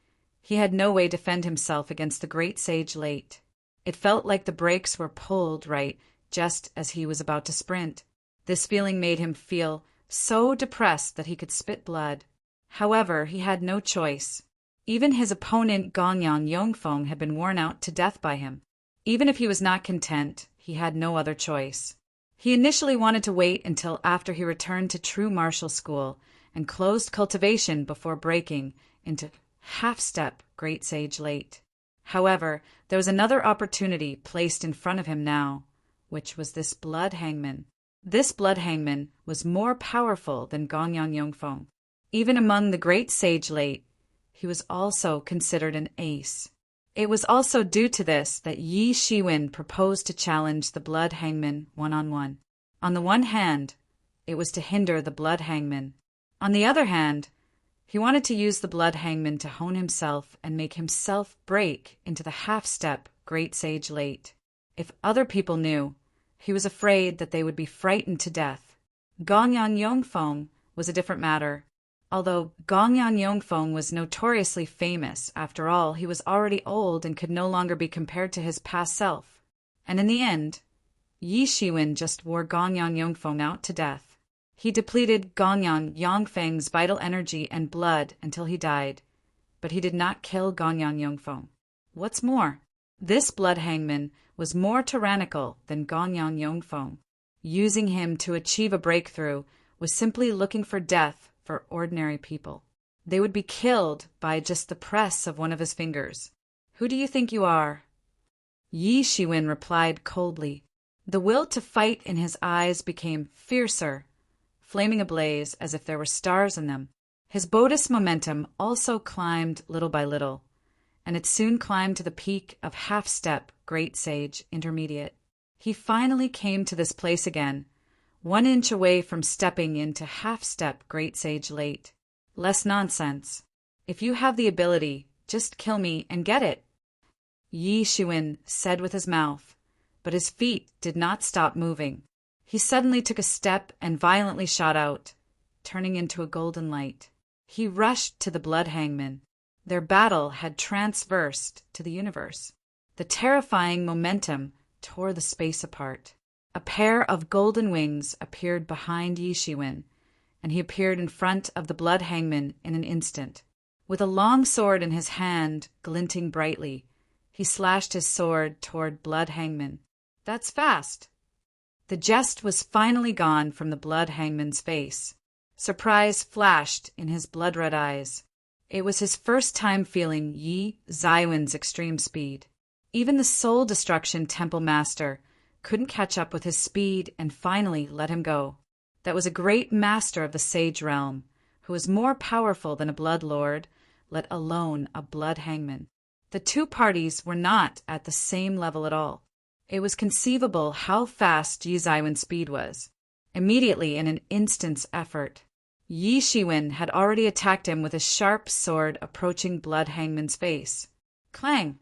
he had no way to defend himself against the Great Sage late. It felt like the brakes were pulled right just as he was about to sprint. This feeling made him feel so depressed that he could spit blood. However, he had no choice. Even his opponent Gongyang Yongfeng had been worn out to death by him. Even if he was not content, he had no other choice. He initially wanted to wait until after he returned to true martial school and closed cultivation before breaking into half-step Great Sage late. However, there was another opportunity placed in front of him now, which was this Blood Hangman. This Blood Hangman was more powerful than Gongyang Yongfeng. Even among the Great Sage late, he was also considered an ace. It was also due to this that Yi Shiwen proposed to challenge the Blood Hangman one-on-one. On the one hand, it was to hinder the blood hangman. On the other hand, he wanted to use the blood hangman to hone himself and make himself break into the half-step great sage late. If other people knew, he was afraid that they would be frightened to death. Gongyan Yongfeng was a different matter. Although Gongyan Yongfeng was notoriously famous, after all, he was already old and could no longer be compared to his past self. And in the end, Yi Shiwen just wore Gongyan Yongfeng out to death. He depleted Gongyan Yongfeng's vital energy and blood until he died, but he did not kill Gongyan Yongfeng. What's more, this blood hangman was more tyrannical than Gongyan Yongfeng. Using him to achieve a breakthrough was simply looking for death for ordinary people. They would be killed by just the press of one of his fingers. Who do you think you are? Yi Shiwen replied coldly. The will to fight in his eyes became fiercer, flaming ablaze as if there were stars in them. His Buddhist momentum also climbed little by little, and it soon climbed to the peak of half-step Great Sage Intermediate. He finally came to this place again, 1 inch away from stepping into half-step Great Sage Late. Less nonsense. If you have the ability, just kill me and get it, Yi Shiwen said with his mouth, but his feet did not stop moving. He suddenly took a step and violently shot out, turning into a golden light. He rushed to the blood hangman. Their battle had transversed to the universe. The terrifying momentum tore the space apart. A pair of golden wings appeared behind Yi Shiwen, and he appeared in front of the blood hangman in an instant. With a long sword in his hand, glinting brightly, he slashed his sword toward blood hangman. That's fast. The jest was finally gone from the blood hangman's face. Surprise flashed in his blood-red eyes. It was his first time feeling Yi Zaiwen's extreme speed. Even the Soul Destruction Temple Master couldn't catch up with his speed and finally let him go. That was a great master of the Sage Realm, who was more powerful than a Blood Lord, let alone a Blood Hangman. The two parties were not at the same level at all. It was conceivable how fast Yi Zaiwen's speed was. Immediately, in an instant's effort, Yi Shiwen had already attacked him with his sharp sword approaching Blood Hangman's face. Clang!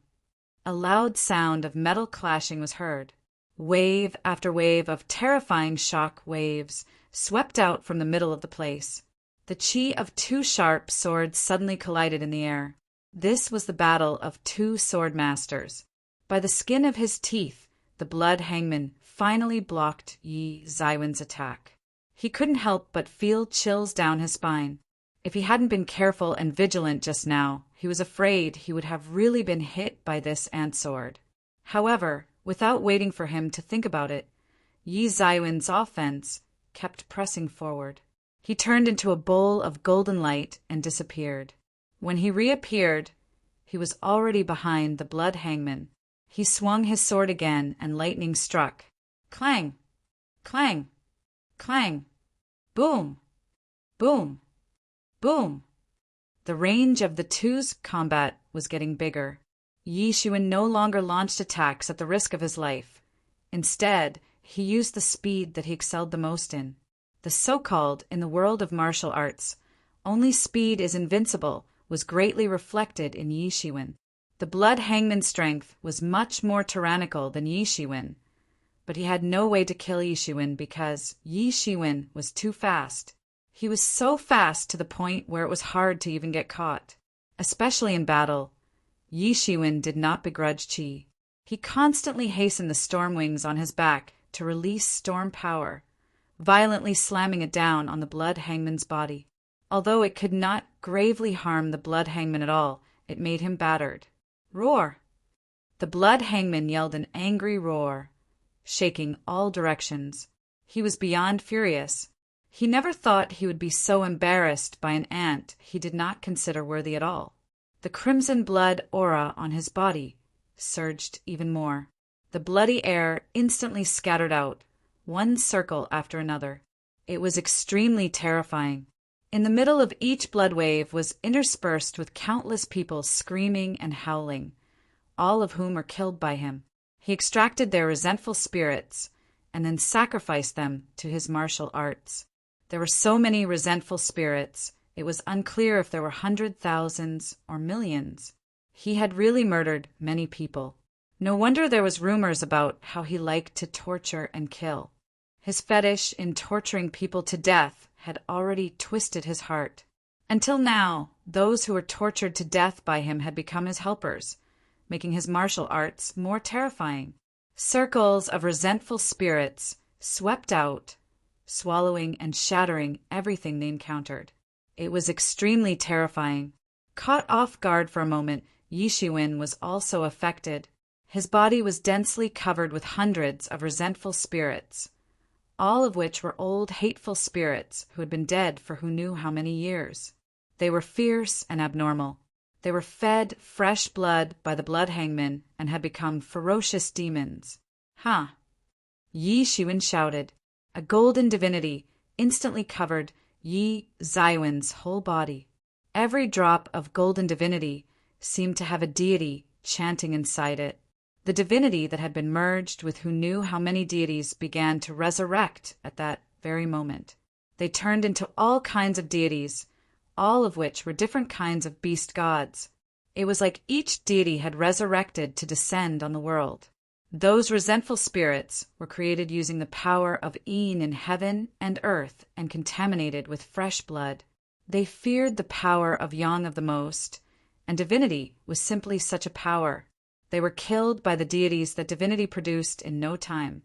A loud sound of metal clashing was heard. Wave after wave of terrifying shock waves swept out from the middle of the place. The chi of two sharp swords suddenly collided in the air. This was the battle of two sword masters. By the skin of his teeth, the blood hangman finally blocked Yi Zaiwen's attack. He couldn't help but feel chills down his spine. If he hadn't been careful and vigilant just now, he was afraid he would have really been hit by this ant sword. However, without waiting for him to think about it, Yi Zaiwen's offense kept pressing forward. He turned into a bowl of golden light and disappeared. When he reappeared, he was already behind the blood hangman. He swung his sword again and lightning struck. Clang! Clang! Clang! Boom! Boom! Boom! The range of the two's combat was getting bigger. Yi Shiwen no longer launched attacks at the risk of his life. Instead, he used the speed that he excelled the most in. The so-called, in the world of martial arts, only speed is invincible, was greatly reflected in Yi Shiwen. The blood hangman's strength was much more tyrannical than Yi Shiwen, but he had no way to kill Yi Shiwen because Yi Shiwen was too fast. He was so fast to the point where it was hard to even get caught. Especially in battle, Yi Shiwen did not begrudge chi. He constantly hastened the storm wings on his back to release storm power, violently slamming it down on the blood hangman's body. Although it could not gravely harm the blood hangman at all, it made him battered. Roar! The blood hangman yelled an angry roar, shaking all directions. He was beyond furious. He never thought he would be so embarrassed by an ant he did not consider worthy at all. The crimson blood aura on his body surged even more. The bloody air instantly scattered out, one circle after another. It was extremely terrifying. In the middle of each blood wave was interspersed with countless people screaming and howling, all of whom were killed by him. He extracted their resentful spirits and then sacrificed them to his martial arts. There were so many resentful spirits, it was unclear if there were hundreds, thousands, or millions. He had really murdered many people. No wonder there was rumors about how he liked to torture and kill. His fetish in torturing people to death had already twisted his heart. Until now, those who were tortured to death by him had become his helpers, making his martial arts more terrifying. Circles of resentful spirits swept out, swallowing and shattering everything they encountered. It was extremely terrifying. Caught off guard for a moment, Yishiwen was also affected. His body was densely covered with hundreds of resentful spirits, all of which were old, hateful spirits who had been dead for who knew how many years. They were fierce and abnormal. They were fed fresh blood by the blood hangman and had become ferocious demons. "Ha!" Yi Shiwen shouted. A golden divinity instantly covered Yi Zaiwen's whole body. Every drop of golden divinity seemed to have a deity chanting inside it. The divinity that had been merged with who knew how many deities began to resurrect at that very moment. They turned into all kinds of deities, all of which were different kinds of beast gods. It was like each deity had resurrected to descend on the world. Those resentful spirits were created using the power of Een in heaven and earth and contaminated with fresh blood. They feared the power of Yang of the Most, and divinity was simply such a power. They were killed by the deities that divinity produced in no time.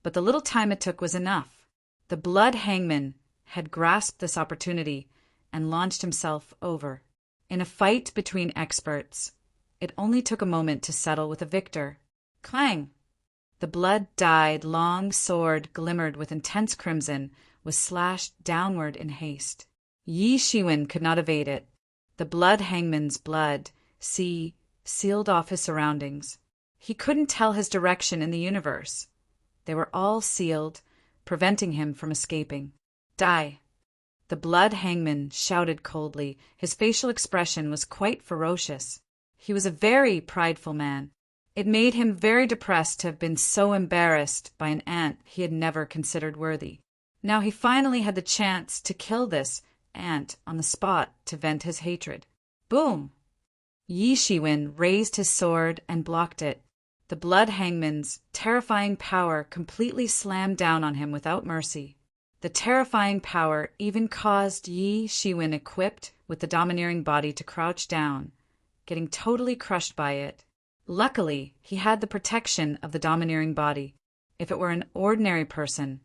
But the little time it took was enough. The blood hangman had grasped this opportunity and launched himself over. In a fight between experts, it only took a moment to settle with a victor. Clang! The blood-dyed, long sword glimmered with intense crimson, was slashed downward in haste. Yi Shiwen could not evade it. The blood hangman's blood, sealed off his surroundings. He couldn't tell his direction in the universe. They were all sealed, preventing him from escaping. Die! The blood hangman shouted coldly. His facial expression was quite ferocious. He was a very prideful man. It made him very depressed to have been so embarrassed by an ant he had never considered worthy. Now he finally had the chance to kill this ant on the spot to vent his hatred. Boom! Yi Shiwen raised his sword and blocked it. The blood hangman's terrifying power completely slammed down on him without mercy. The terrifying power even caused Yi Shiwen, equipped with the domineering body, to crouch down, getting totally crushed by it. Luckily, he had the protection of the domineering body. If it were an ordinary person,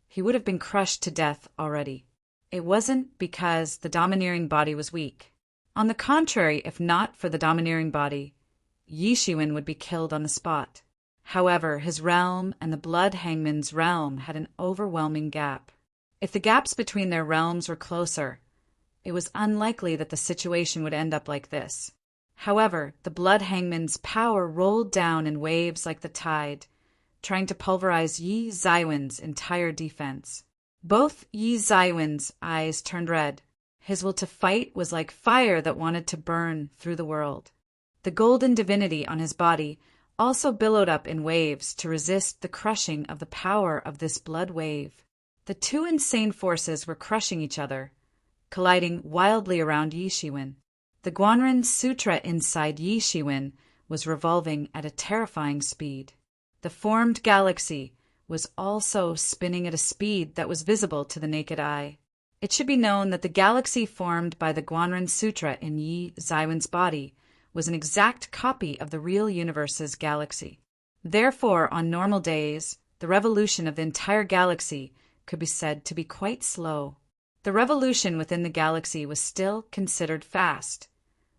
he would have been crushed to death already. It wasn't because the domineering body was weak. On the contrary, if not for the domineering body, Yi Shiwen would be killed on the spot. However, his realm and the blood hangman's realm had an overwhelming gap. If the gaps between their realms were closer, it was unlikely that the situation would end up like this. However, the blood hangman's power rolled down in waves like the tide, trying to pulverize Yi Zaiwen's entire defense. Both Yi Zaiwen's eyes turned red. His will to fight was like fire that wanted to burn through the world. The golden divinity on his body also billowed up in waves to resist the crushing of the power of this blood wave. The two insane forces were crushing each other, colliding wildly around Yi Shiwen. The Guanren Sutra inside Yi Shiwen was revolving at a terrifying speed. The formed galaxy was also spinning at a speed that was visible to the naked eye. It should be known that the galaxy formed by the Guanren Sutra in Yi Zaiwen's body was an exact copy of the real universe's galaxy. Therefore, on normal days, the revolution of the entire galaxy could be said to be quite slow. The revolution within the galaxy was still considered fast,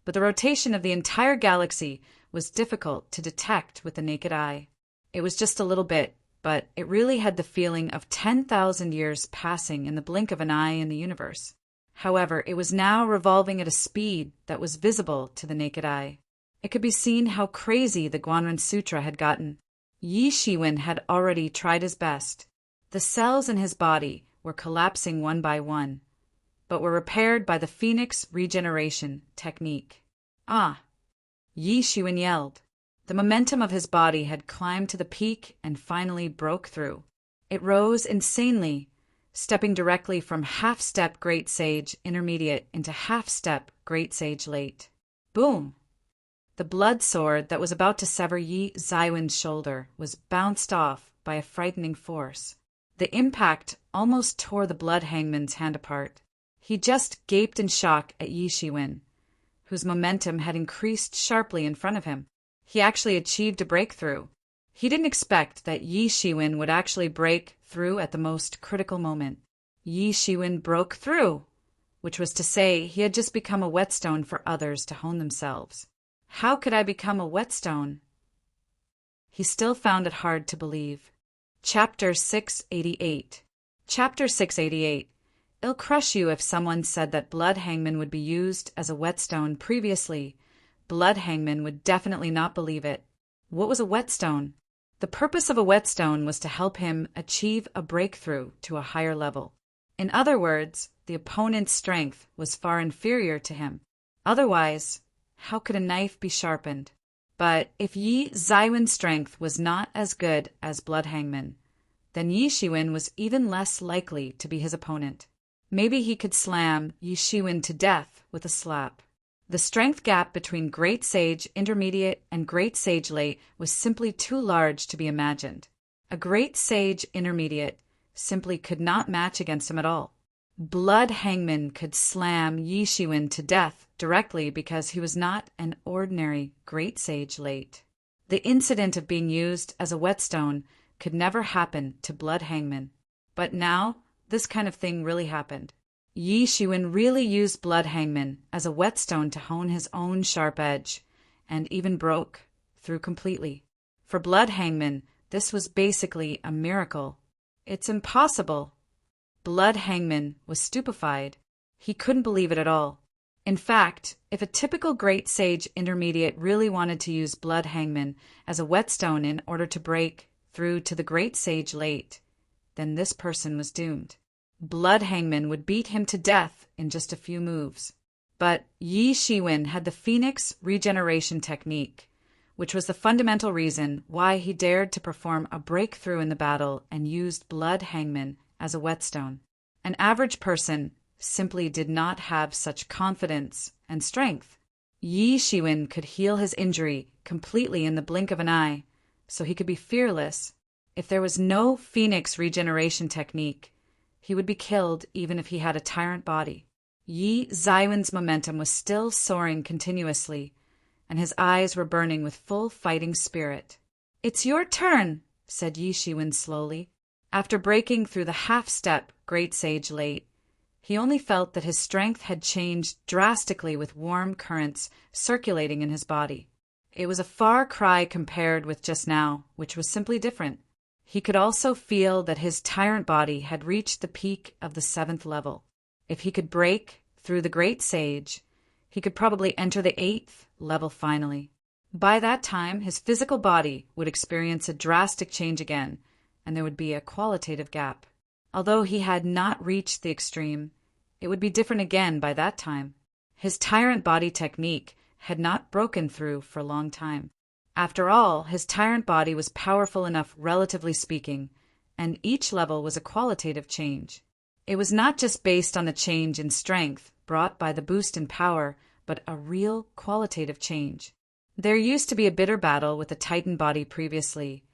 but the rotation of the entire galaxy was difficult to detect with the naked eye. It was just a little bit, but it really had the feeling of 10,000 years passing in the blink of an eye in the universe. However, it was now revolving at a speed that was visible to the naked eye. It could be seen how crazy the Guanren Sutra had gotten. Yi Shiwen had already tried his best. The cells in his body were collapsing one by one, but were repaired by the Phoenix regeneration technique. Ah! Yi Shiwen yelled. The momentum of his body had climbed to the peak and finally broke through. It rose insanely, stepping directly from half-step Great Sage Intermediate into half-step Great Sage Late. Boom! The blood sword that was about to sever Yi Zaiwen's shoulder was bounced off by a frightening force. The impact almost tore the blood hangman's hand apart. He just gaped in shock at Yi Shiwen, whose momentum had increased sharply in front of him. He actually achieved a breakthrough. He didn't expect that Yi Shiwen would actually break through at the most critical moment. Yi Shiwen broke through, which was to say he had just become a whetstone for others to hone themselves. How could I become a whetstone? He still found it hard to believe. Chapter 688. Chapter 688. It'll crush you if someone said that Blood Hangman would be used as a whetstone previously. Blood Hangman would definitely not believe it. What was a whetstone? The purpose of a whetstone was to help him achieve a breakthrough to a higher level. In other words, the opponent's strength was far inferior to him. Otherwise, how could a knife be sharpened? But if Yi Zaiwen's strength was not as good as Blood Hangman, then Yi Shiwen was even less likely to be his opponent. Maybe he could slam Yi Shiwen to death with a slap. The strength gap between Great Sage Intermediate and Great Sage Late was simply too large to be imagined. A Great Sage Intermediate simply could not match against him at all. Blood Hangman could slam Yi Shiwen to death directly because he was not an ordinary Great Sage Late. The incident of being used as a whetstone could never happen to Blood Hangman. But now, this kind of thing really happened. Yi Shiwen really used Blood Hangman as a whetstone to hone his own sharp edge, and even broke through completely. For Blood Hangman, this was basically a miracle. It's impossible. Blood Hangman was stupefied. He couldn't believe it at all. In fact, if a typical Great Sage Intermediate really wanted to use Blood Hangman as a whetstone in order to break through to the Great Sage Late, then this person was doomed. Blood Hangman would beat him to death in just a few moves. But Yi Shiwen had the Phoenix regeneration technique, which was the fundamental reason why he dared to perform a breakthrough in the battle and used Blood Hangman as a whetstone. An average person simply did not have such confidence and strength. Yi Shiwen could heal his injury completely in the blink of an eye, so he could be fearless. If there was no Phoenix regeneration technique, he would be killed even if he had a tyrant body. Yi Zaiwen's momentum was still soaring continuously, and his eyes were burning with full fighting spirit. "It's your turn," said Yi Shiwen slowly. After breaking through the half-step Great Sage Late, he only felt that his strength had changed drastically with warm currents circulating in his body. It was a far cry compared with just now, which was simply different. He could also feel that his tyrant body had reached the peak of the 7th level. If he could break through the Great Sage, he could probably enter the 8th level finally. By that time, his physical body would experience a drastic change again, and there would be a qualitative gap. Although he had not reached the extreme, it would be different again by that time. His tyrant body technique had not broken through for a long time. After all, his tyrant body was powerful enough, relatively speaking, and each level was a qualitative change. It was not just based on the change in strength brought by the boost in power, but a real qualitative change. There used to be a bitter battle with the Titan body previously,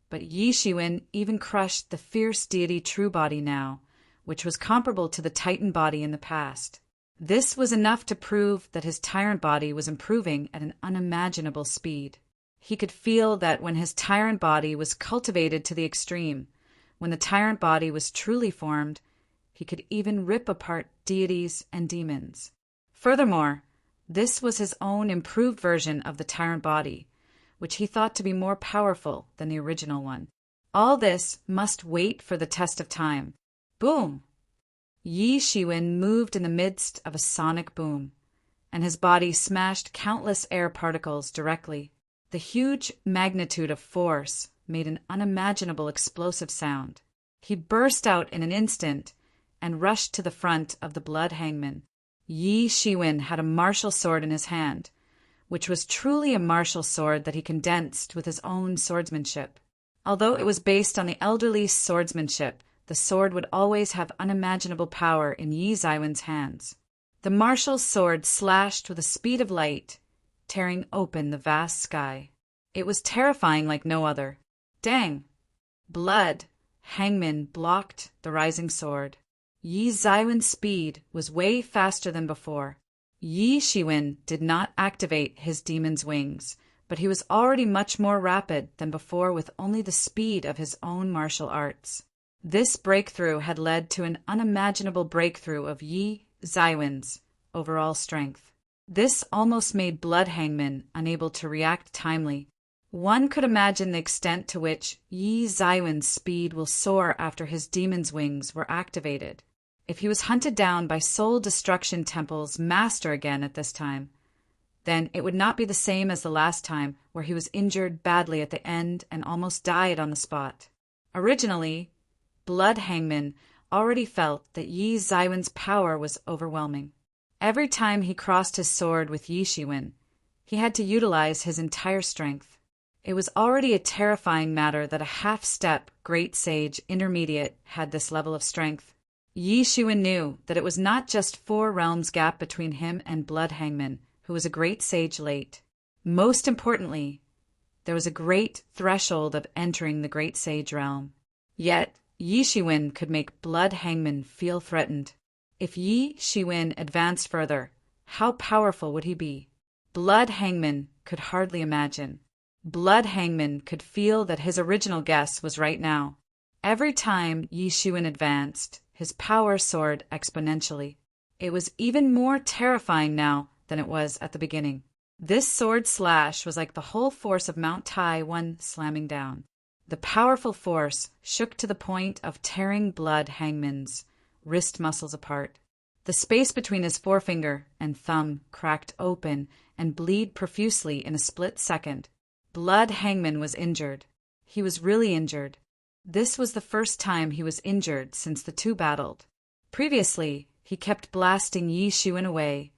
but Yi Shiwen even crushed the fierce deity True Body now, which was comparable to the Titan body in the past. This was enough to prove that his tyrant body was improving at an unimaginable speed. He could feel that when his tyrant body was cultivated to the extreme, when the tyrant body was truly formed, he could even rip apart deities and demons. Furthermore, this was his own improved version of the tyrant body, which he thought to be more powerful than the original one. All this must wait for the test of time. Boom! Yi Shiwen moved in the midst of a sonic boom, and his body smashed countless air particles directly. The huge magnitude of force made an unimaginable explosive sound. He burst out in an instant and rushed to the front of the Blood Hangman. Yi Shiwen had a martial sword in his hand, which was truly a martial sword that he condensed with his own swordsmanship. Although it was based on the elderly swordsmanship the sword would always have unimaginable power in Yi Zaiwen's hands. The marshal's sword slashed with the speed of light, tearing open the vast sky. It was terrifying like no other. Dang! Blood! Hangman blocked the rising sword. Yi Zaiwen's speed was way faster than before. Yi Shiwen did not activate his demon's wings, but he was already much more rapid than before with only the speed of his own martial arts. This breakthrough had led to an unimaginable breakthrough of Yi Zaiwen's overall strength. This almost made Blood Hangman unable to react timely. One could imagine the extent to which Yi Zaiwen's speed will soar after his demon's wings were activated. If he was hunted down by Soul Destruction Temple's master again at this time, then it would not be the same as the last time where he was injured badly at the end and almost died on the spot. Originally, Blood Hangman already felt that Yi Zaiwen's power was overwhelming. Every time he crossed his sword with Yi Shiwen, he had to utilize his entire strength. It was already a terrifying matter that a half-step great sage intermediate had this level of strength. Yi Shiwen knew that it was not just 4 realms gap between him and Blood Hangman, who was a great sage late. Most importantly, there was a great threshold of entering the great sage realm. Yet, Yi Shiwen could make Blood Hangman feel threatened. If Yi Shiwen advanced further, how powerful would he be? Blood Hangman could hardly imagine. Blood Hangman could feel that his original guess was right now. Every time Yi Shiwen advanced, his power soared exponentially. It was even more terrifying now than it was at the beginning. This sword slash was like the whole force of Mount Tai One slamming down. The powerful force shook to the point of tearing Blood Hangman's wrist muscles apart. The space between his forefinger and thumb cracked open and bled profusely in a split second. Blood Hangman was injured. He was really injured. This was the first time he was injured since the two battled. Previously, he kept blasting Yi Shiwen away,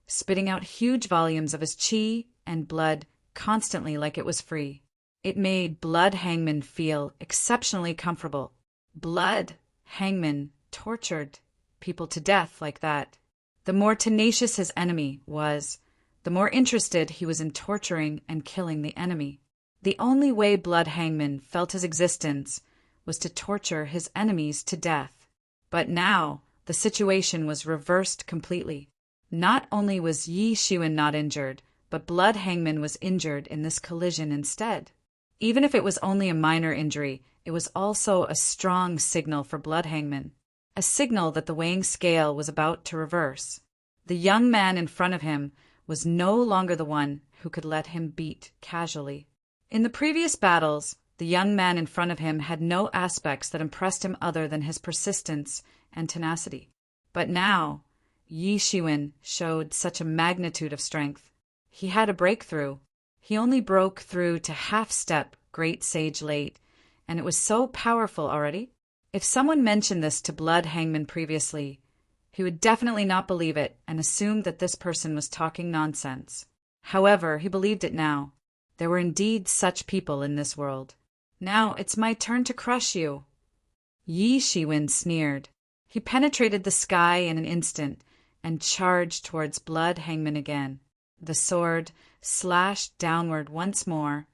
spitting out huge volumes of his qi and blood constantly like it was free. It made Blood Hangman feel exceptionally comfortable. Blood Hangman tortured people to death like that. The more tenacious his enemy was, the more interested he was in torturing and killing the enemy. The only way Blood Hangman felt his existence was to torture his enemies to death. But now, the situation was reversed completely. Not only was Yi Shiwen not injured, but Blood Hangman was injured in this collision instead. Even if it was only a minor injury, it was also a strong signal for Blood Hangman, a signal that the weighing scale was about to reverse. The young man in front of him was no longer the one who could let him beat casually. In the previous battles, the young man in front of him had no aspects that impressed him other than his persistence and tenacity. But now, Yi Shiwen showed such a magnitude of strength. He had a breakthrough. He only broke through to half-step great sage late, and it was so powerful already. If someone mentioned this to Blood Hangman previously, he would definitely not believe it and assume that this person was talking nonsense. However, he believed it now. There were indeed such people in this world. Now it's my turn to crush you. Yi Shiwen sneered. He penetrated the sky in an instant and charged towards Blood Hangman again. The sword slashed downward once more,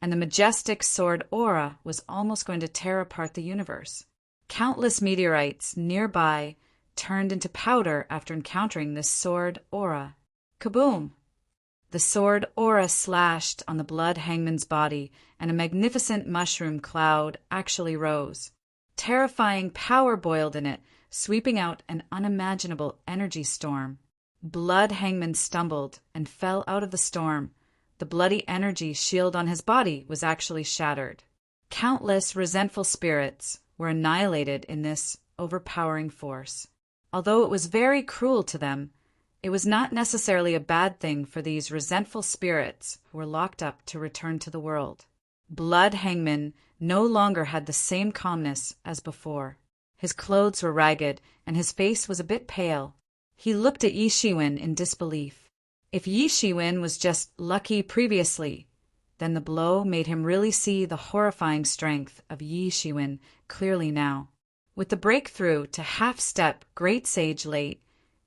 and the majestic sword aura was almost going to tear apart the universe. Countless meteorites nearby turned into powder after encountering this sword aura. Kaboom! The sword aura slashed on the Blood Hangman's body, and a magnificent mushroom cloud actually rose. Terrifying power boiled in it, sweeping out an unimaginable energy storm. Blood Hangman stumbled and fell out of the storm. The bloody energy shield on his body was actually shattered. Countless resentful spirits were annihilated in this overpowering force. Although it was very cruel to them, it was not necessarily a bad thing for these resentful spirits who were locked up to return to the world. Blood Hangman no longer had the same calmness as before. His clothes were ragged, and his face was a bit pale. He looked at Yi Shiwen in disbelief. If Yi Shiwen was just lucky previously, then the blow made him really see the horrifying strength of Yi Shiwen clearly now. With the breakthrough to half-step Great Sage late,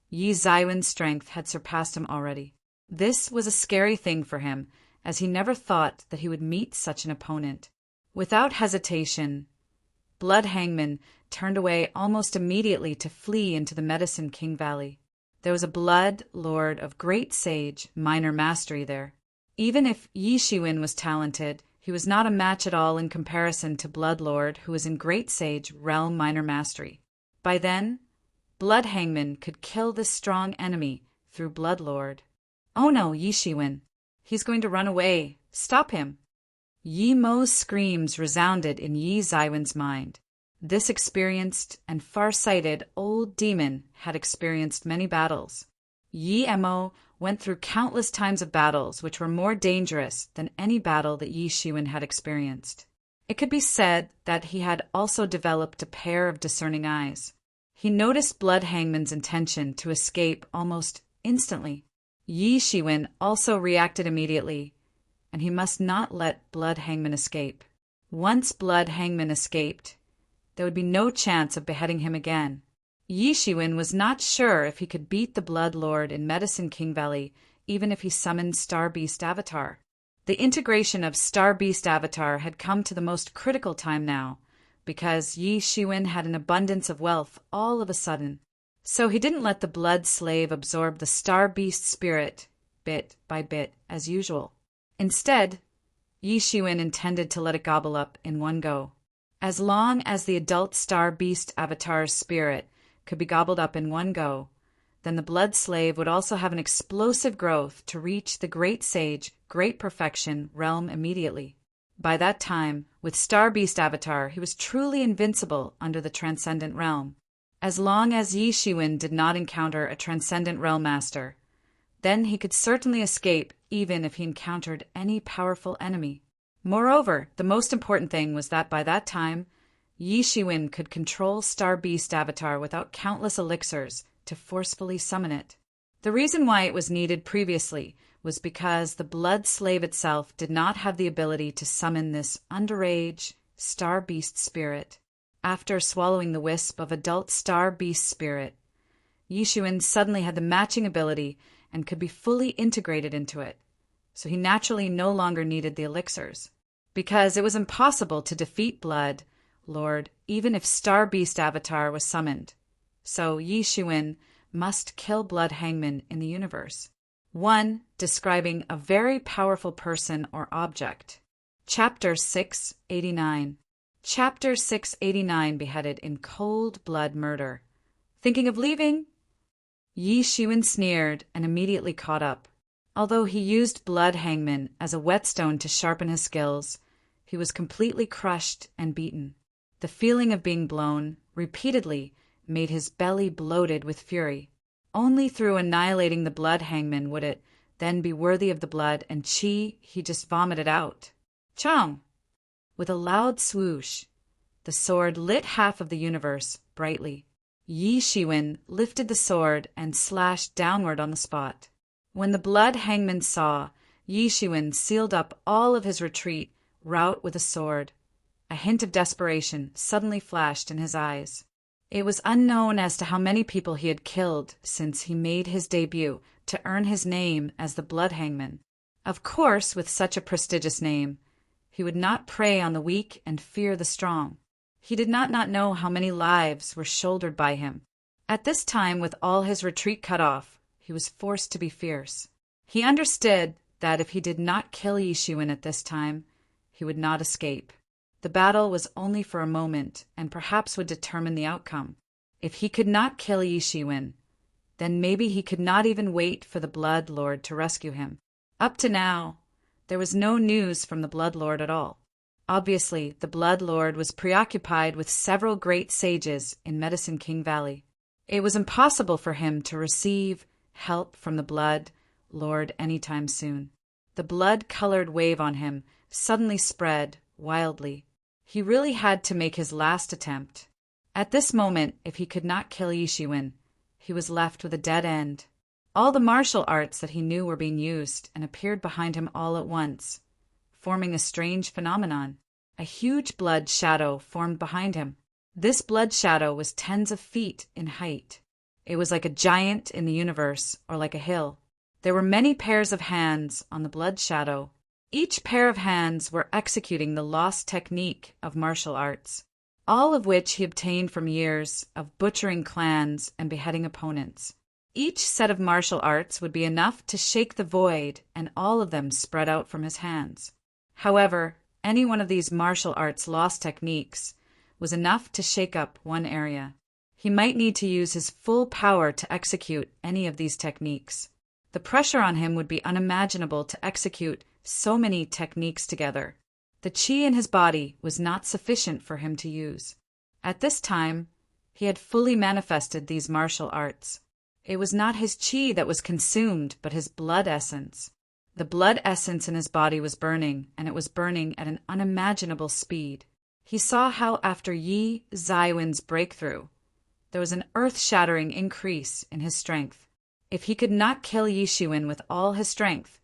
Yi Zaiwen's strength had surpassed him already. This was a scary thing for him, as he never thought that he would meet such an opponent. Without hesitation, Blood Hangman turned away almost immediately to flee into the Medicine King Valley. There was a Blood Lord of Great Sage minor mastery there. Even if Yi Shiwen was talented, he was not a match at all in comparison to Blood Lord, who was in Great Sage realm minor mastery. By then, Blood Hangman could kill this strong enemy through Blood Lord. Oh no, Yi Shiwen. He's going to run away. Stop him. Yi Mo's screams resounded in Yi Zaiwen's mind. This experienced and far-sighted old demon had experienced many battles. Yi Mo went through countless times of battles which were more dangerous than any battle that Yi Shiwen had experienced. It could be said that he had also developed a pair of discerning eyes. He noticed Blood Hangman's intention to escape almost instantly. Yi Shiwen also reacted immediately, and he must not let Blood Hangman escape. Once Blood Hangman escaped, there would be no chance of beheading him again. Yi Shiwen was not sure if he could beat the Blood Lord in Medicine King Valley, even if he summoned Star Beast Avatar. The integration of Star Beast Avatar had come to the most critical time now, because Yi Shiwen had an abundance of wealth all of a sudden. So he didn't let the Blood Slave absorb the Star Beast spirit bit by bit as usual. Instead, Yi Shiwen intended to let it gobble up in one go. As long as the adult Star Beast Avatar's spirit could be gobbled up in one go, then the Blood Slave would also have an explosive growth to reach the Great Sage, Great Perfection realm immediately. By that time, with Star Beast Avatar, he was truly invincible under the Transcendent Realm. As long as Yi Shiwen did not encounter a Transcendent Realm Master, then he could certainly escape even if he encountered any powerful enemy. Moreover, the most important thing was that by that time, Yi Shiwen could control Star Beast Avatar without countless elixirs to forcefully summon it. The reason why it was needed previously was because the Blood Slave itself did not have the ability to summon this underage Star Beast spirit. After swallowing the wisp of adult Star Beast spirit, Yi Shiwen suddenly had the matching ability and could be fully integrated into it, so he naturally no longer needed the elixirs. Because it was impossible to defeat Blood Lord even if Star Beast Avatar was summoned, so Yi Shiwen must kill Blood Hangman in the universe. 1. Describing a very powerful person or object. Chapter 689. Chapter 689 beheaded in cold blood murder. Thinking of leaving? Yi Shiwen sneered and immediately caught up. Although he used Blood Hangman as a whetstone to sharpen his skills, he was completely crushed and beaten. The feeling of being blown repeatedly made his belly bloated with fury. Only through annihilating the Blood Hangman would it then be worthy of the blood and chi he just vomited out. Chong! With a loud swoosh, the sword lit half of the universe brightly. Yi Shiwen lifted the sword and slashed downward on the spot. When the Blood Hangman saw, Yi Shiwen sealed up all of his retreat route with a sword. A hint of desperation suddenly flashed in his eyes. It was unknown as to how many people he had killed since he made his debut to earn his name as the Blood Hangman. Of course, with such a prestigious name, he would not prey on the weak and fear the strong. He did not know how many lives were shouldered by him. At this time, with all his retreat cut off, he was forced to be fierce. He understood that if he did not kill Yi Shiwen at this time, he would not escape. The battle was only for a moment, and perhaps would determine the outcome. If he could not kill Yi Shiwen, then maybe he could not even wait for the Blood Lord to rescue him. Up to now, there was no news from the Blood Lord at all. Obviously, the Blood Lord was preoccupied with several great sages in Medicine King Valley. It was impossible for him to receive help from the Blood Lord anytime soon. The blood-colored wave on him suddenly spread wildly. He really had to make his last attempt. At this moment, if he could not kill Yi Shiwen, he was left with a dead end. All the martial arts that he knew were being used and appeared behind him all at once, forming a strange phenomenon. A huge blood shadow formed behind him. This blood shadow was tens of feet in height. It was like a giant in the universe, or like a hill. There were many pairs of hands on the blood shadow. Each pair of hands were executing the lost technique of martial arts, all of which he obtained from years of butchering clans and beheading opponents. Each set of martial arts would be enough to shake the void, and all of them spread out from his hands. However, any one of these martial arts lost techniques was enough to shake up one area. He might need to use his full power to execute any of these techniques. The pressure on him would be unimaginable to execute so many techniques together. The qi in his body was not sufficient for him to use. At this time, he had fully manifested these martial arts. It was not his qi that was consumed, but his blood essence. The blood essence in his body was burning, and it was burning at an unimaginable speed. He saw how after Yi Zaiwen's breakthrough, there was an earth-shattering increase in his strength. If he could not kill Yi Shiwen with all his strength,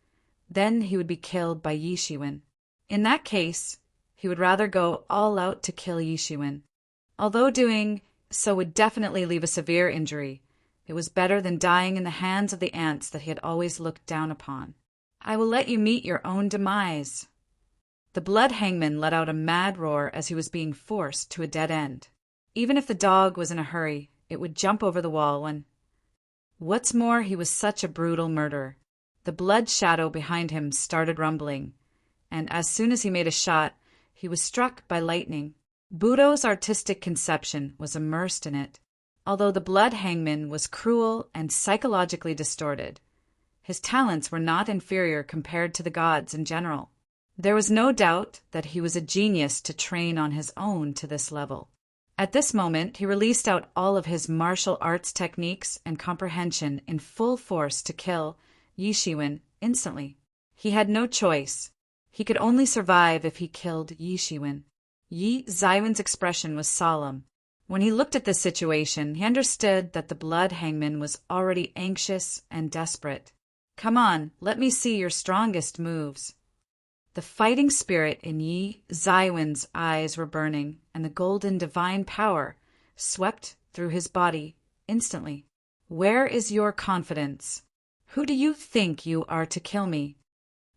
then he would be killed by Yi Shiwen. In that case, he would rather go all out to kill Yi Shiwen. Although doing so would definitely leave a severe injury, it was better than dying in the hands of the ants that he had always looked down upon. I will let you meet your own demise. The blood hangman let out a mad roar as he was being forced to a dead end. Even if the dog was in a hurry, it would jump over the wall when... What's more, he was such a brutal murderer. The blood shadow behind him started rumbling, and as soon as he made a shot, he was struck by lightning. Budo's artistic conception was immersed in it. Although the blood hangman was cruel and psychologically distorted, his talents were not inferior compared to the gods in general. There was no doubt that he was a genius to train on his own to this level. At this moment, he released out all of his martial arts techniques and comprehension in full force to kill Yi Shiwen instantly. He had no choice. He could only survive if he killed Yi Shiwen. Yi Zaiwen's expression was solemn. When he looked at this situation, he understood that the blood hangman was already anxious and desperate. Come on, let me see your strongest moves. The fighting spirit in Yi Zaiwen's eyes were burning, and the golden divine power swept through his body instantly. Where is your confidence? Who do you think you are to kill me?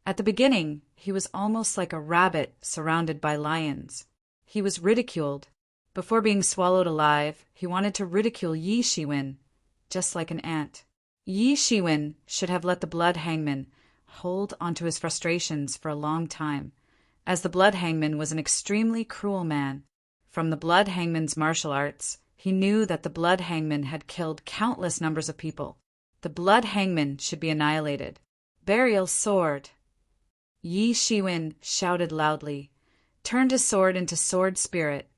At the beginning, he was almost like a rabbit surrounded by lions. He was ridiculed. Before being swallowed alive, he wanted to ridicule Yi Shiwen, just like an ant. Yi Shiwen should have let the blood hangman hold onto his frustrations for a long time, as the blood hangman was an extremely cruel man. From the blood hangman's martial arts, he knew that the blood hangman had killed countless numbers of people. The blood hangman should be annihilated. Burial sword. Yi Shiwen shouted loudly, turned his sword into sword spirit,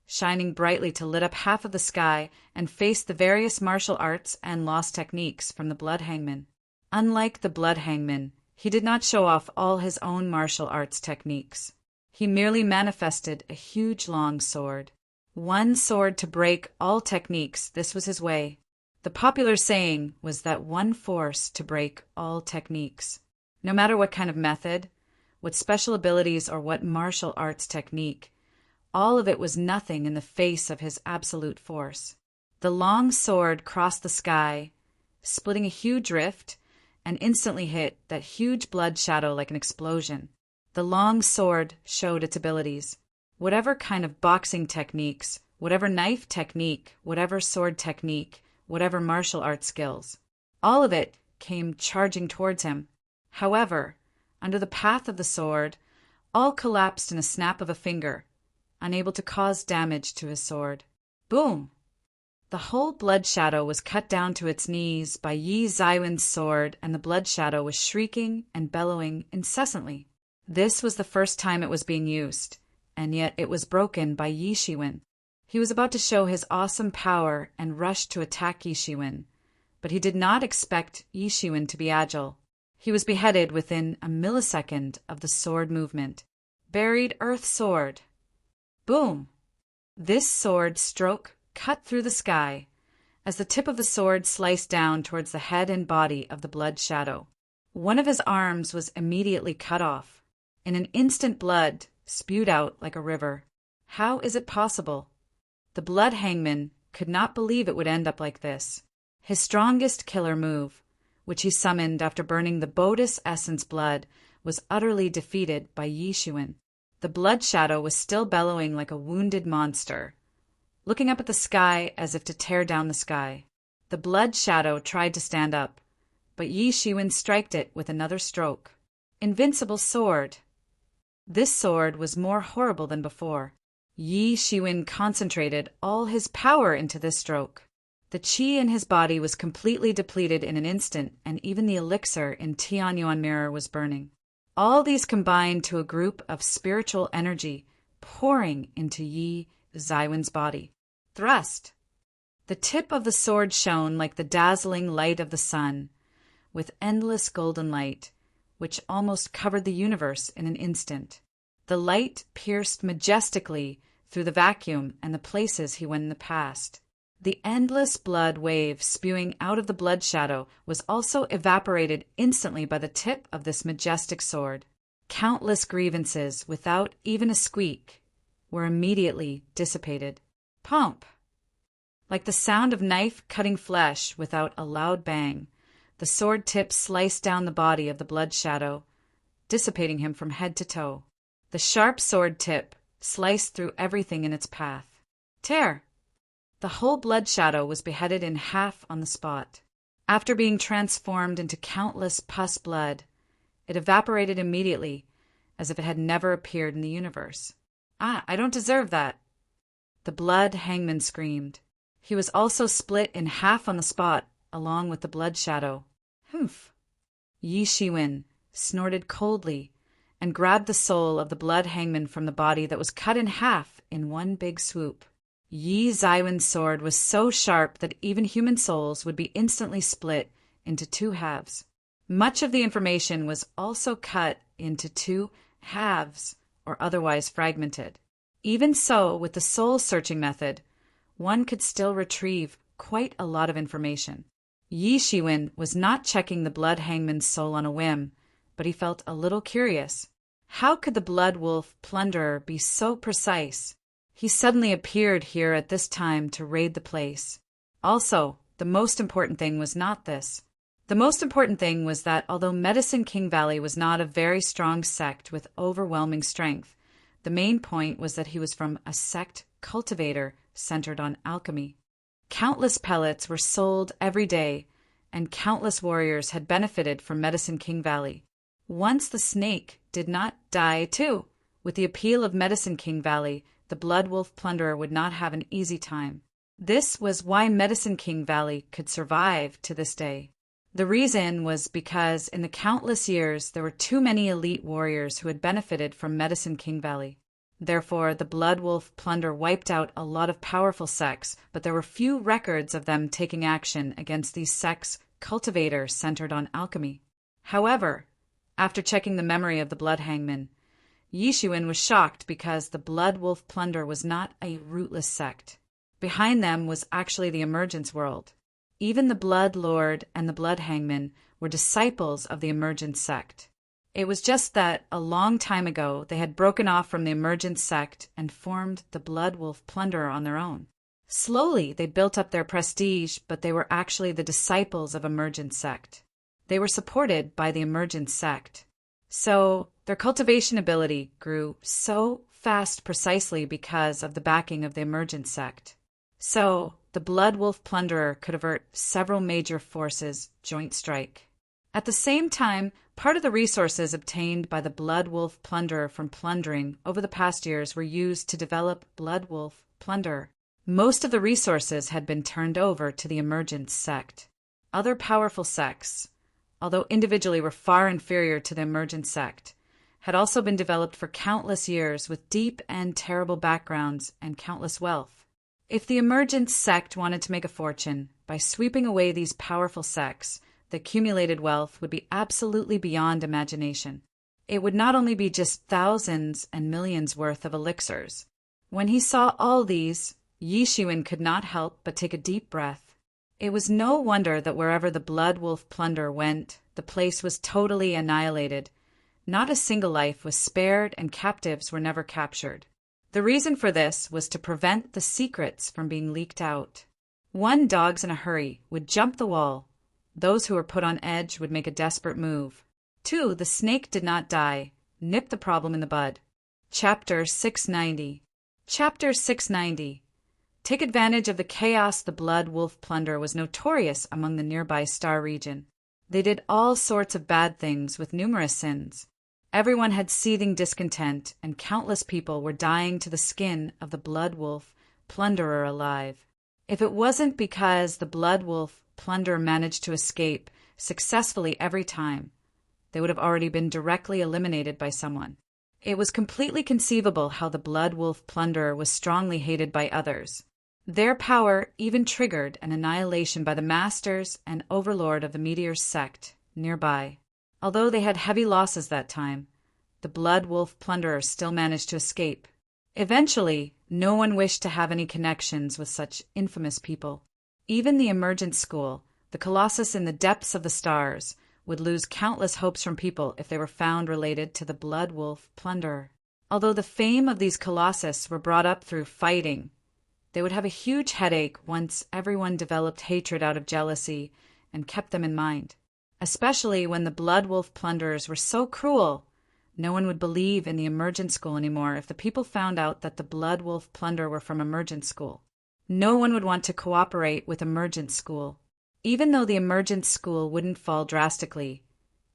shining brightly to lit up half of the sky and faced the various martial arts and lost techniques from the blood hangman. Unlike the blood hangman, he did not show off all his own martial arts techniques. He merely manifested a huge long sword. One sword to break all techniques, this was his way. The popular saying was that one force to break all techniques. No matter what kind of method, what special abilities, or what martial arts technique, all of it was nothing in the face of his absolute force. The long sword crossed the sky, splitting a huge rift, and instantly hit that huge blood shadow like an explosion. The long sword showed its abilities. Whatever kind of boxing techniques, whatever knife technique, whatever sword technique, whatever martial arts skills, all of it came charging towards him. However, under the path of the sword, all collapsed in a snap of a finger, unable to cause damage to his sword. Boom! The whole blood shadow was cut down to its knees by Yi Zaiwen's sword, and the blood shadow was shrieking and bellowing incessantly. This was the first time it was being used, and yet it was broken by Yi Shiwen. He was about to show his awesome power and rushed to attack Yi Shiwen, but he did not expect Yi Shiwen to be agile. He was beheaded within a millisecond of the sword movement. Buried earth sword. Boom! This sword stroke cut through the sky as the tip of the sword sliced down towards the head and body of the blood shadow. One of his arms was immediately cut off. In an instant, blood spewed out like a river. How is it possible? The blood hangman could not believe it would end up like this. His strongest killer move, which he summoned after burning the Bodis essence blood, was utterly defeated by Yi Xuan. The blood shadow was still bellowing like a wounded monster, looking up at the sky as if to tear down the sky. The blood shadow tried to stand up, but Yi Xuan striked it with another stroke. Invincible sword! This sword was more horrible than before. Yi Xuan concentrated all his power into this stroke. The qi in his body was completely depleted in an instant, and even the elixir in Tianyuan mirror was burning. All these combined to a group of spiritual energy pouring into Yi Zaiwen's body. Thrust! The tip of the sword shone like the dazzling light of the sun, with endless golden light, which almost covered the universe in an instant. The light pierced majestically through the vacuum and the places he went in the past. The endless blood wave spewing out of the blood shadow was also evaporated instantly by the tip of this majestic sword. Countless grievances, without even a squeak, were immediately dissipated. Pump! Like the sound of knife cutting flesh without a loud bang, the sword tip sliced down the body of the blood shadow, dissipating him from head to toe. The sharp sword tip sliced through everything in its path. Tear! The whole blood shadow was beheaded in half on the spot. After being transformed into countless pus blood, it evaporated immediately, as if it had never appeared in the universe. I don't deserve that! The blood hangman screamed. He was also split in half on the spot, along with the blood shadow. Humph! Yi Xuan snorted coldly and grabbed the soul of the blood hangman from the body that was cut in half in one big swoop. Yi Zaiwen's sword was so sharp that even human souls would be instantly split into two halves. Much of the information was also cut into two halves or otherwise fragmented. Even so, with the soul-searching method, one could still retrieve quite a lot of information. Yi Xuan was not checking the blood hangman's soul on a whim, but he felt a little curious. How could the blood wolf plunderer be so precise? He suddenly appeared here at this time to raid the place. Also, the most important thing was not this. The most important thing was that although Medicine King Valley was not a very strong sect with overwhelming strength, the main point was that he was from a sect cultivator centered on alchemy. Countless pellets were sold every day, and countless warriors had benefited from Medicine King Valley. Once the snake did not die too. With the appeal of Medicine King Valley, the Blood Wolf plunderer would not have an easy time. This was why Medicine King Valley could survive to this day. The reason was because in the countless years there were too many elite warriors who had benefited from Medicine King Valley. Therefore, the Blood Wolf plunder wiped out a lot of powerful sects, but there were few records of them taking action against these sects' cultivators centered on alchemy. However, after checking the memory of the Blood Hangman, Yi Xuan was shocked because the Blood Wolf plunder was not a rootless sect. Behind them was actually the Emergence world. Even the Blood Lord and the Blood Hangman were disciples of the Emergence sect. It was just that a long time ago they had broken off from the Emergence sect and formed the Blood Wolf plunderer on their own. Slowly they built up their prestige, but they were actually the disciples of Emergence sect. They were supported by the Emergence sect. So their cultivation ability grew so fast precisely because of the backing of the Emergence sect. So the Blood Wolf plunderer could avert several major forces' joint strike. At the same time, part of the resources obtained by the Blood Wolf plunderer from plundering over the past years were used to develop Blood Wolf plunderer. Most of the resources had been turned over to the Emergence sect. Other powerful sects, although individually were far inferior to the Emergence sect, had also been developed for countless years with deep and terrible backgrounds and countless wealth. If the Emergence sect wanted to make a fortune by sweeping away these powerful sects, the accumulated wealth would be absolutely beyond imagination. It would not only be just thousands and millions worth of elixirs. When he saw all these, Yi Xuan could not help but take a deep breath. It was no wonder that wherever the Blood Wolf plunder went, the place was totally annihilated. Not a single life was spared and captives were never captured. The reason for this was to prevent the secrets from being leaked out. 1. Dogs in a hurry would jump the wall. Those who were put on edge would make a desperate move. 2. The snake did not die. Nip the problem in the bud. Chapter 690. Chapter 690. Take advantage of the chaos. The blood wolf plunder was notorious among the nearby Star region. They did all sorts of bad things with numerous sins. Everyone had seething discontent, and countless people were dying to the skin of the blood wolf plunderer alive. If it wasn't because the blood wolf plunderer managed to escape successfully every time, they would have already been directly eliminated by someone. It was completely conceivable how the blood wolf plunderer was strongly hated by others. Their power even triggered an annihilation by the masters and overlord of the meteor's sect nearby. Although they had heavy losses that time, the blood wolf plunderer still managed to escape. Eventually, no one wished to have any connections with such infamous people. Even the Emergent School, the colossus in the depths of the stars, would lose countless hopes from people if they were found related to the blood wolf plunderer. Although the fame of these colossus were brought up through fighting, they would have a huge headache once everyone developed hatred out of jealousy and kept them in mind. Especially when the blood wolf plunderers were so cruel, no one would believe in the Emergent School anymore if the people found out that the blood wolf plunderer were from Emergent School. No one would want to cooperate with Emergent School. Even though the Emergent School wouldn't fall drastically,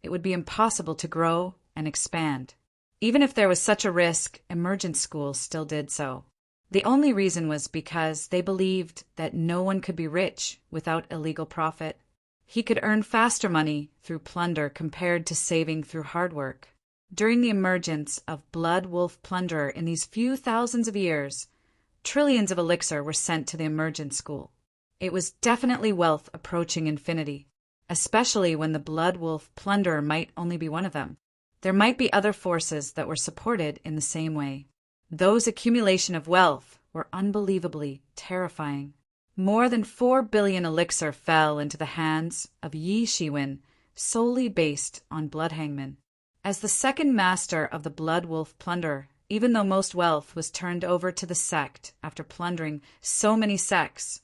it would be impossible to grow and expand. Even if there was such a risk, Emergent School still did so. The only reason was because they believed that no one could be rich without illegal profit. He could earn faster money through plunder compared to saving through hard work. During the emergence of blood wolf plunderer in these few thousands of years, trillions of elixir were sent to the Emergent School. It was definitely wealth approaching infinity, especially when the blood wolf plunderer might only be one of them. There might be other forces that were supported in the same way. Those accumulation of wealth were unbelievably terrifying. More than 4 billion elixir fell into the hands of Yi Shiwen, solely based on blood hangmen. As the second master of the blood wolf plunderer, even though most wealth was turned over to the sect after plundering so many sects,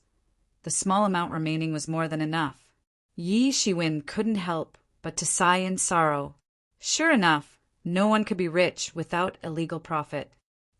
the small amount remaining was more than enough. Yi Shiwen couldn't help but to sigh in sorrow. Sure enough, no one could be rich without illegal profit.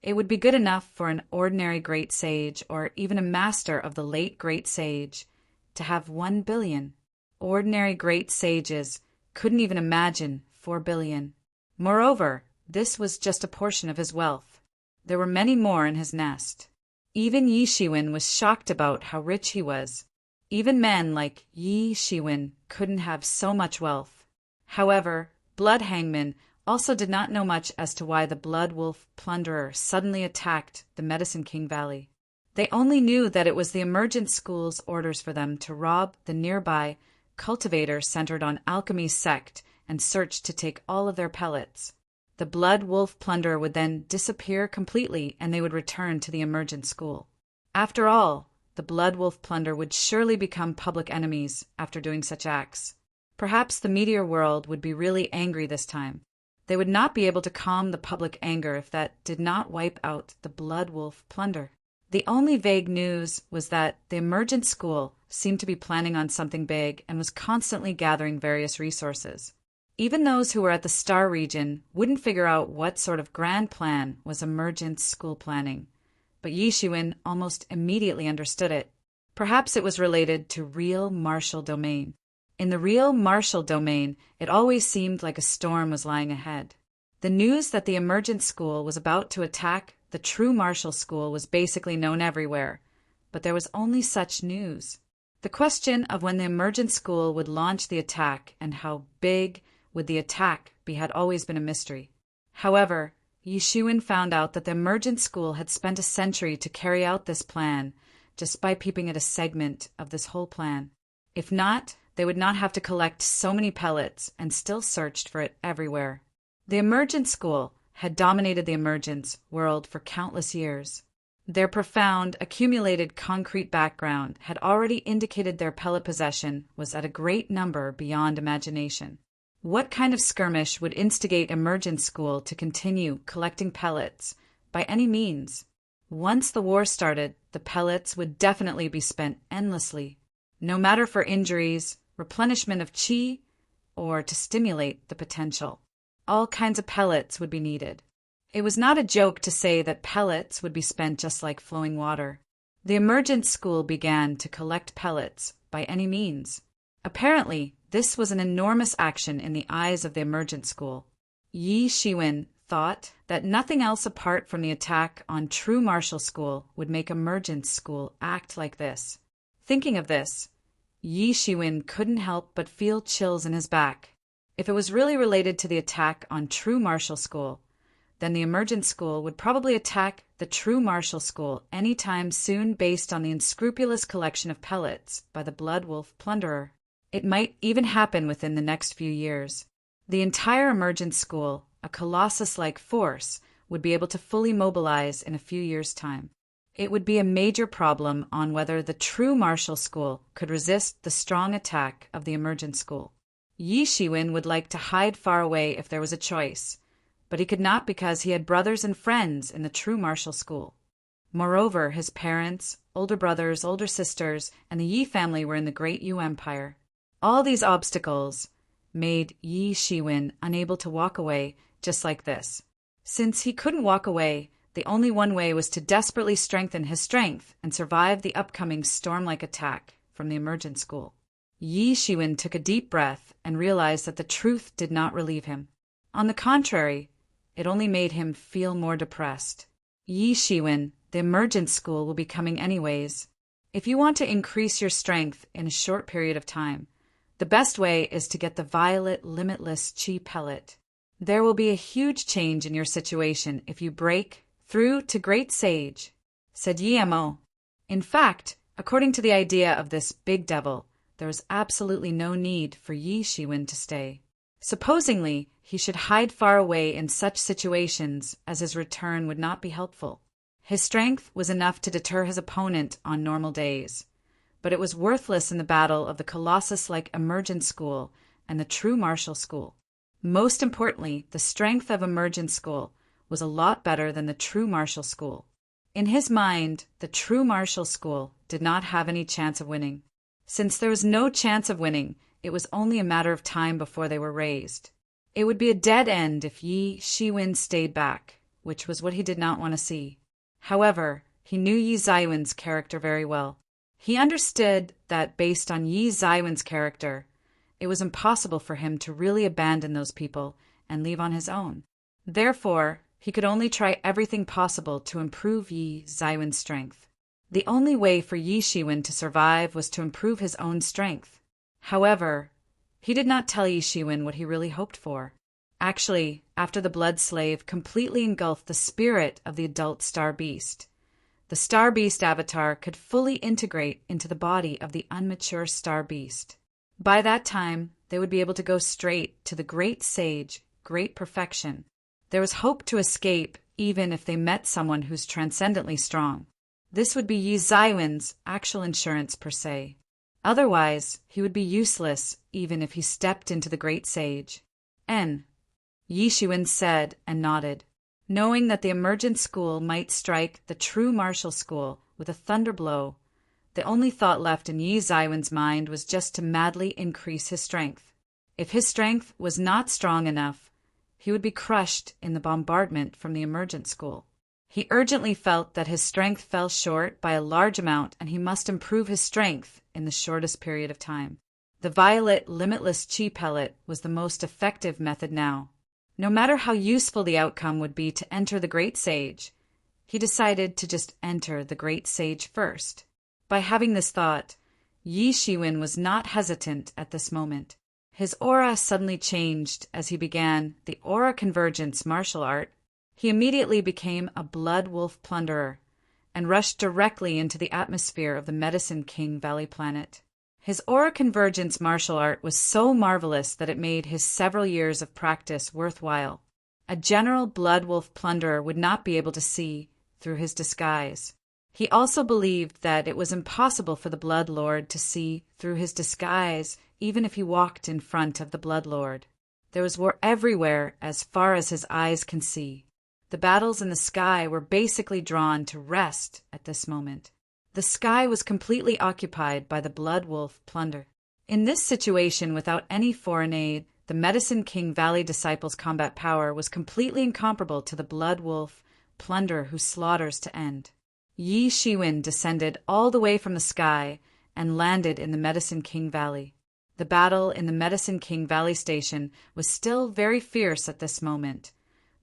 It would be good enough for an ordinary great sage, or even a master of the late great sage, to have 1 billion. Ordinary great sages couldn't even imagine 4 billion. Moreover, this was just a portion of his wealth. There were many more in his nest. Even Yi Shiwen was shocked about how rich he was. Even men like Yi Shiwen couldn't have so much wealth. However, blood hangmen also did not know much as to why the blood wolf plunderer suddenly attacked the Medicine King Valley. They only knew that it was the Emergent School's orders for them to rob the nearby cultivator centered on alchemy sect and search to take all of their pellets. The blood wolf plunderer would then disappear completely and they would return to the Emergent School. After all, the blood wolf plunderer would surely become public enemies after doing such acts. Perhaps the meteor world would be really angry this time. They would not be able to calm the public anger if that did not wipe out the blood wolf plunder. The only vague news was that the Emergent School seemed to be planning on something big and was constantly gathering various resources. Even those who were at the Star region wouldn't figure out what sort of grand plan was Emergent School planning, but Yi Shiwen almost immediately understood it. Perhaps it was related to real martial domain. In the real martial domain, it always seemed like a storm was lying ahead. The news that the Emergent School was about to attack the true martial school was basically known everywhere, but there was only such news. The question of when the Emergent School would launch the attack and how big would the attack be had always been a mystery. However, Yi Shiwen found out that the Emergent School had spent a century to carry out this plan just by peeping at a segment of this whole plan. If not, they would not have to collect so many pellets and still searched for it everywhere. The Emergent School had dominated the emergence world for countless years. Their profound, accumulated concrete background had already indicated their pellet possession was at a great number beyond imagination. What kind of skirmish would instigate Emergent School to continue collecting pellets by any means? Once the war started, the pellets would definitely be spent endlessly, no matter for injuries, replenishment of chi, or to stimulate the potential. All kinds of pellets would be needed. It was not a joke to say that pellets would be spent just like flowing water. The emergent school began to collect pellets by any means. Apparently, this was an enormous action in the eyes of the emergent school. Yi Shiwen thought that nothing else apart from the attack on true martial school would make emergent school act like this. Thinking of this, Yi Shiwen couldn't help but feel chills in his back. If it was really related to the attack on true martial school, then the emergent school would probably attack the true martial school anytime soon based on the unscrupulous collection of pellets by the Blood Wolf plunderer. It might even happen within the next few years. The entire emergent school, a colossus-like force, would be able to fully mobilize in a few years' time. It would be a major problem on whether the true martial school could resist the strong attack of the emergent school. Yi Shiwen would like to hide far away if there was a choice, but he could not because he had brothers and friends in the true martial school. Moreover, his parents, older brothers, older sisters, and the Yi family were in the great Yu Empire. All these obstacles made Yi Shiwen unable to walk away just like this. Since he couldn't walk away, the only one way was to desperately strengthen his strength and survive the upcoming storm-like attack from the emergent school. Yi Shiwen took a deep breath and realized that the truth did not relieve him. On the contrary, it only made him feel more depressed. Yi Shiwen, the emergent school will be coming anyways. If you want to increase your strength in a short period of time, the best way is to get the violet limitless chi pellet. There will be a huge change in your situation if you break through to Great Sage, said Yi Mo. In fact, according to the idea of this big devil, there was absolutely no need for Yi Shiwen to stay. Supposingly, he should hide far away in such situations as his return would not be helpful. His strength was enough to deter his opponent on normal days, but it was worthless in the battle of the colossus-like emergent school and the true martial school. Most importantly, the strength of emergent school was a lot better than the true martial school. In his mind, the true martial school did not have any chance of winning. Since there was no chance of winning, it was only a matter of time before they were raised. It would be a dead end if Yi Shiwen stayed back, which was what he did not want to see. However, he knew Yi Zaiwen's character very well. He understood that based on Yi Zaiwen's character, it was impossible for him to really abandon those people and leave on his own. Therefore, he could only try everything possible to improve Yi Zaiwen's strength. The only way for Yi Shiwen to survive was to improve his own strength. However, he did not tell Yi Shiwen what he really hoped for. Actually, after the blood slave completely engulfed the spirit of the adult star beast, the star beast avatar could fully integrate into the body of the unmature star beast. By that time, they would be able to go straight to the great sage, great perfection. There was hope to escape even if they met someone who's transcendently strong. This would be Yi Zaiwen's actual insurance per se. Otherwise, he would be useless even if he stepped into the great sage. Yi Shiwen said and nodded, knowing that the emergent school might strike the true martial school with a thunder blow. The only thought left in Yi Zaiwen's mind was just to madly increase his strength. If his strength was not strong enough, he would be crushed in the bombardment from the emergent school. He urgently felt that his strength fell short by a large amount and he must improve his strength in the shortest period of time. The violet limitless chi pellet was the most effective method now. No matter how useful the outcome would be to enter the great sage, he decided to just enter the great sage first. By having this thought, Yi Shiwen was not hesitant at this moment. His aura suddenly changed as he began the aura convergence martial art. He immediately became a blood wolf plunderer and rushed directly into the atmosphere of the Medicine King Valley planet. His aura convergence martial art was so marvelous that it made his several years of practice worthwhile. A general blood wolf plunderer would not be able to see through his disguise. He also believed that it was impossible for the Blood Lord to see through his disguise even if he walked in front of the Blood Lord. There was war everywhere as far as his eyes can see. The battles in the sky were basically drawn to rest at this moment. The sky was completely occupied by the Blood Wolf plunder. In this situation, without any foreign aid, the Medicine King Valley disciples' combat power was completely incomparable to the Blood Wolf plunderer who slaughters to end. Yi Shiwen descended all the way from the sky and landed in the Medicine King Valley. The battle in the Medicine King Valley station was still very fierce at this moment,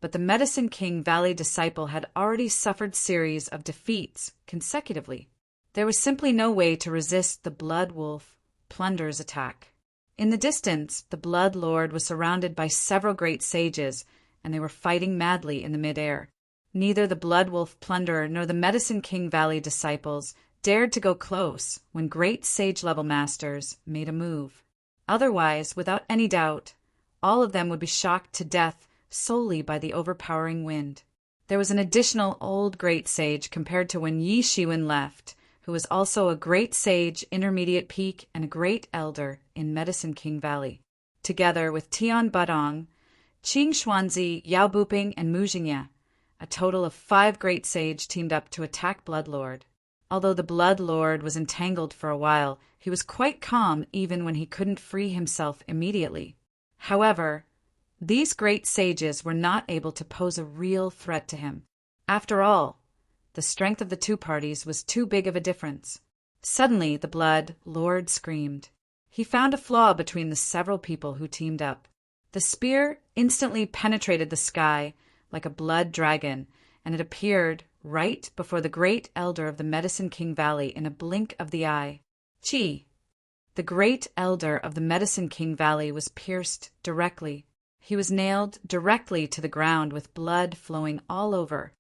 but the Medicine King Valley disciple had already suffered series of defeats consecutively. There was simply no way to resist the Blood Wolf plunderer's attack. In the distance, the Blood Lord was surrounded by several great sages, and they were fighting madly in the mid-air. Neither the Blood Wolf plunderer nor the Medicine King Valley disciples dared to go close when great sage-level masters made a move. Otherwise, without any doubt, all of them would be shocked to death solely by the overpowering wind. There was an additional old great sage compared to when Yi Shiwen left, who was also a great sage, intermediate peak, and a great elder in Medicine King Valley. Together with Tian Badong, Qing Xuanzi, Yao Buping, and Mu Jingye, a total of 5 great sage teamed up to attack Blood Lord. Although the Blood Lord was entangled for a while, he was quite calm even when he couldn't free himself immediately. However, these great sages were not able to pose a real threat to him. After all, the strength of the two parties was too big of a difference. Suddenly, the Blood Lord screamed. He found a flaw between the several people who teamed up. The spear instantly penetrated the sky like a blood dragon, and it appeared right before the great elder of the Medicine King Valley in a blink of the eye. Qi, the great elder of the Medicine King Valley, was pierced directly. He was nailed directly to the ground with blood flowing all over.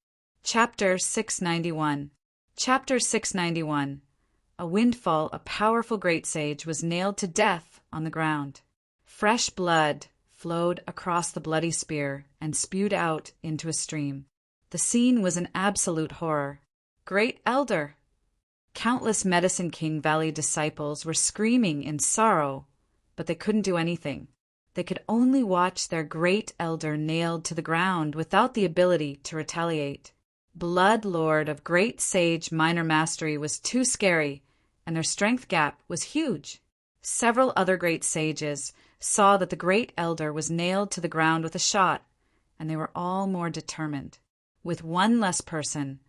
Chapter 691. Chapter 691. A windfall, a powerful great sage, was nailed to death on the ground. Fresh blood flowed across the bloody spear and spewed out into a stream. The scene was an absolute horror. Great Elder! Countless Medicine King Valley disciples were screaming in sorrow, but they couldn't do anything. They could only watch their great elder nailed to the ground without the ability to retaliate. Blood Lord of Great Sage Minor Mastery was too scary, and their strength gap was huge. Several other great sages saw that the great elder was nailed to the ground with a shot, and they were all more determined. With one less person,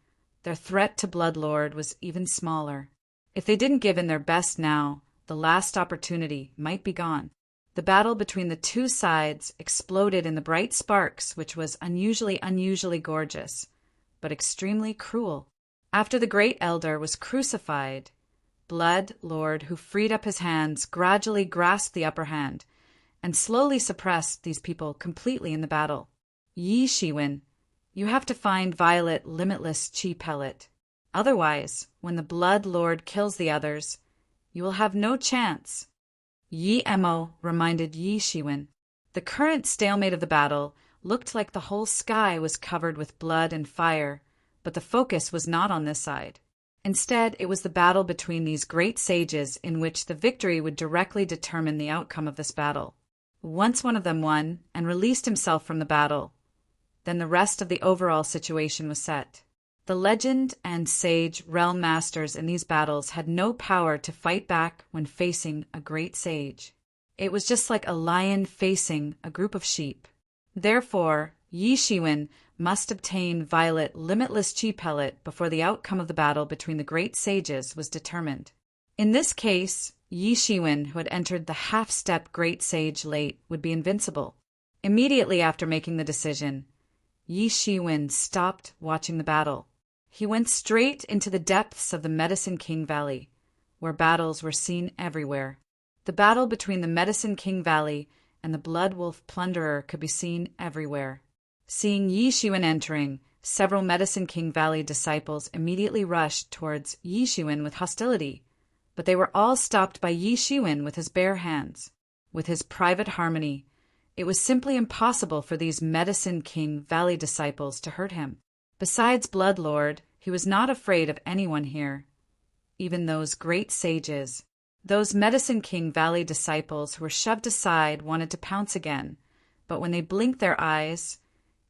their threat to Blood Lord was even smaller. If they didn't give in their best now, the last opportunity might be gone. The battle between the two sides exploded in the bright sparks, which was unusually gorgeous, but extremely cruel. After the great elder was crucified, Blood Lord, who freed up his hands, gradually grasped the upper hand and slowly suppressed these people completely in the battle. Yi Shiwen, you have to find Violet Limitless Chi Pellet. Otherwise, when the Blood Lord kills the others, you will have no chance. Yi Emo reminded Yi Shiwen. The current stalemate of the battle looked like the whole sky was covered with blood and fire, but the focus was not on this side. Instead, it was the battle between these great sages in which the victory would directly determine the outcome of this battle. Once one of them won and released himself from the battle, then the rest of the overall situation was set. The legend and sage realm masters in these battles had no power to fight back when facing a great sage. It was just like a lion facing a group of sheep. Therefore, Yi Shiwen must obtain Violet Limitless Chi Pellet before the outcome of the battle between the great sages was determined. In this case, Yi Shiwen, who had entered the half-step great sage late, would be invincible. Immediately after making the decision, Yi Shiwen stopped watching the battle. He went straight into the depths of the Medicine King Valley, where battles were seen everywhere. The battle between the Medicine King Valley and the Blood Wolf Plunderer could be seen everywhere. Seeing Yi Shiwen entering, several Medicine King Valley disciples immediately rushed towards Yi Shiwen with hostility, but they were all stopped by Yi Shiwen with his bare hands. With his private harmony, it was simply impossible for these Medicine King Valley disciples to hurt him. Besides Blood Lord, he was not afraid of anyone here, even those great sages. Those Medicine King Valley disciples who were shoved aside wanted to pounce again, but when they blinked their eyes,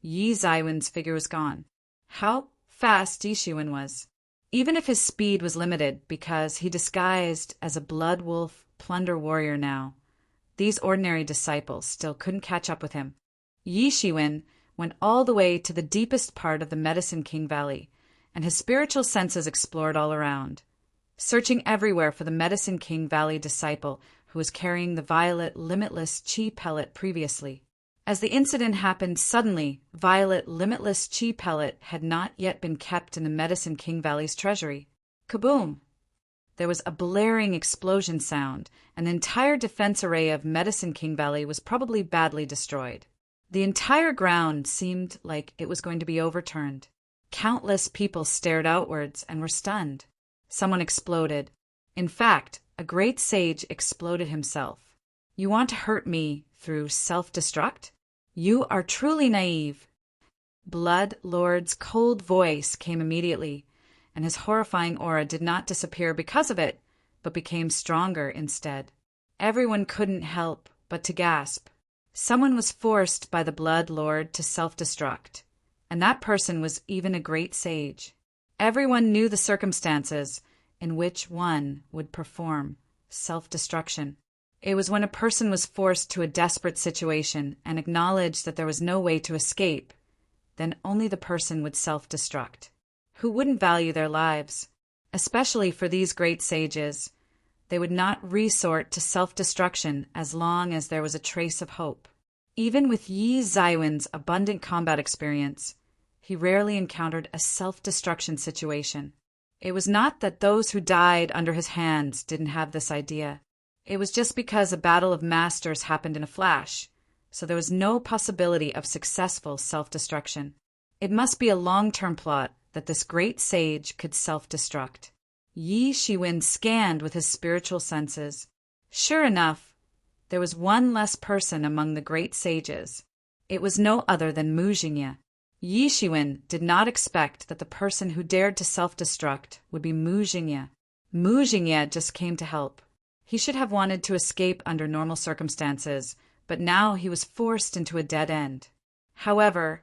Yi Zaiwen's figure was gone. How fast Yi Shiwen was! Even if his speed was limited because he disguised as a blood wolf plunder warrior now, these ordinary disciples still couldn't catch up with him. Yi Shiwen went all the way to the deepest part of the Medicine King Valley, and his spiritual senses explored all around, searching everywhere for the Medicine King Valley disciple who was carrying the violet limitless chi pellet previously. As the incident happened suddenly, violet limitless chi pellet had not yet been kept in the Medicine King Valley's treasury. Kaboom! There was a blaring explosion sound, and the entire defense array of Medicine King Valley was probably badly destroyed. The entire ground seemed like it was going to be overturned. Countless people stared outwards and were stunned. Someone exploded. In fact, a great sage exploded himself. You want to hurt me through self-destruct? You are truly naive. Blood Lord's cold voice came immediately, and his horrifying aura did not disappear because of it, but became stronger instead. Everyone couldn't help but to gasp. Someone was forced by the Blood Lord to self-destruct, and that person was even a great sage. Everyone knew the circumstances in which one would perform self-destruction. It was when a person was forced to a desperate situation and acknowledged that there was no way to escape, then only the person would self-destruct. Who wouldn't value their lives? Especially for these great sages, they would not resort to self-destruction as long as there was a trace of hope. Even with Yi Zaiwen's abundant combat experience, he rarely encountered a self-destruction situation. It was not that those who died under his hands didn't have this idea. It was just because a battle of masters happened in a flash, so there was no possibility of successful self-destruction. It must be a long-term plot that this great sage could self-destruct. Yi Shiwen scanned with his spiritual senses. Sure enough, there was one less person among the great sages. It was no other than Mu Jingye. Yi Shiwen did not expect that the person who dared to self-destruct would be Mu Jingye. Mu Jingye just came to help. He should have wanted to escape under normal circumstances, but now he was forced into a dead end. However,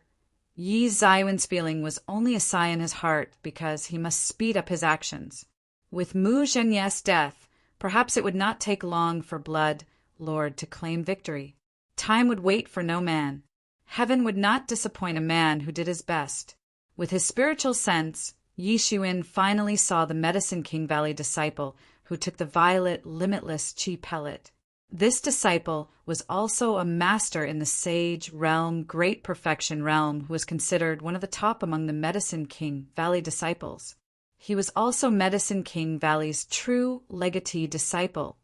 Yi Zaiwen's feeling was only a sigh in his heart because he must speed up his actions. With Mu Jingye's death, perhaps it would not take long for Blood Lord to claim victory. Time would wait for no man. Heaven would not disappoint a man who did his best. With his spiritual sense, Yi Shiwen finally saw the Medicine King Valley disciple who took the violet limitless chi pellet. This disciple was also a master in the sage realm, great perfection realm, who was considered one of the top among the Medicine King Valley disciples. He was also Medicine King Valley's true legatee disciple,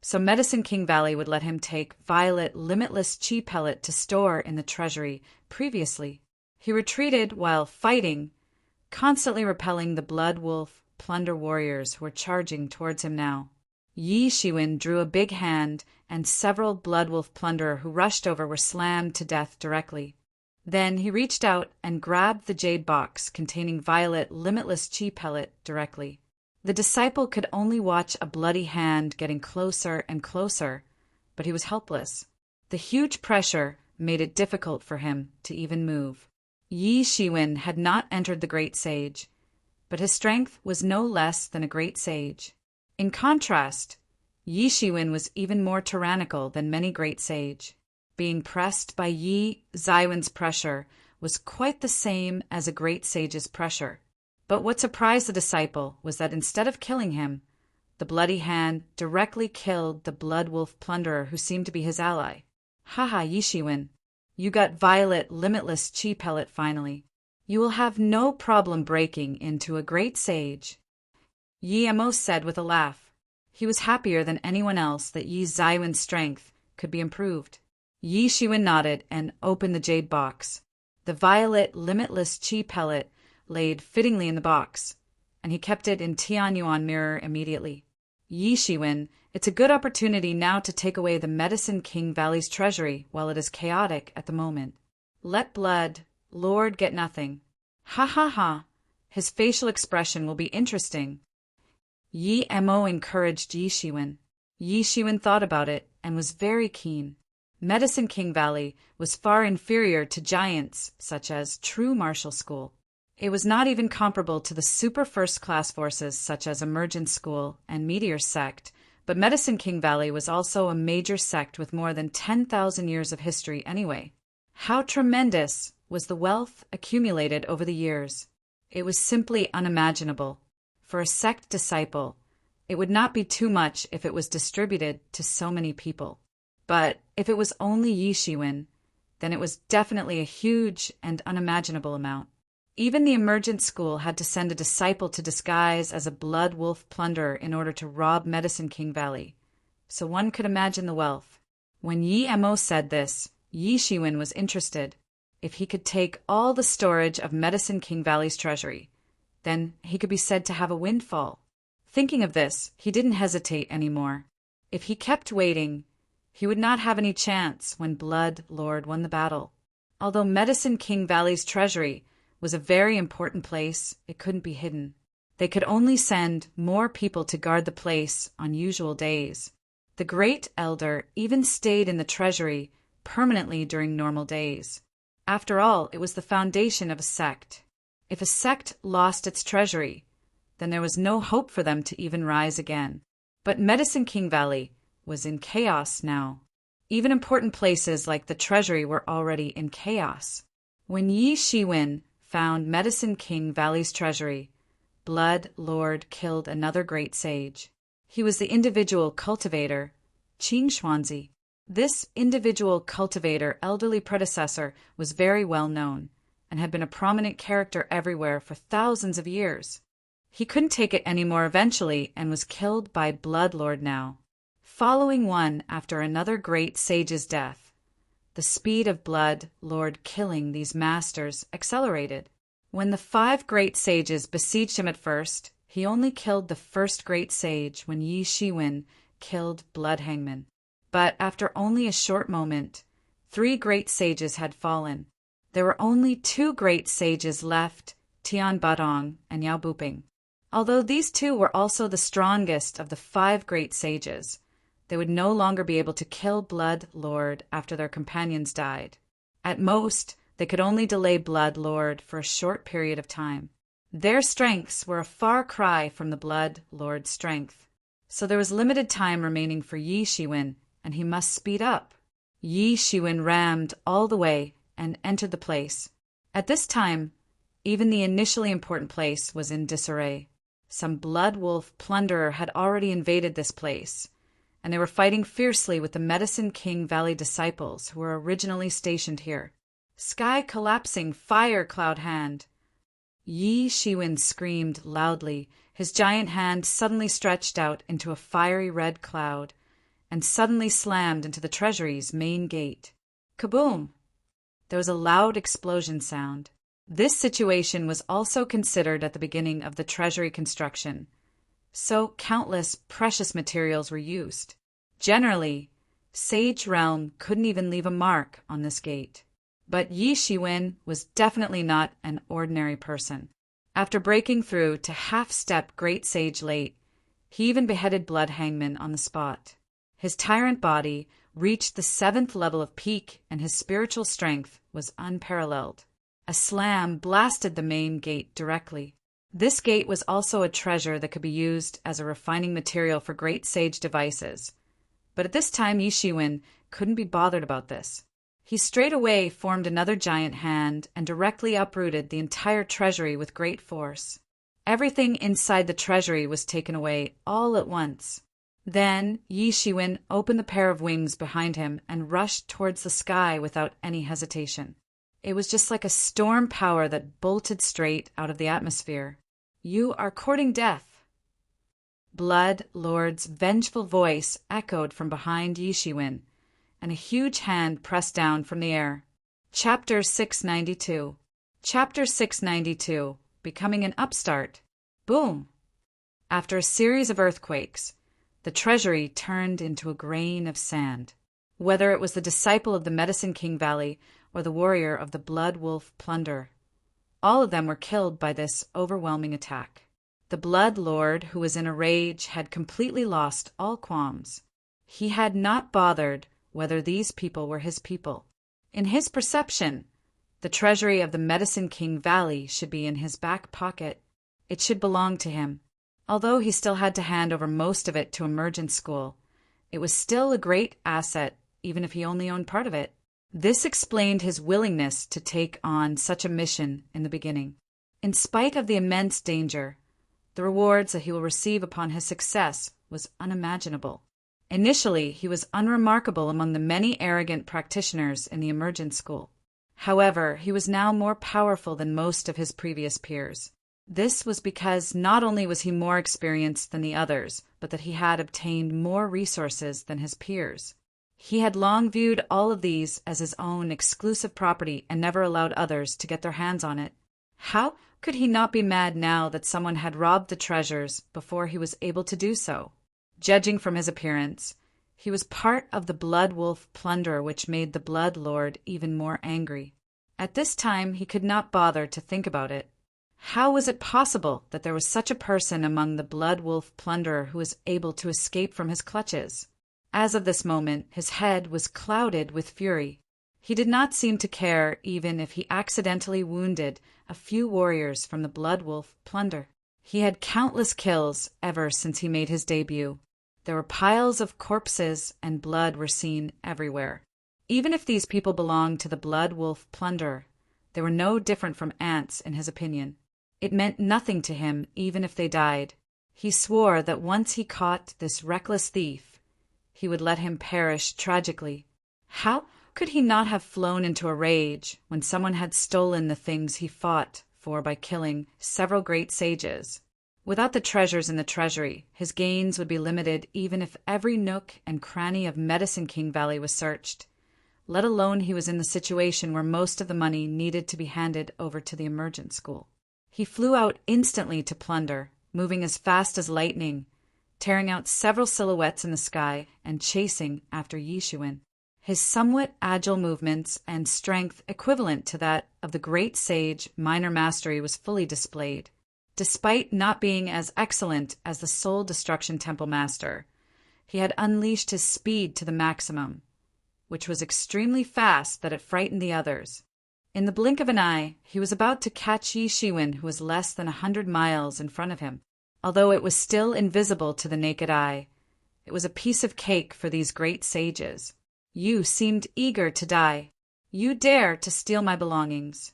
so Medicine King Valley would let him take violet limitless chi pellet to store in the treasury previously. He retreated while fighting, constantly repelling the blood wolf plunder warriors who were charging towards him now. Yi Shiwen drew a big hand, and several blood wolf plunderer who rushed over were slammed to death directly. Then he reached out and grabbed the jade box containing violet limitless chi pellet directly. The disciple could only watch a bloody hand getting closer and closer, but he was helpless. The huge pressure made it difficult for him to even move. Yi Shiwen had not entered the great sage, but his strength was no less than a great sage. In contrast, Yi Shiwen was even more tyrannical than many great sage. Being pressed by Yi Zaiwen's pressure was quite the same as a great sage's pressure. But what surprised the disciple was that instead of killing him, the bloody hand directly killed the blood wolf plunderer who seemed to be his ally. Haha, Yi Shiwen, you got violet limitless chi pellet finally. You will have no problem breaking into a great sage. Yi Mo said with a laugh. He was happier than anyone else that Yi Zaiwen's strength could be improved. Yi Shiwen nodded and opened the jade box. The violet limitless chi pellet laid fittingly in the box, and he kept it in Tianyuan mirror immediately. Yi Shiwen, it's a good opportunity now to take away the Medicine King Valley's treasury while it is chaotic at the moment. Let Blood Lord get nothing. Ha ha ha. His facial expression will be interesting. Yi Mo encouraged Yi Shiwen. Yi Shiwen thought about it and was very keen. Medicine King Valley was far inferior to giants such as True Martial School. It was not even comparable to the super first-class forces such as Emergence School and Meteor Sect, but Medicine King Valley was also a major sect with more than 10,000 years of history anyway. How tremendous was the wealth accumulated over the years? It was simply unimaginable. For a sect disciple, it would not be too much if it was distributed to so many people. But if it was only Yi Shiwen, then it was definitely a huge and unimaginable amount. Even the Emergent School had to send a disciple to disguise as a blood wolf plunderer in order to rob Medicine King Valley. So one could imagine the wealth. When Yi Mo said this, Yi Shiwen was interested. If he could take all the storage of Medicine King Valley's treasury, then he could be said to have a windfall. Thinking of this, he didn't hesitate anymore. If he kept waiting, he would not have any chance when Blood Lord won the battle. Although Medicine King Valley's treasury was a very important place, it couldn't be hidden. They could only send more people to guard the place on usual days. The Great Elder even stayed in the treasury permanently during normal days. After all, it was the foundation of a sect. If a sect lost its treasury, then there was no hope for them to even rise again. But Medicine King Valley was in chaos now. Even important places like the treasury were already in chaos. When Yi Shiwen found Medicine King Valley's treasury, Blood Lord killed another great sage. He was the individual cultivator, Qing Xuanzi. This individual cultivator elderly predecessor was very well known and had been a prominent character everywhere for thousands of years. He couldn't take it anymore eventually and was killed by Blood Lord now. Following one after another great sage's death, the speed of Blood Lord killing these masters accelerated. When the 5 great sages besieged him at first, he only killed the first great sage when Yi Shiwen killed Blood Hangman. But after only a short moment, 3 great sages had fallen. There were only 2 great sages left, Tian Badong and Yao Buping. Although these 2 were also the strongest of the 5 great sages, they would no longer be able to kill Blood Lord after their companions died. At most, they could only delay Blood Lord for a short period of time. Their strengths were a far cry from the Blood Lord's strength. So there was limited time remaining for Yi Shiwen, and he must speed up. Yi Shiwen rammed all the way and entered the place. At this time, even the initially important place was in disarray. Some blood wolf plunderer had already invaded this place, and they were fighting fiercely with the Medicine King Valley disciples who were originally stationed here. Sky collapsing fire cloud hand. Yi Shiwen screamed loudly. His giant hand suddenly stretched out into a fiery red cloud and suddenly slammed into the treasury's main gate. Kaboom! There was a loud explosion sound. This situation was also considered at the beginning of the treasury construction, so countless precious materials were used. Generally, Sage Realm couldn't even leave a mark on this gate. But Yi Shiwen was definitely not an ordinary person. After breaking through to half-step Great Sage late, he even beheaded Blood Hangman on the spot. His tyrant body reached the 7th level of peak, and his spiritual strength was unparalleled. A slam blasted the main gate directly. This gate was also a treasure that could be used as a refining material for Great Sage devices. But at this time, Yi Shiwen couldn't be bothered about this. He straightaway formed another giant hand and directly uprooted the entire treasury with great force. Everything inside the treasury was taken away all at once. Then Yi Shiwen opened the pair of wings behind him and rushed towards the sky without any hesitation. It was just like a storm power that bolted straight out of the atmosphere. "You are courting death." Blood Lord's vengeful voice echoed from behind Yi Shiwen, and a huge hand pressed down from the air. Chapter 692. Chapter 692. Becoming an upstart. Boom! After a series of earthquakes, the treasury turned into a grain of sand. Whether it was the disciple of the Medicine King Valley or the warrior of the Blood Wolf Plunder, all of them were killed by this overwhelming attack. The Blood Lord, who was in a rage, had completely lost all qualms. He had not bothered whether these people were his people. In his perception, the treasury of the Medicine King Valley should be in his back pocket. It should belong to him. Although he still had to hand over most of it to Emergent School, it was still a great asset, even if he only owned part of it. This explained his willingness to take on such a mission in the beginning. In spite of the immense danger, the rewards that he will receive upon his success was unimaginable. Initially, he was unremarkable among the many arrogant practitioners in the Emergent School. However, he was now more powerful than most of his previous peers. This was because not only was he more experienced than the others, but that he had obtained more resources than his peers. He had long viewed all of these as his own exclusive property and never allowed others to get their hands on it. How could he not be mad now that someone had robbed the treasures before he was able to do so? Judging from his appearance, he was part of the Blood Wolf plunder, which made the Blood Lord even more angry. At this time, he could not bother to think about it. How was it possible that there was such a person among the Blood Wolf plunderer who was able to escape from his clutches? As of this moment, his head was clouded with fury. He did not seem to care even if he accidentally wounded a few warriors from the Blood Wolf plunder. He had countless kills ever since he made his debut. There were piles of corpses and blood were seen everywhere. Even if these people belonged to the Blood Wolf plunderer, they were no different from ants in his opinion. It meant nothing to him even if they died. He swore that once he caught this reckless thief, he would let him perish tragically. How could he not have flown into a rage when someone had stolen the things he fought for by killing several great sages? Without the treasures in the treasury, his gains would be limited even if every nook and cranny of Medicine King Valley was searched, let alone he was in the situation where most of the money needed to be handed over to the Emergent School. He flew out instantly to plunder, moving as fast as lightning, tearing out several silhouettes in the sky and chasing after Yishuin. His somewhat agile movements and strength equivalent to that of the great sage Minor Mastery was fully displayed. Despite not being as excellent as the Soul Destruction Temple Master, he had unleashed his speed to the maximum, which was extremely fast that it frightened the others. In the blink of an eye, he was about to catch Yishuin, who was less than 100 miles in front of him. Although it was still invisible to the naked eye, it was a piece of cake for these great sages. You seemed eager to die. You dare to steal my belongings.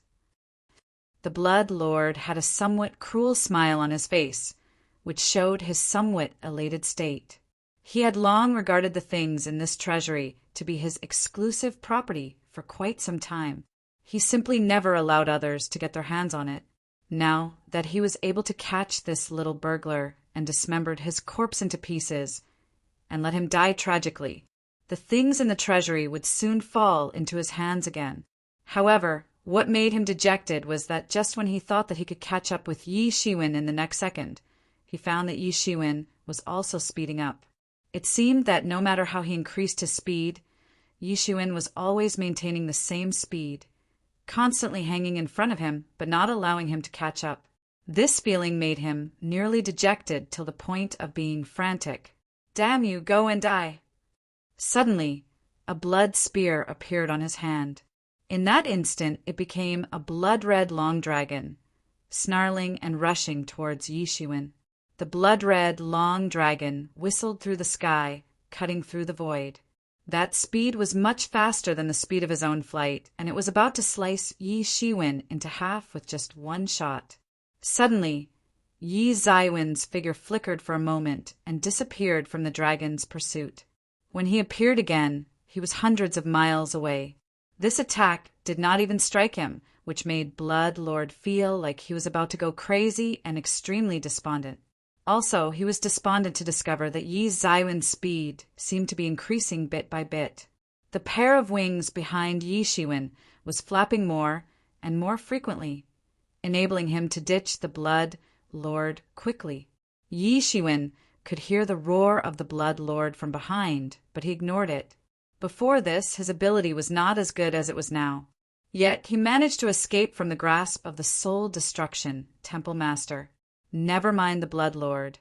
The Blood Lord had a somewhat cruel smile on his face, which showed his somewhat elated state. He had long regarded the things in this treasury to be his exclusive property for quite some time. He simply never allowed others to get their hands on it. Now that he was able to catch this little burglar and dismembered his corpse into pieces and let him die tragically, the things in the treasury would soon fall into his hands again. However, what made him dejected was that just when he thought that he could catch up with Yishuin in the next second, he found that Yishuin was also speeding up. It seemed that no matter how he increased his speed, Yishuin was always maintaining the same speed, constantly hanging in front of him but not allowing him to catch up. This feeling made him nearly dejected till the point of being frantic. "Damn you, go and die!" Suddenly, a blood spear appeared on his hand. In that instant, it became a blood-red long dragon, snarling and rushing towards Yishuin. The blood-red long dragon whistled through the sky, cutting through the void. That speed was much faster than the speed of his own flight, and it was about to slice Yishuin into half with just one shot. Suddenly, Yi Zaiwen's figure flickered for a moment and disappeared from the dragon's pursuit. When he appeared again, he was hundreds of miles away. This attack did not even strike him, which made Blood Lord feel like he was about to go crazy and extremely despondent. Also, he was despondent to discover that Yi Zaiwen's speed seemed to be increasing bit by bit. The pair of wings behind Yishuin was flapping more and more frequently, enabling him to ditch the Blood Lord quickly. Yishuin could hear the roar of the Blood Lord from behind, but he ignored it. Before this, his ability was not as good as it was now. Yet he managed to escape from the grasp of the Soul Destruction Temple Master. Never mind the Blood Lord.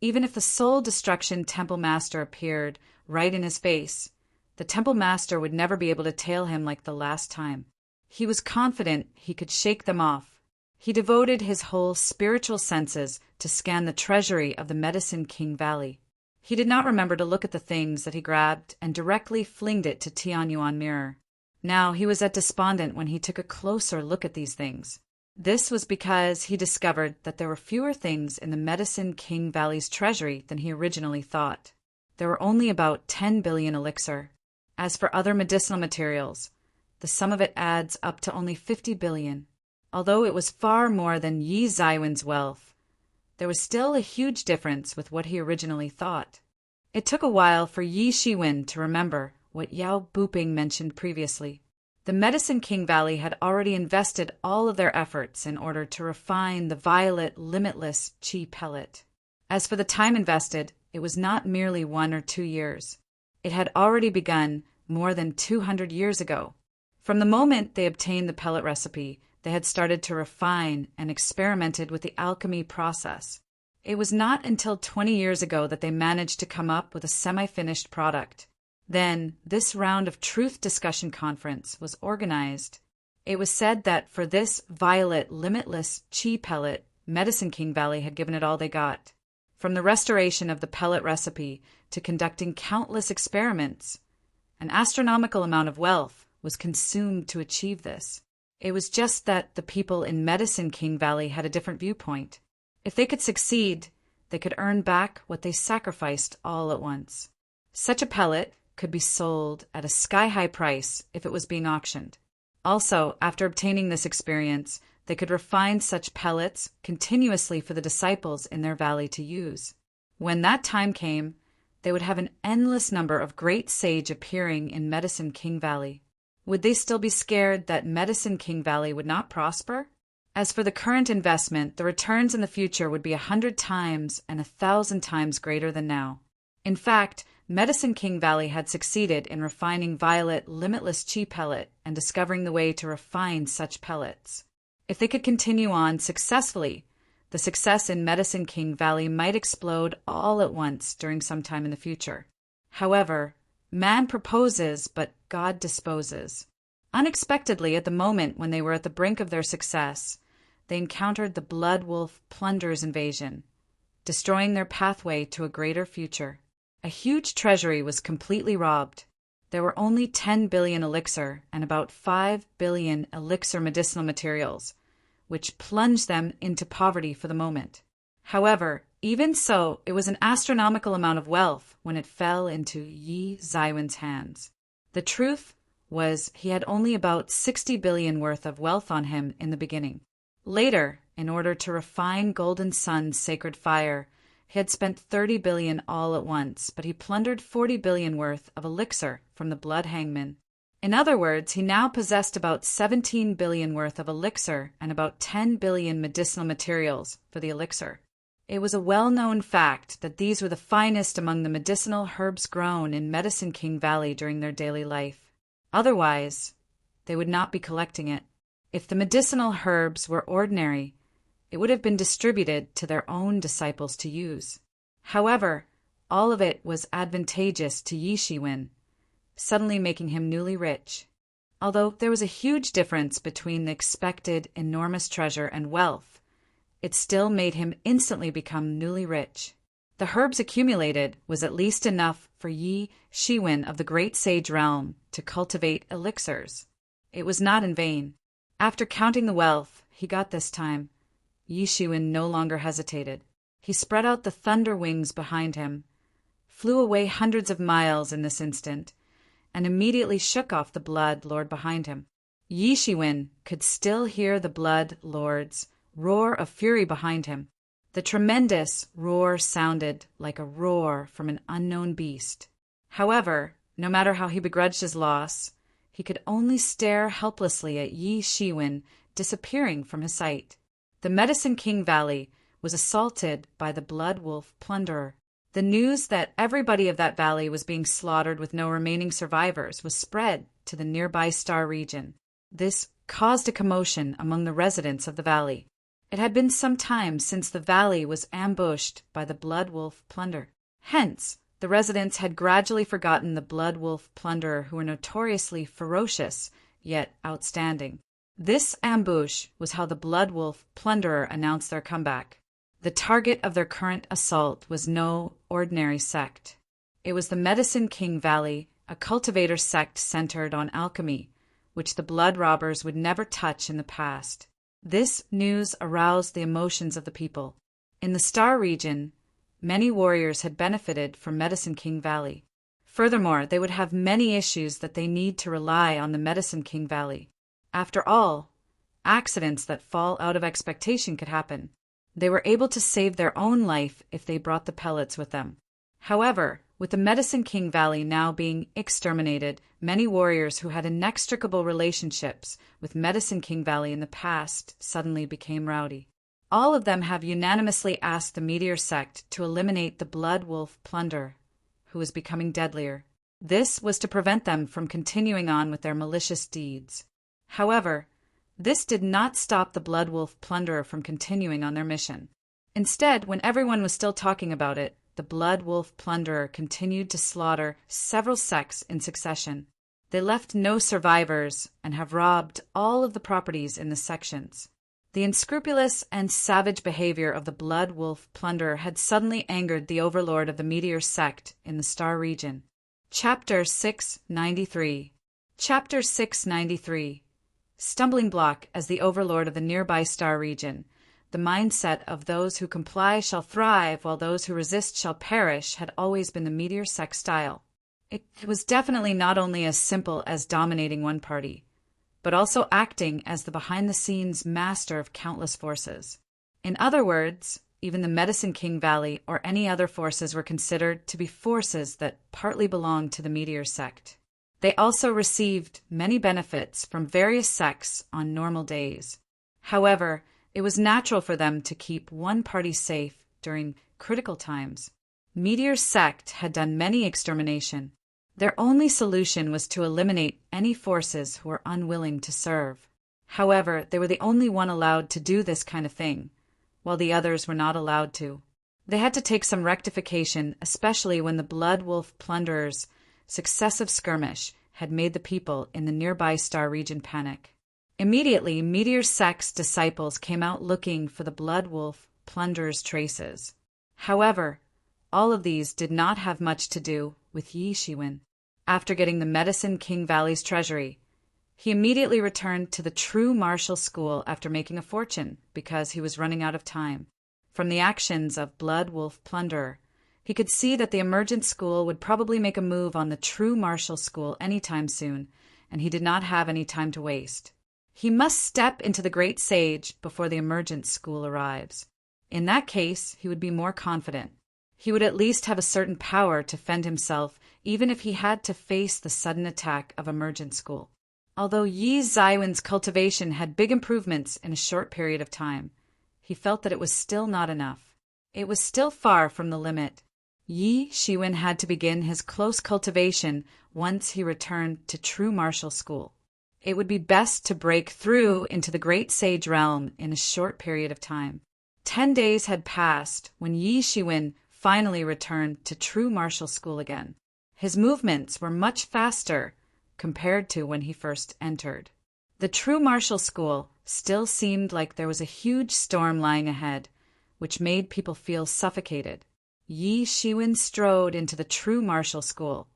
Even if the Soul Destruction Temple Master appeared right in his face, The temple master would never be able to tail him like the last time. He was confident he could shake them off. He devoted his whole spiritual senses to scan the treasury of the Medicine King Valley. He did not remember to look at the things that he grabbed and directly flinged it to Tianyuan Mirror. Now he was at despondent when he took a closer look at these things. This was because he discovered that there were fewer things in the Medicine King Valley's treasury than he originally thought. There were only about 10 billion elixir. As for other medicinal materials, the sum of it adds up to only 50 billion. Although it was far more than Yi Zaiwen's wealth, there was still a huge difference with what he originally thought. It took a while for Yi Shiwen to remember what Yao Buping mentioned previously. The Medicine King Valley had already invested all of their efforts in order to refine the violet limitless Qi pellet. As for the time invested, it was not merely 1 or 2 years. It had already begun more than 200 years ago. From the moment they obtained the pellet recipe, they had started to refine and experimented with the alchemy process. It was not until 20 years ago that they managed to come up with a semi-finished product. Then, this round of truth discussion conference was organized. It was said that for this violet, limitless Qi pellet, Medicine King Valley had given it all they got. From the restoration of the pellet recipe to conducting countless experiments, an astronomical amount of wealth was consumed to achieve this. It was just that the people in Medicine King Valley had a different viewpoint. If they could succeed, they could earn back what they sacrificed all at once. Such a pellet could be sold at a sky-high price if it was being auctioned. Also, after obtaining this experience, they could refine such pellets continuously for the disciples in their valley to use. When that time came, they would have an endless number of great sage appearing in Medicine King Valley. Would they still be scared that Medicine King Valley would not prosper? As for the current investment, the returns in the future would be 100 times and 1,000 times greater than now. In fact, Medicine King Valley had succeeded in refining violet limitless Qi pellet and discovering the way to refine such pellets. If they could continue on successfully, the success in Medicine King Valley might explode all at once during some time in the future. However, man proposes, but God disposes. Unexpectedly, at the moment when they were at the brink of their success, they encountered the Blood Wolf Plunder's invasion, destroying their pathway to a greater future. A huge treasury was completely robbed. There were only 10 billion elixir and about 5 billion elixir medicinal materials, which plunged them into poverty for the moment. However, even so, it was an astronomical amount of wealth when it fell into Yi Zaiwen's hands. The truth was he had only about 60 billion worth of wealth on him in the beginning. Later, in order to refine Golden Sun's sacred fire, he had spent 30 billion all at once, but he plundered 40 billion worth of elixir from the Blood Hangman. In other words, he now possessed about 17 billion worth of elixir and about 10 billion medicinal materials for the elixir. It was a well-known fact that these were the finest among the medicinal herbs grown in Medicine King Valley during their daily life. Otherwise, they would not be collecting it. If the medicinal herbs were ordinary, it would have been distributed to their own disciples to use. However, all of it was advantageous to Yi Shiwen, suddenly making him newly rich. Although there was a huge difference between the expected enormous treasure and wealth, it still made him instantly become newly rich. The herbs accumulated was at least enough for Yi Shiwen of the Great Sage Realm to cultivate elixirs. It was not in vain. After counting the wealth he got this time, Yi Shiwen no longer hesitated. He spread out the thunder wings behind him, flew away hundreds of miles in this instant, and immediately shook off the Blood Lord behind him. Yi Shiwen could still hear the Blood Lord's roar of fury behind him. The tremendous roar sounded like a roar from an unknown beast. However, no matter how he begrudged his loss, he could only stare helplessly at Yi Shiwen disappearing from his sight. The Medicine King Valley was assaulted by the Blood Wolf Plunderer. The news that everybody of that valley was being slaughtered with no remaining survivors was spread to the nearby Star region. This caused a commotion among the residents of the valley. It had been some time since the valley was ambushed by the Blood Wolf Plunder. Hence, the The residents had gradually forgotten the blood wolf plunderer who were notoriously ferocious, yet outstanding. This ambush was how the blood wolf plunderer announced their comeback. The target of their current assault was no ordinary sect. It was the Medicine King Valley, a cultivator sect centered on alchemy, which the blood robbers would never touch in the past. This news aroused the emotions of the people. In the Star region, many warriors had benefited from Medicine King Valley. Furthermore, they would have many issues that they need to rely on the Medicine King Valley. After all, accidents that fall out of expectation could happen. They were able to save their own life if they brought the pellets with them. However, with the Medicine King Valley now being exterminated, many warriors who had inextricable relationships with Medicine King Valley in the past suddenly became rowdy. All of them have unanimously asked the Meteor Sect to eliminate the Blood Wolf Plunderer, who was becoming deadlier. This was to prevent them from continuing on with their malicious deeds. However, this did not stop the Blood Wolf Plunderer from continuing on their mission. Instead, when everyone was still talking about it, the Blood Wolf Plunderer continued to slaughter several sects in succession. They left no survivors and have robbed all of the properties in the sections. The unscrupulous and savage behavior of the Blood Wolf Plunderer had suddenly angered the overlord of the Meteor Sect in the Star region. Chapter 693. Chapter 693. Stumbling block as the overlord of the nearby Star region. The mindset of those who comply shall thrive, while those who resist shall perish had always been the Meteor Sect style. It was definitely not only as simple as dominating one party, but also acting as the behind-the-scenes master of countless forces. In other words, even the Medicine King Valley or any other forces were considered to be forces that partly belonged to the Meteor Sect. They also received many benefits from various sects on normal days. However, it was natural for them to keep one party safe during critical times. Meteor Sect had done many extermination. Their only solution was to eliminate any forces who were unwilling to serve. However, they were the only one allowed to do this kind of thing, while the others were not allowed to. They had to take some rectification, especially when the Blood Wolf Plunderer's successive skirmish had made the people in the nearby Star region panic. Immediately, Meteor Sect's disciples came out looking for the Blood Wolf Plunderer's traces. However, all of these did not have much to do with Yi Shiwen. After getting the Medicine King Valley's treasury, he immediately returned to the True Martial School after making a fortune because he was running out of time. From the actions of Blood Wolf Plunderer, he could see that the Emergent School would probably make a move on the True Martial School anytime soon, and he did not have any time to waste. He must step into the Great Sage before the Emergent School arrives. In that case, he would be more confident. He would at least have a certain power to fend himself, even if he had to face the sudden attack of Emergent School. Although Yi Zaiwen's cultivation had big improvements in a short period of time, he felt that it was still not enough. It was still far from the limit. Yi Shiwen had to begin his close cultivation once he returned to True Martial School. It would be best to break through into the Great Sage realm in a short period of time. 10 days had passed when Yi Shiwen finally returned to True Martial School again. His movements were much faster compared to when he first entered. The True Martial School still seemed like there was a huge storm lying ahead, which made people feel suffocated. Yi Shiwen strode into the True Martial School,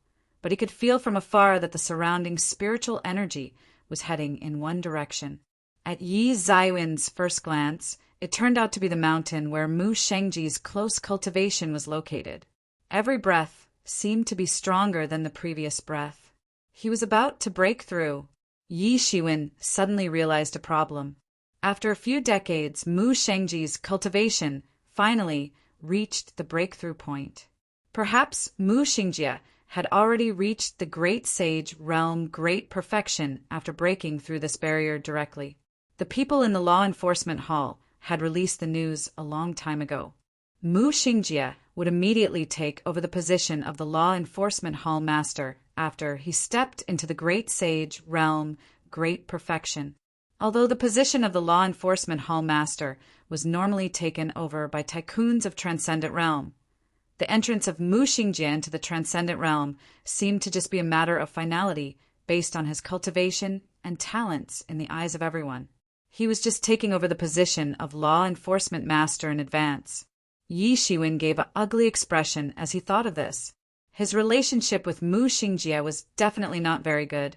but he could feel from afar that the surrounding spiritual energy was heading in one direction. At Yi Zaiwen's first glance, it turned out to be the mountain where Mu Shengji's close cultivation was located. Every breath seemed to be stronger than the previous breath. He was about to break through. Yi Shiwen suddenly realized a problem. After a few decades, Mu Shengji's cultivation finally reached the breakthrough point. Perhaps Mu Xingjie had already reached the Great Sage realm great perfection after breaking through this barrier directly. The people in the law enforcement hall had released the news a long time ago. Mu Xingjie would immediately take over the position of the law enforcement hall master after he stepped into the Great Sage realm great perfection. Although the position of the law enforcement hall master was normally taken over by tycoons of Transcendent Realm, The entrance of Mu Xingjie into the transcendent realm seemed to just be a matter of finality based on his cultivation and talents in the eyes of everyone. He was just taking over the position of law enforcement master in advance. Yi Shiwen gave an ugly expression as he thought of this. His relationship with Mu Xingjie was definitely not very good,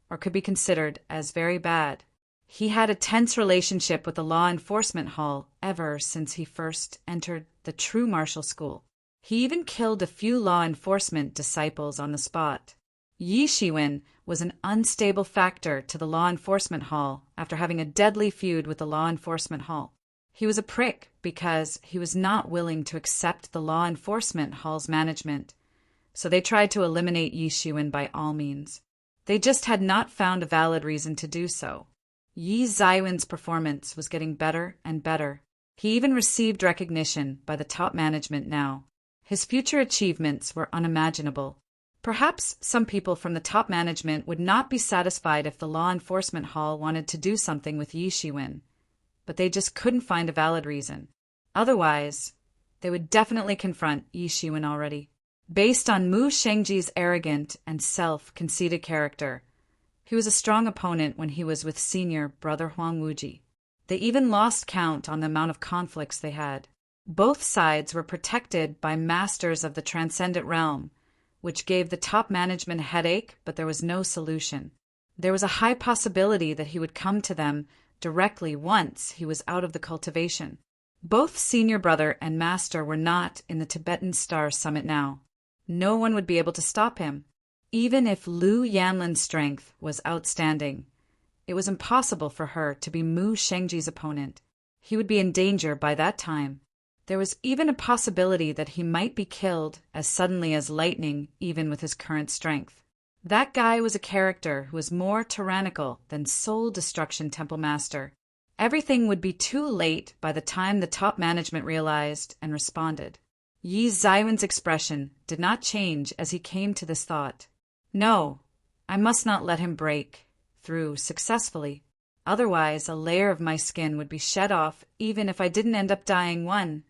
or could be considered as very bad. He had a tense relationship with the law enforcement hall ever since he first entered the true martial school. He even killed a few law enforcement disciples on the spot. Yi Shiwen was an unstable factor to the law enforcement hall after having a deadly feud with the law enforcement hall. He was a prick because he was not willing to accept the law enforcement hall's management, so they tried to eliminate Yi Shiwen by all means. They just had not found a valid reason to do so. Yi Zaiwen's performance was getting better and better. He even received recognition by the top management now. His future achievements were unimaginable. Perhaps some people from the top management would not be satisfied if the law enforcement hall wanted to do something with Yi Shiwen, but they just couldn't find a valid reason. Otherwise, they would definitely confront Yi Shiwen already. Based on Mu Xiangjie's arrogant and self-conceited character, he was a strong opponent when he was with senior brother Huang Wuji. They even lost count on the amount of conflicts they had. Both sides were protected by masters of the transcendent realm, which gave the top management a headache, but there was no solution. There was a high possibility that he would come to them directly once he was out of the cultivation. Both senior brother and master were not in the Tibetan Star Summit now. No one would be able to stop him. Even if Lu Yanlin's strength was outstanding, it was impossible for her to be Mu Xiangjie's opponent. He would be in danger by that time. There was even a possibility that he might be killed as suddenly as lightning, even with his current strength. That guy was a character who was more tyrannical than Soul Destruction Temple Master. Everything would be too late by the time the top management realized and responded. Yi Zaiwen's expression did not change as he came to this thought. No, I must not let him break through successfully. Otherwise, a layer of my skin would be shed off even if I didn't end up dying one.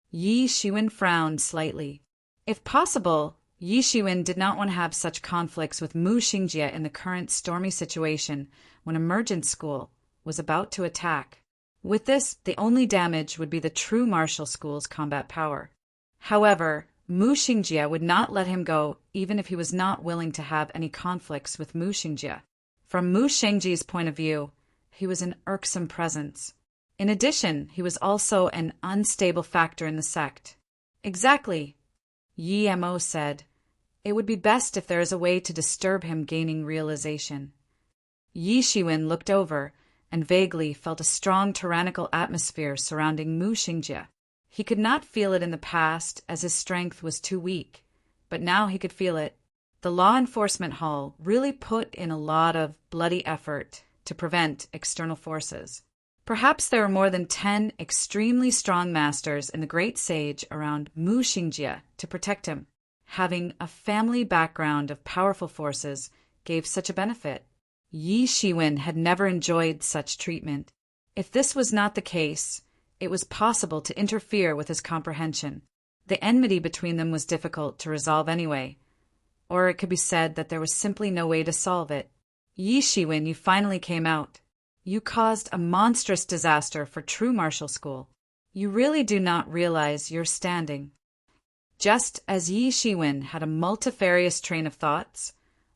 Yi Shiwen frowned slightly. If possible, Yi Shiwen did not want to have such conflicts with Mu Xingjie in the current stormy situation when Emergent School was about to attack. With this, the only damage would be the true martial school's combat power. However, Mu Xingjie would not let him go even if he was not willing to have any conflicts with Mu Xingjie. From Mu Xiangjie's point of view, he was an irksome presence. In addition, he was also an unstable factor in the sect. Exactly, Yi Mo said. It would be best if there is a way to disturb him gaining realization. Yi Shiwen looked over and vaguely felt a strong tyrannical atmosphere surrounding Mu Xingjie. He could not feel it in the past as his strength was too weak, but now he could feel it. The law enforcement hall really put in a lot of bloody effort to prevent external forces. Perhaps there were more than 10 extremely strong masters in the Great Sage around Mu Xingjie to protect him. Having a family background of powerful forces gave such a benefit. Yi Shiwen had never enjoyed such treatment. If this was not the case, it was possible to interfere with his comprehension. The enmity between them was difficult to resolve anyway, or it could be said that there was simply no way to solve it. Yi Shiwen, you finally came out. You caused a monstrous disaster for true martial school. You really do not realize your standing. Just as Yi Shiwen had a multifarious train of thoughts,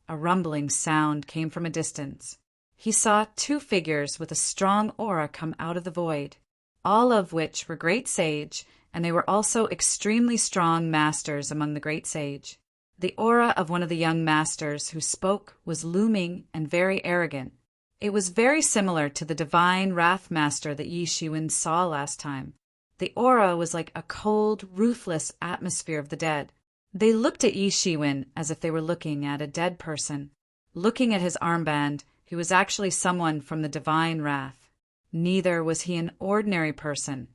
a rumbling sound came from a distance. He saw 2 figures with a strong aura come out of the void, all of which were great sage, and they were also extremely strong masters among the great sage. The aura of one of the young masters who spoke was looming and very arrogant. It was very similar to the divine wrath master that Yi Shiwen saw last time. The aura was like a cold, ruthless atmosphere of the dead. They looked at Yi Shiwen as if they were looking at a dead person. Looking at his armband, he was actually someone from the divine wrath. Neither was he an ordinary person.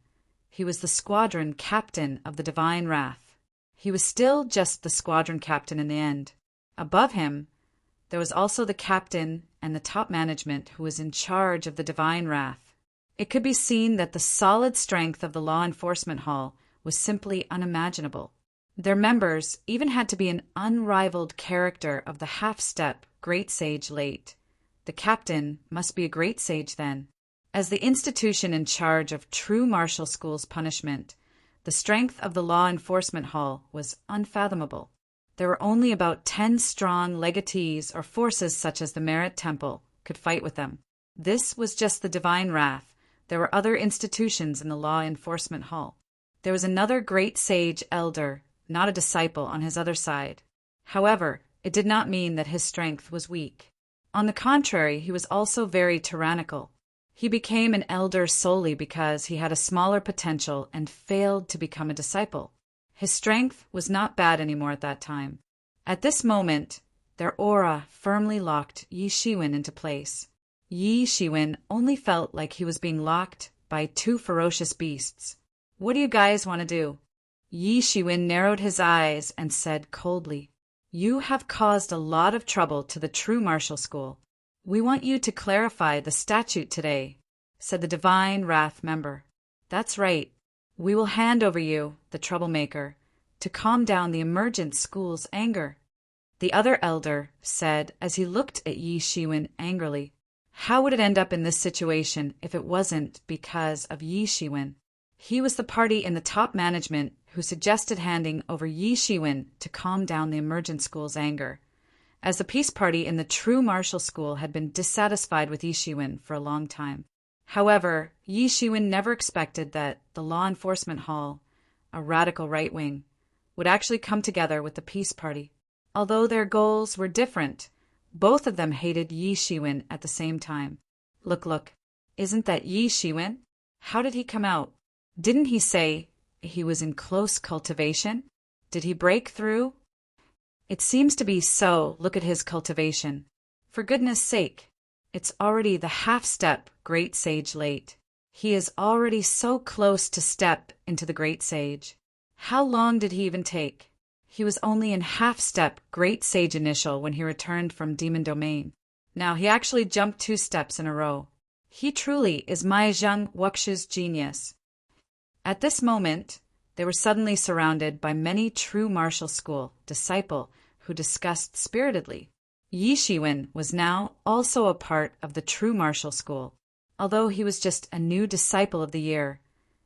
He was the squadron captain of the divine wrath. He was still just the squadron captain in the end. Above him, there was also the captain and the top management who was in charge of the divine wrath. It could be seen that the solid strength of the law enforcement hall was simply unimaginable. Their members even had to be an unrivaled character of the half-step great sage late. The captain must be a great sage then. As the institution in charge of true martial school's punishment, the strength of the law enforcement hall was unfathomable. There were only about 10 strong legatees or forces such as the Merit Temple could fight with them. This was just the divine wrath. There were other institutions in the law enforcement hall. There was another great sage elder, not a disciple, on his other side. However, it did not mean that his strength was weak. On the contrary, he was also very tyrannical. He became an elder solely because he had a smaller potential and failed to become a disciple. His strength was not bad anymore at that time. At this moment, their aura firmly locked Yi Shiwen into place. Yi Shiwen only felt like he was being locked by 2 ferocious beasts. "What do you guys want to do?" Yi Shiwen narrowed his eyes and said coldly, "You have caused a lot of trouble to the true martial school. We want you to clarify the statute today," said the Divine Wrath member. "That's right. We will hand over you, the troublemaker, to calm down the emergent school's anger," the other elder said as he looked at Yi Shiwen angrily. How would it end up in this situation if it wasn't because of Yi Shiwen? He was the party in the top management who suggested handing over Yi Shiwen to calm down the emergent school's anger, as the peace party in the true martial school had been dissatisfied with Yi Shiwen for a long time. However, Yi Shiwen never expected that the law enforcement hall, a radical right wing, would actually come together with the peace party. Although their goals were different, both of them hated Yi Shiwen at the same time. Look, isn't that Yi Shiwen? How did he come out? Didn't he say he was in close cultivation? Did he break through? It seems to be so. Look at his cultivation. For goodness sake, it's already the half-step great sage late. He is already so close to step into the great sage. How long did he even take? He was only in half-step great sage initial when he returned from Demon Domain. Now he actually jumped 2 steps in a row. He truly is Mai Zheng Wuxu's genius. At this moment, they were suddenly surrounded by many true martial school disciple who discussed spiritedly. Yi Shiwen was now also a part of the true martial school. Although he was just a new disciple of the year,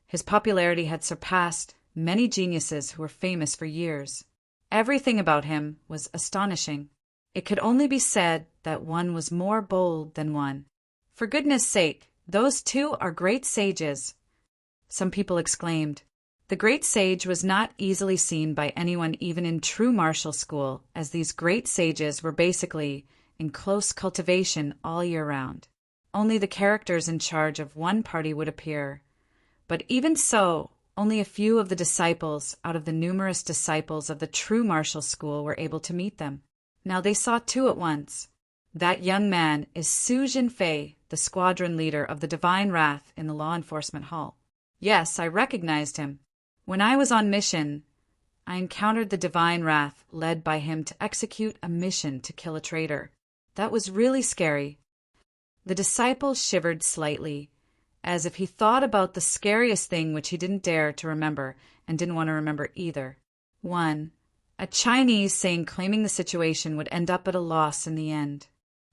his popularity had surpassed many geniuses who were famous for years. Everything about him was astonishing. It could only be said that one was more bold than one. "For goodness sake, those 2 are great sages," some people exclaimed. The great sage was not easily seen by anyone even in true martial school, as these great sages were basically in close cultivation all year round. Only the characters in charge of one party would appear. But even so, only a few of the disciples out of the numerous disciples of the true martial school were able to meet them. Now they saw 2 at once. That young man is Su Jinfei, the squadron leader of the Divine Wrath in the law enforcement hall. Yes, I recognized him. When I was on mission, I encountered the Divine Wrath led by him to execute a mission to kill a traitor. That was really scary. The disciple shivered slightly, as if he thought about the scariest thing which he didn't dare to remember and didn't want to remember either. 1. A Chinese saying claiming the situation would end up at a loss in the end.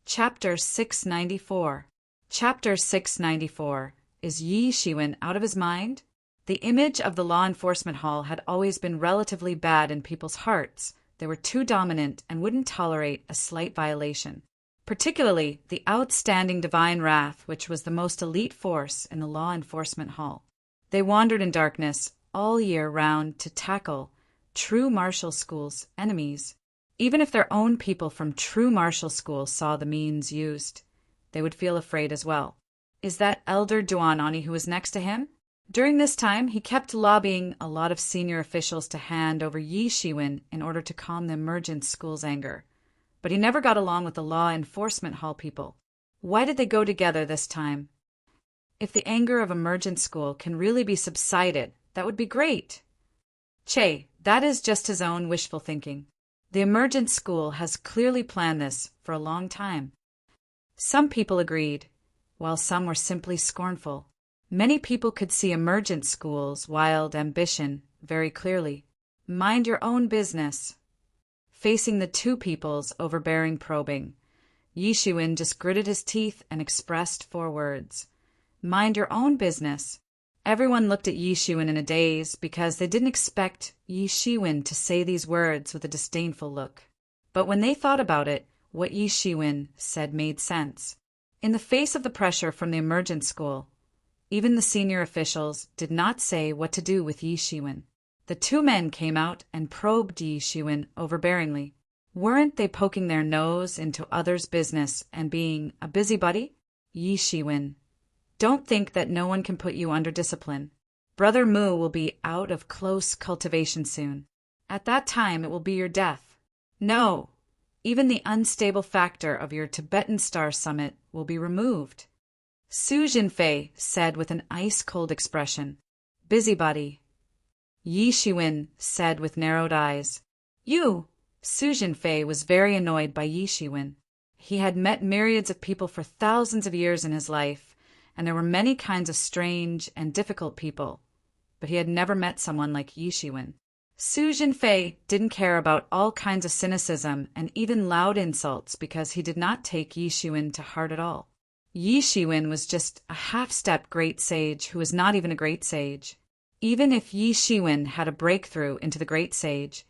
Chapter 694. Chapter 694. Is Yi Shiwen out of his mind? The image of the law enforcement hall had always been relatively bad in people's hearts. They were too dominant and wouldn't tolerate a slight violation. Particularly the outstanding Divine Wrath, which was the most elite force in the law enforcement hall. They wandered in darkness all year round to tackle true martial school's enemies. Even if their own people from true martial school saw the means used, they would feel afraid as well. Is that Elder Duanani who was next to him? During this time, he kept lobbying a lot of senior officials to hand over Yi Shiwen in order to calm the emergent school's anger. But he never got along with the law enforcement hall people. Why did they go together this time? If the anger of emergent school can really be subsided, that would be great. Che, that is just his own wishful thinking. The emergent school has clearly planned this for a long time. Some people agreed, while some were simply scornful. Many people could see emergent school's wild ambition very clearly. Mind your own business. Facing the two people's overbearing probing, Yi Shiwen just gritted his teeth and expressed 4 words. Mind your own business. Everyone looked at Yi Shiwen in a daze because they didn't expect Yi Shiwen to say these words with a disdainful look. But when they thought about it, what Yi Shiwen said made sense. In the face of the pressure from the emergent school, even the senior officials did not say what to do with Yi Shiwen. The 2 men came out and probed Yi Shiwen overbearingly. Weren't they poking their nose into others' business and being a busybody? Yi Shiwen, don't think that no one can put you under discipline. Brother Mu will be out of close cultivation soon. At that time it will be your death. No, even the unstable factor of your Tibetan Star Summit will be removed. Su Jinfei said with an ice-cold expression. Busybody. Yi Shiwen said with narrowed eyes. You! Su Jinfei was very annoyed by Yi Shiwen. He had met myriads of people for thousands of years in his life, and there were many kinds of strange and difficult people, but he had never met someone like Yi Shiwen. Su Jinfei didn't care about all kinds of cynicism and even loud insults because he did not take Yi Shiwen to heart at all. Yi Shiwen was just a half-step great sage who was not even a great sage. Even if Yi Shiwen had a breakthrough into the great sage,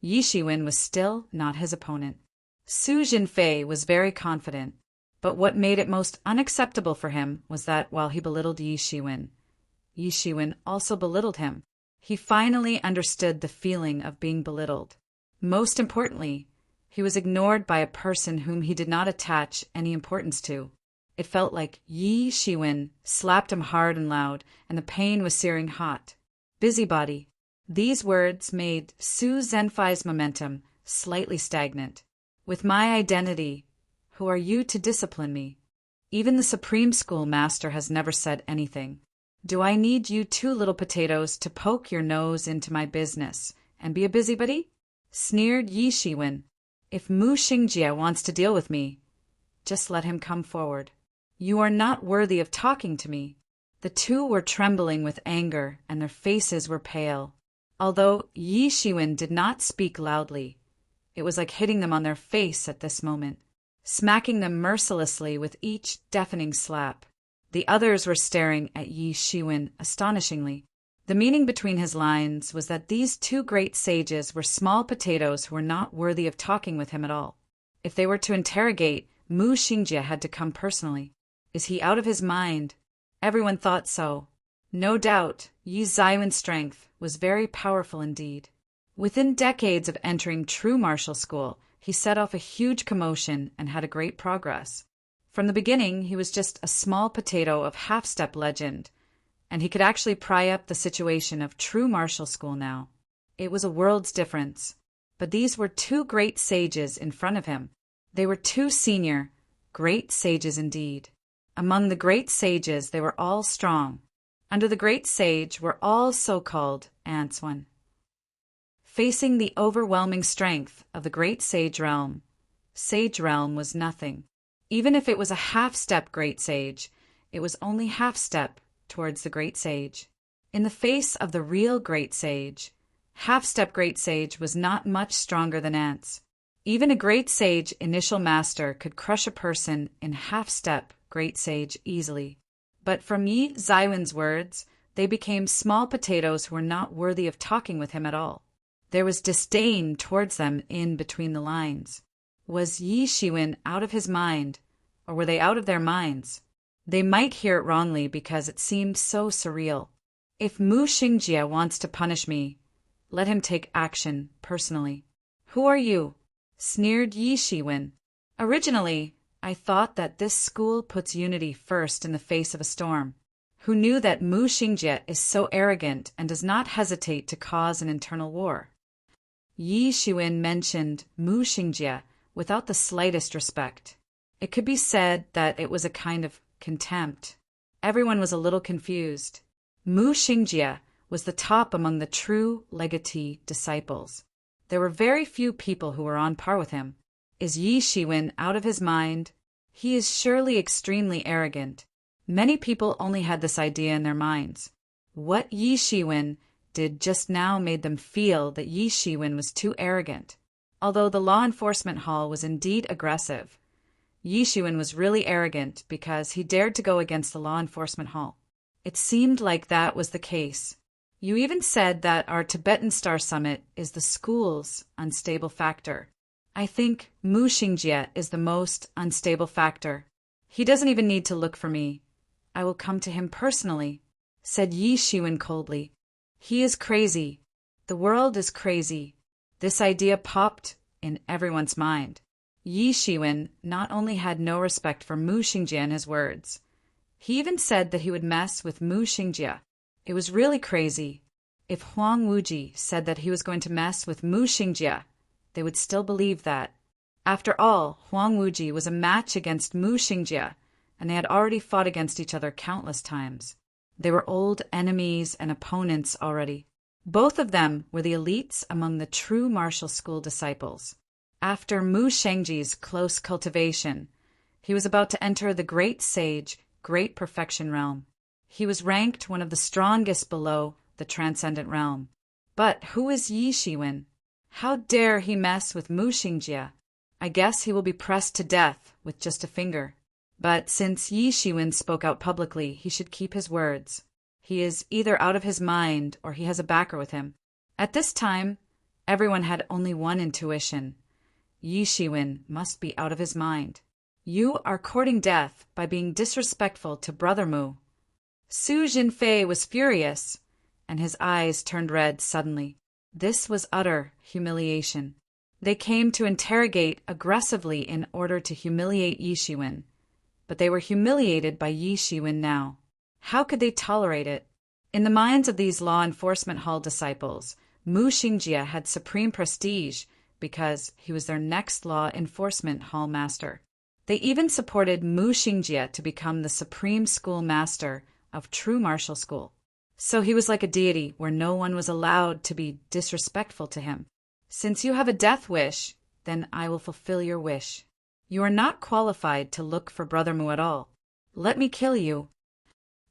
Yi Shiwen was still not his opponent. Su Jinfei was very confident, but what made it most unacceptable for him was that while he belittled Yi Shiwen also belittled him. He finally understood the feeling of being belittled. Most importantly, he was ignored by a person whom he did not attach any importance to. It felt like Yi Shiwen slapped him hard and loud, and the pain was searing hot. Busybody. These words made Su Zhenfai's momentum slightly stagnant. With my identity, who are you to discipline me? Even the Supreme School Master has never said anything. Do I need you 2 little potatoes to poke your nose into my business and be a busybody? Sneered Yi Shiwen. If Mu Xingjie wants to deal with me, just let him come forward. You are not worthy of talking to me. The 2 were trembling with anger, and their faces were pale. Although Yi Shiwen did not speak loudly, it was like hitting them on their face at this moment, smacking them mercilessly with each deafening slap. The others were staring at Yi Shiwen astonishingly. The meaning between his lines was that these 2 great sages were small potatoes who were not worthy of talking with him at all. If they were to interrogate, Mu Xingjie had to come personally. Is he out of his mind? Everyone thought so. No doubt, Yi Zaiwen's strength was very powerful indeed. Within decades of entering true martial school, he set off a huge commotion and had a great progress. From the beginning, he was just a small potato of half-step legend, and he could actually pry up the situation of true martial school now. It was a world's difference. But these were 2 great sages in front of him. They were 2 senior, great sages indeed. Among the great sages, they were all strong. Under the great sage were all so-called ants one. Facing the overwhelming strength of the great sage realm was nothing. Even if it was a half-step great sage, it was only half-step towards the great sage. In the face of the real great sage, half-step great sage was not much stronger than ants. Even a great sage initial master could crush a person in half-step great sage easily. But from Yi Zaiwen's words, they became small potatoes who were not worthy of talking with him at all. There was disdain towards them in between the lines. Was Yi Shiwen out of his mind, or were they out of their minds? They might hear it wrongly because it seemed so surreal. If Mu Xingjie wants to punish me, let him take action personally. Who are you? Sneered Yi Shiwen. Originally, I thought that this school puts unity first in the face of a storm. Who knew that Mu Xingjie is so arrogant and does not hesitate to cause an internal war? Yi Shiwen mentioned Mu Xingjie without the slightest respect. It could be said that it was a kind of contempt. Everyone was a little confused. Mu Xingjie was the top among the true legatee disciples. There were very few people who were on par with him. Is Yi Shiwen out of his mind? He is surely extremely arrogant. Many people only had this idea in their minds. What Yi Shiwen did just now made them feel that Yi Shiwen was too arrogant. Although the law enforcement hall was indeed aggressive, Yi Shiwen was really arrogant because he dared to go against the law enforcement hall. It seemed like that was the case. You even said that our Tibetan Star Summit is the school's unstable factor. I think Mu Xingjie is the most unstable factor. He doesn't even need to look for me. I will come to him personally, said Yi Shiwen coldly. He is crazy. The world is crazy. This idea popped in everyone's mind. Yi Shiwen not only had no respect for Mu Xingjie and his words, he even said that he would mess with Mu Xingjie. It was really crazy. If Huang Wuji said that he was going to mess with Mu Xingjie, they would still believe that. After all, Huang Wuji was a match against Mu Xingjie, and they had already fought against each other countless times. They were old enemies and opponents already. Both of them were the elites among the true martial school disciples. After Mu Shengjie's close cultivation, he was about to enter the great sage, great perfection realm. He was ranked one of the strongest below the transcendent realm. But who is Yi Shiwen? How dare he mess with Mu Xingjie? I guess he will be pressed to death with just a finger. But since Yi Shiwen spoke out publicly, he should keep his words. He is either out of his mind or he has a backer with him. At this time, everyone had only one intuition. Yi Shiwen must be out of his mind. You are courting death by being disrespectful to Brother Mu. Su Jinfei was furious, and his eyes turned red suddenly. This was utter humiliation. They came to interrogate aggressively in order to humiliate Yi Shiwen, but they were humiliated by Yi Shiwen now. How could they tolerate it? In the minds of these law enforcement hall disciples, Mu Xingjie had supreme prestige because he was their next law enforcement hall master. They even supported Mu Xingjie to become the supreme school master of true martial school. So he was like a deity where no one was allowed to be disrespectful to him. Since you have a death wish, then I will fulfill your wish. You are not qualified to look for Brother Mu at all. Let me kill you.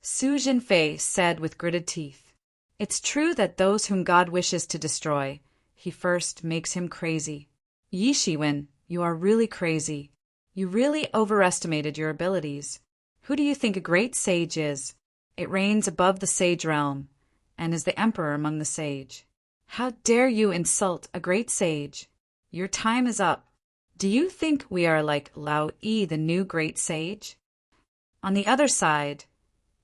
Su Jinfei said with gritted teeth. It's true that those whom God wishes to destroy, he first makes him crazy. Yi Shiwen, you are really crazy. You really overestimated your abilities. Who do you think a great sage is? It reigns above the sage realm, and is the emperor among the sage. How dare you insult a great sage? Your time is up. Do you think we are like Lao Yi, the new great sage? On the other side,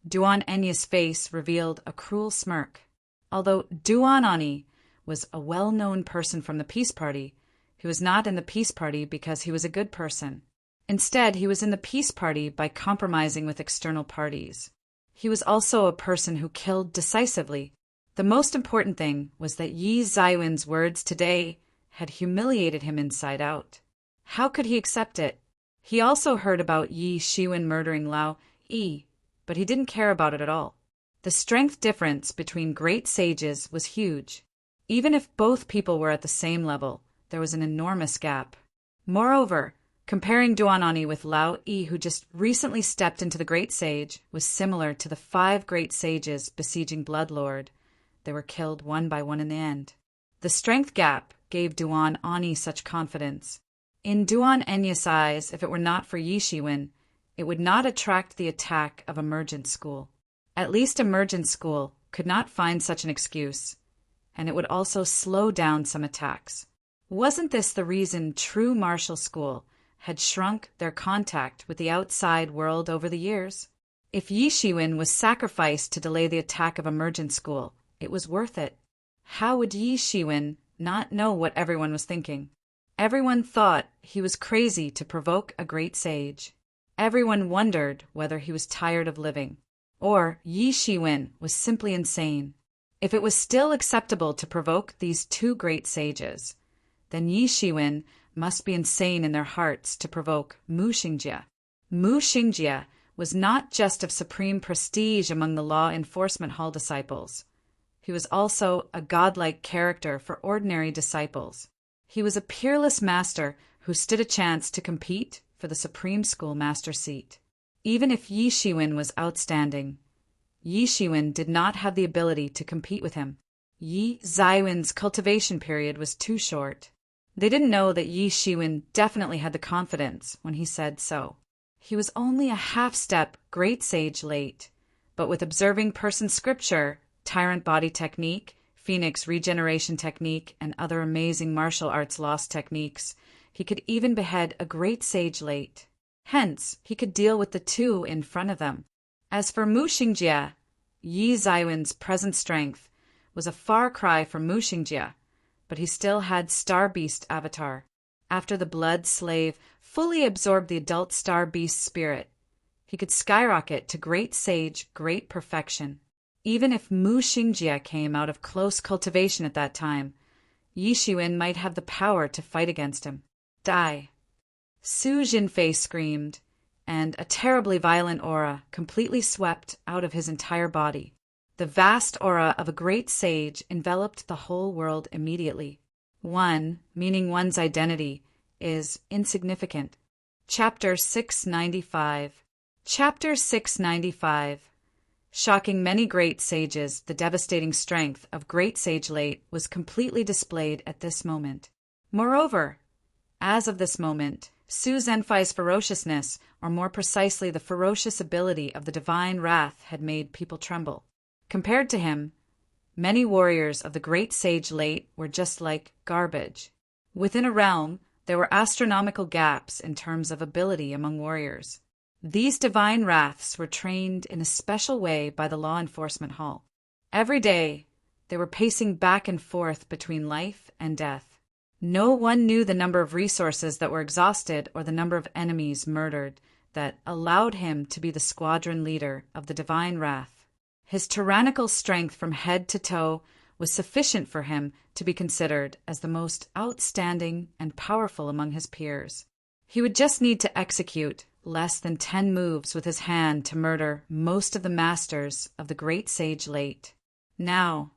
Duan Enya's face revealed a cruel smirk. Although Duan Ani was a well-known person from the Peace Party, he was not in the Peace Party because he was a good person. Instead, he was in the Peace Party by compromising with external parties. He was also a person who killed decisively. The most important thing was that Yi Zaiwen's words today had humiliated him inside out. How could he accept it? He also heard about Yi Shiwen murdering Lao Yi, but he didn't care about it at all. The strength difference between great sages was huge. Even if both people were at the same level, there was an enormous gap. Moreover, comparing Duanani with Lao Yi, who just recently stepped into the great sage, was similar to the 5 great sages besieging Bloodlord. They were killed one by one in the end. The strength gap gave Duan Ani such confidence. In Duan Enya's eyes, if it were not for Yi Shiwen, it would not attract the attack of Emergent School. At least Emergent School could not find such an excuse, and it would also slow down some attacks. Wasn't this the reason true martial school had shrunk their contact with the outside world over the years? If Yi Shiwen was sacrificed to delay the attack of Emergent School, it was worth it. How would Yi Shiwen not know what everyone was thinking? Everyone thought he was crazy to provoke a great sage. Everyone wondered whether he was tired of living, or Yi Shiwen was simply insane. If it was still acceptable to provoke these 2 great sages, then Yi Shiwen must be insane in their hearts to provoke Mu Xingjie. Mu Xingjie was not just of supreme prestige among the law enforcement hall disciples. He was also a godlike character for ordinary disciples. He was a peerless master who stood a chance to compete for the supreme school master seat. Even if Yi Shiwen was outstanding, Yi Shiwen did not have the ability to compete with him. Yi Zaiwen's cultivation period was too short. They didn't know that Yi Shiwen definitely had the confidence when he said so. He was only a half-step great sage late, but with observing person scripture, tyrant body technique, phoenix regeneration technique, and other amazing martial arts lost techniques, he could even behead a great sage late. Hence, he could deal with the two in front of them. As for Mu Xingjie, Yi Zaiwen's present strength was a far cry from Mu Xingjie, but he still had Star Beast avatar. After the blood slave fully absorbed the adult Star Beast spirit, he could skyrocket to great sage, great perfection. Even if Mu Xingjie came out of close cultivation at that time, Yi Shiwen might have the power to fight against him. Die! Su Jinfei screamed, and a terribly violent aura completely swept out of his entire body. The vast aura of a great sage enveloped the whole world immediately. One, meaning one's identity, is insignificant. Chapter 695. Chapter 695. Shocking many great sages, the devastating strength of Great Sage Late was completely displayed at this moment. Moreover, as of this moment, Su Zhenfei's ferociousness, or more precisely the ferocious ability of the divine wrath, had made people tremble. Compared to him, many warriors of the Great Sage Late were just like garbage. Within a realm, there were astronomical gaps in terms of ability among warriors. These divine wraths were trained in a special way by the law enforcement hall. Every day, they were pacing back and forth between life and death. No one knew the number of resources that were exhausted or the number of enemies murdered that allowed him to be the squadron leader of the divine wrath. His tyrannical strength from head to toe was sufficient for him to be considered as the most outstanding and powerful among his peers. He would just need to execute less than 10 moves with his hand to murder most of the masters of the Great Sage Late. Now,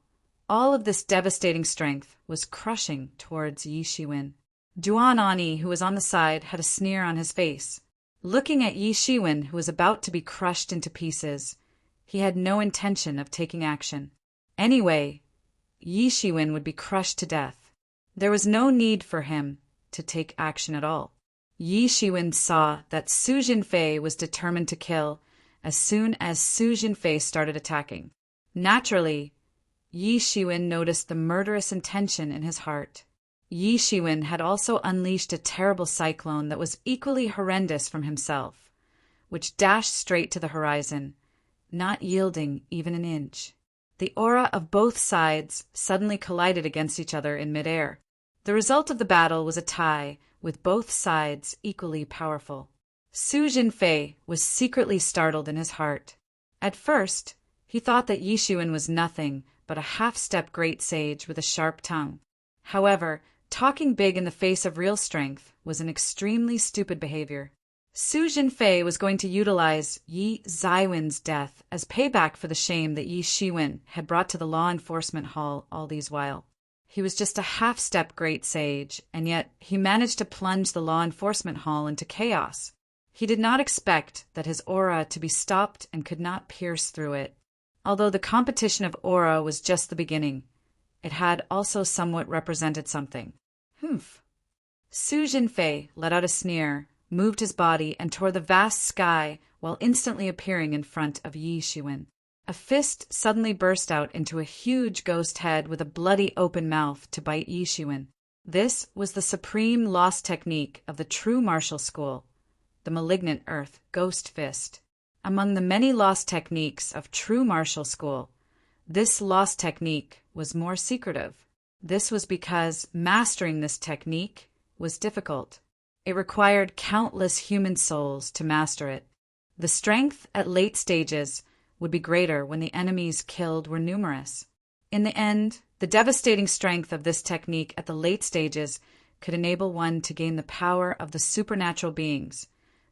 all of this devastating strength was crushing towards Yi Shiwen. Duan Ani, who was on the side, had a sneer on his face. Looking at Yi Shiwen, who was about to be crushed into pieces, he had no intention of taking action. Anyway, Yi Shiwen would be crushed to death. There was no need for him to take action at all. Yi Shiwen saw that Su Jinfei was determined to kill as soon as Su Jinfei started attacking. Naturally, Yi Shiwen noticed the murderous intention in his heart. Yi Shiwen had also unleashed a terrible cyclone that was equally horrendous from himself, which dashed straight to the horizon, not yielding even an inch. The aura of both sides suddenly collided against each other in midair. The result of the battle was a tie, with both sides equally powerful. Su Jinfei was secretly startled in his heart. At first, he thought that Yi Shiwen was nothing but a half-step great sage with a sharp tongue. However, talking big in the face of real strength was an extremely stupid behavior. Su Jinfei was going to utilize Yi Zaiwen's death as payback for the shame that Yi Shiwen had brought to the law enforcement hall all these while. He was just a half-step great sage, and yet he managed to plunge the law enforcement hall into chaos. He did not expect that his aura to be stopped and could not pierce through it. Although the competition of aura was just the beginning, it had also somewhat represented something. Su Jinfei let out a sneer, moved his body, and tore the vast sky while instantly appearing in front of Yi Shiwen. A fist suddenly burst out into a huge ghost head with a bloody open mouth to bite Yi Shiwen. This was the supreme lost technique of the true martial school, the malignant earth ghost fist. Among the many lost techniques of true martial school, this lost technique was more secretive. This was because mastering this technique was difficult. It required countless human souls to master it. The strength at late stages would be greater when the enemies killed were numerous. In the end, the devastating strength of this technique at the late stages could enable one to gain the power of the supernatural beings,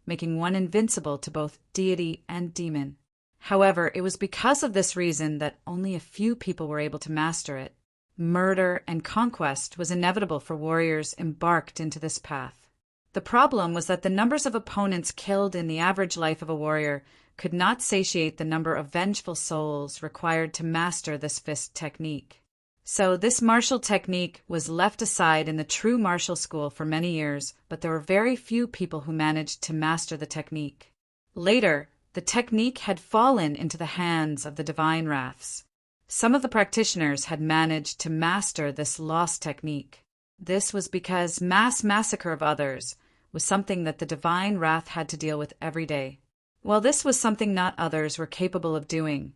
making one invincible to both deity and demon. However, it was because of this reason that only a few people were able to master it. Murder and conquest was inevitable for warriors embarked into this path. The problem was that the numbers of opponents killed in the average life of a warrior could not satiate the number of vengeful souls required to master this fist technique. So this martial technique was left aside in the true martial school for many years, but there were very few people who managed to master the technique. Later, the technique had fallen into the hands of the divine wraths. Some of the practitioners had managed to master this lost technique. This was because mass massacre of others was something that the divine wrath had to deal with every day. While this was something not others were capable of doing,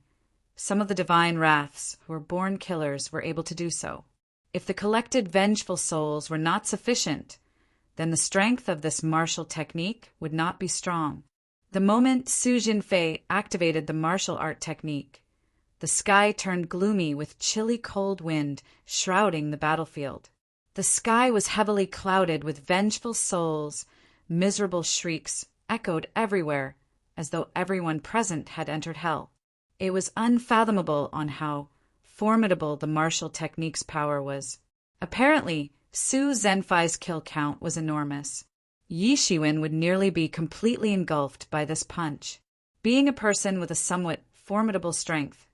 some of the divine wraths, who were born killers, were able to do so. If the collected vengeful souls were not sufficient, then the strength of this martial technique would not be strong. The moment Su Jinfei activated the martial art technique, the sky turned gloomy with chilly cold wind shrouding the battlefield. The sky was heavily clouded with vengeful souls. Miserable shrieks echoed everywhere, as though everyone present had entered hell. It was unfathomable on how formidable the martial technique's power was. Apparently, Su Zhenfai's kill count was enormous. Yi Shiwen would nearly be completely engulfed by this punch. Being a person with a somewhat formidable strength,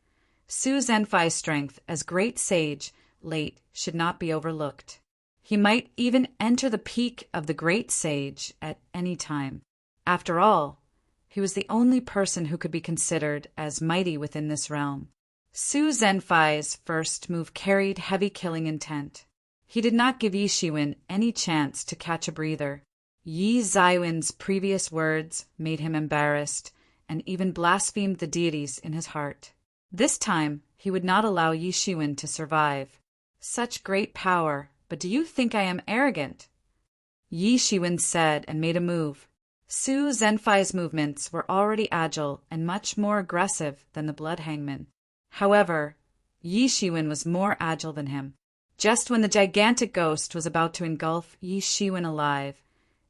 Su Zhenfai's strength as great sage late should not be overlooked. He might even enter the peak of the great sage at any time. After all, he was the only person who could be considered as mighty within this realm. Su Zhenfai's first move carried heavy killing intent. He did not give Yi Shiwen any chance to catch a breather. Yi Zaiwen's previous words made him embarrassed and even blasphemed the deities in his heart. This time, he would not allow Yi Shiwen to survive. Such great power, but do you think I am arrogant? Yi Shiwen said and made a move. Su Zhenfai's movements were already agile and much more aggressive than the blood hangman. However, Yi Shiwen was more agile than him. Just when the gigantic ghost was about to engulf Yi Shiwen alive,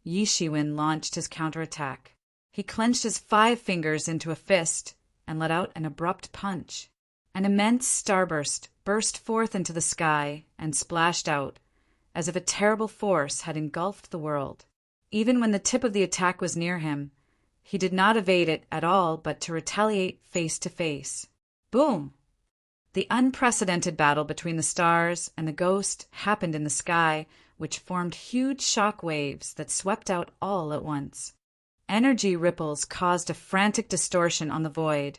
Yi Shiwen launched his counterattack. He clenched his 5 fingers into a fist and let out an abrupt punch. An immense starburst burst forth into the sky and splashed out, as if a terrible force had engulfed the world. Even when the tip of the attack was near him, he did not evade it at all but to retaliate face to face. Boom! The unprecedented battle between the stars and the ghost happened in the sky, which formed huge shock waves that swept out all at once. Energy ripples caused a frantic distortion on the void,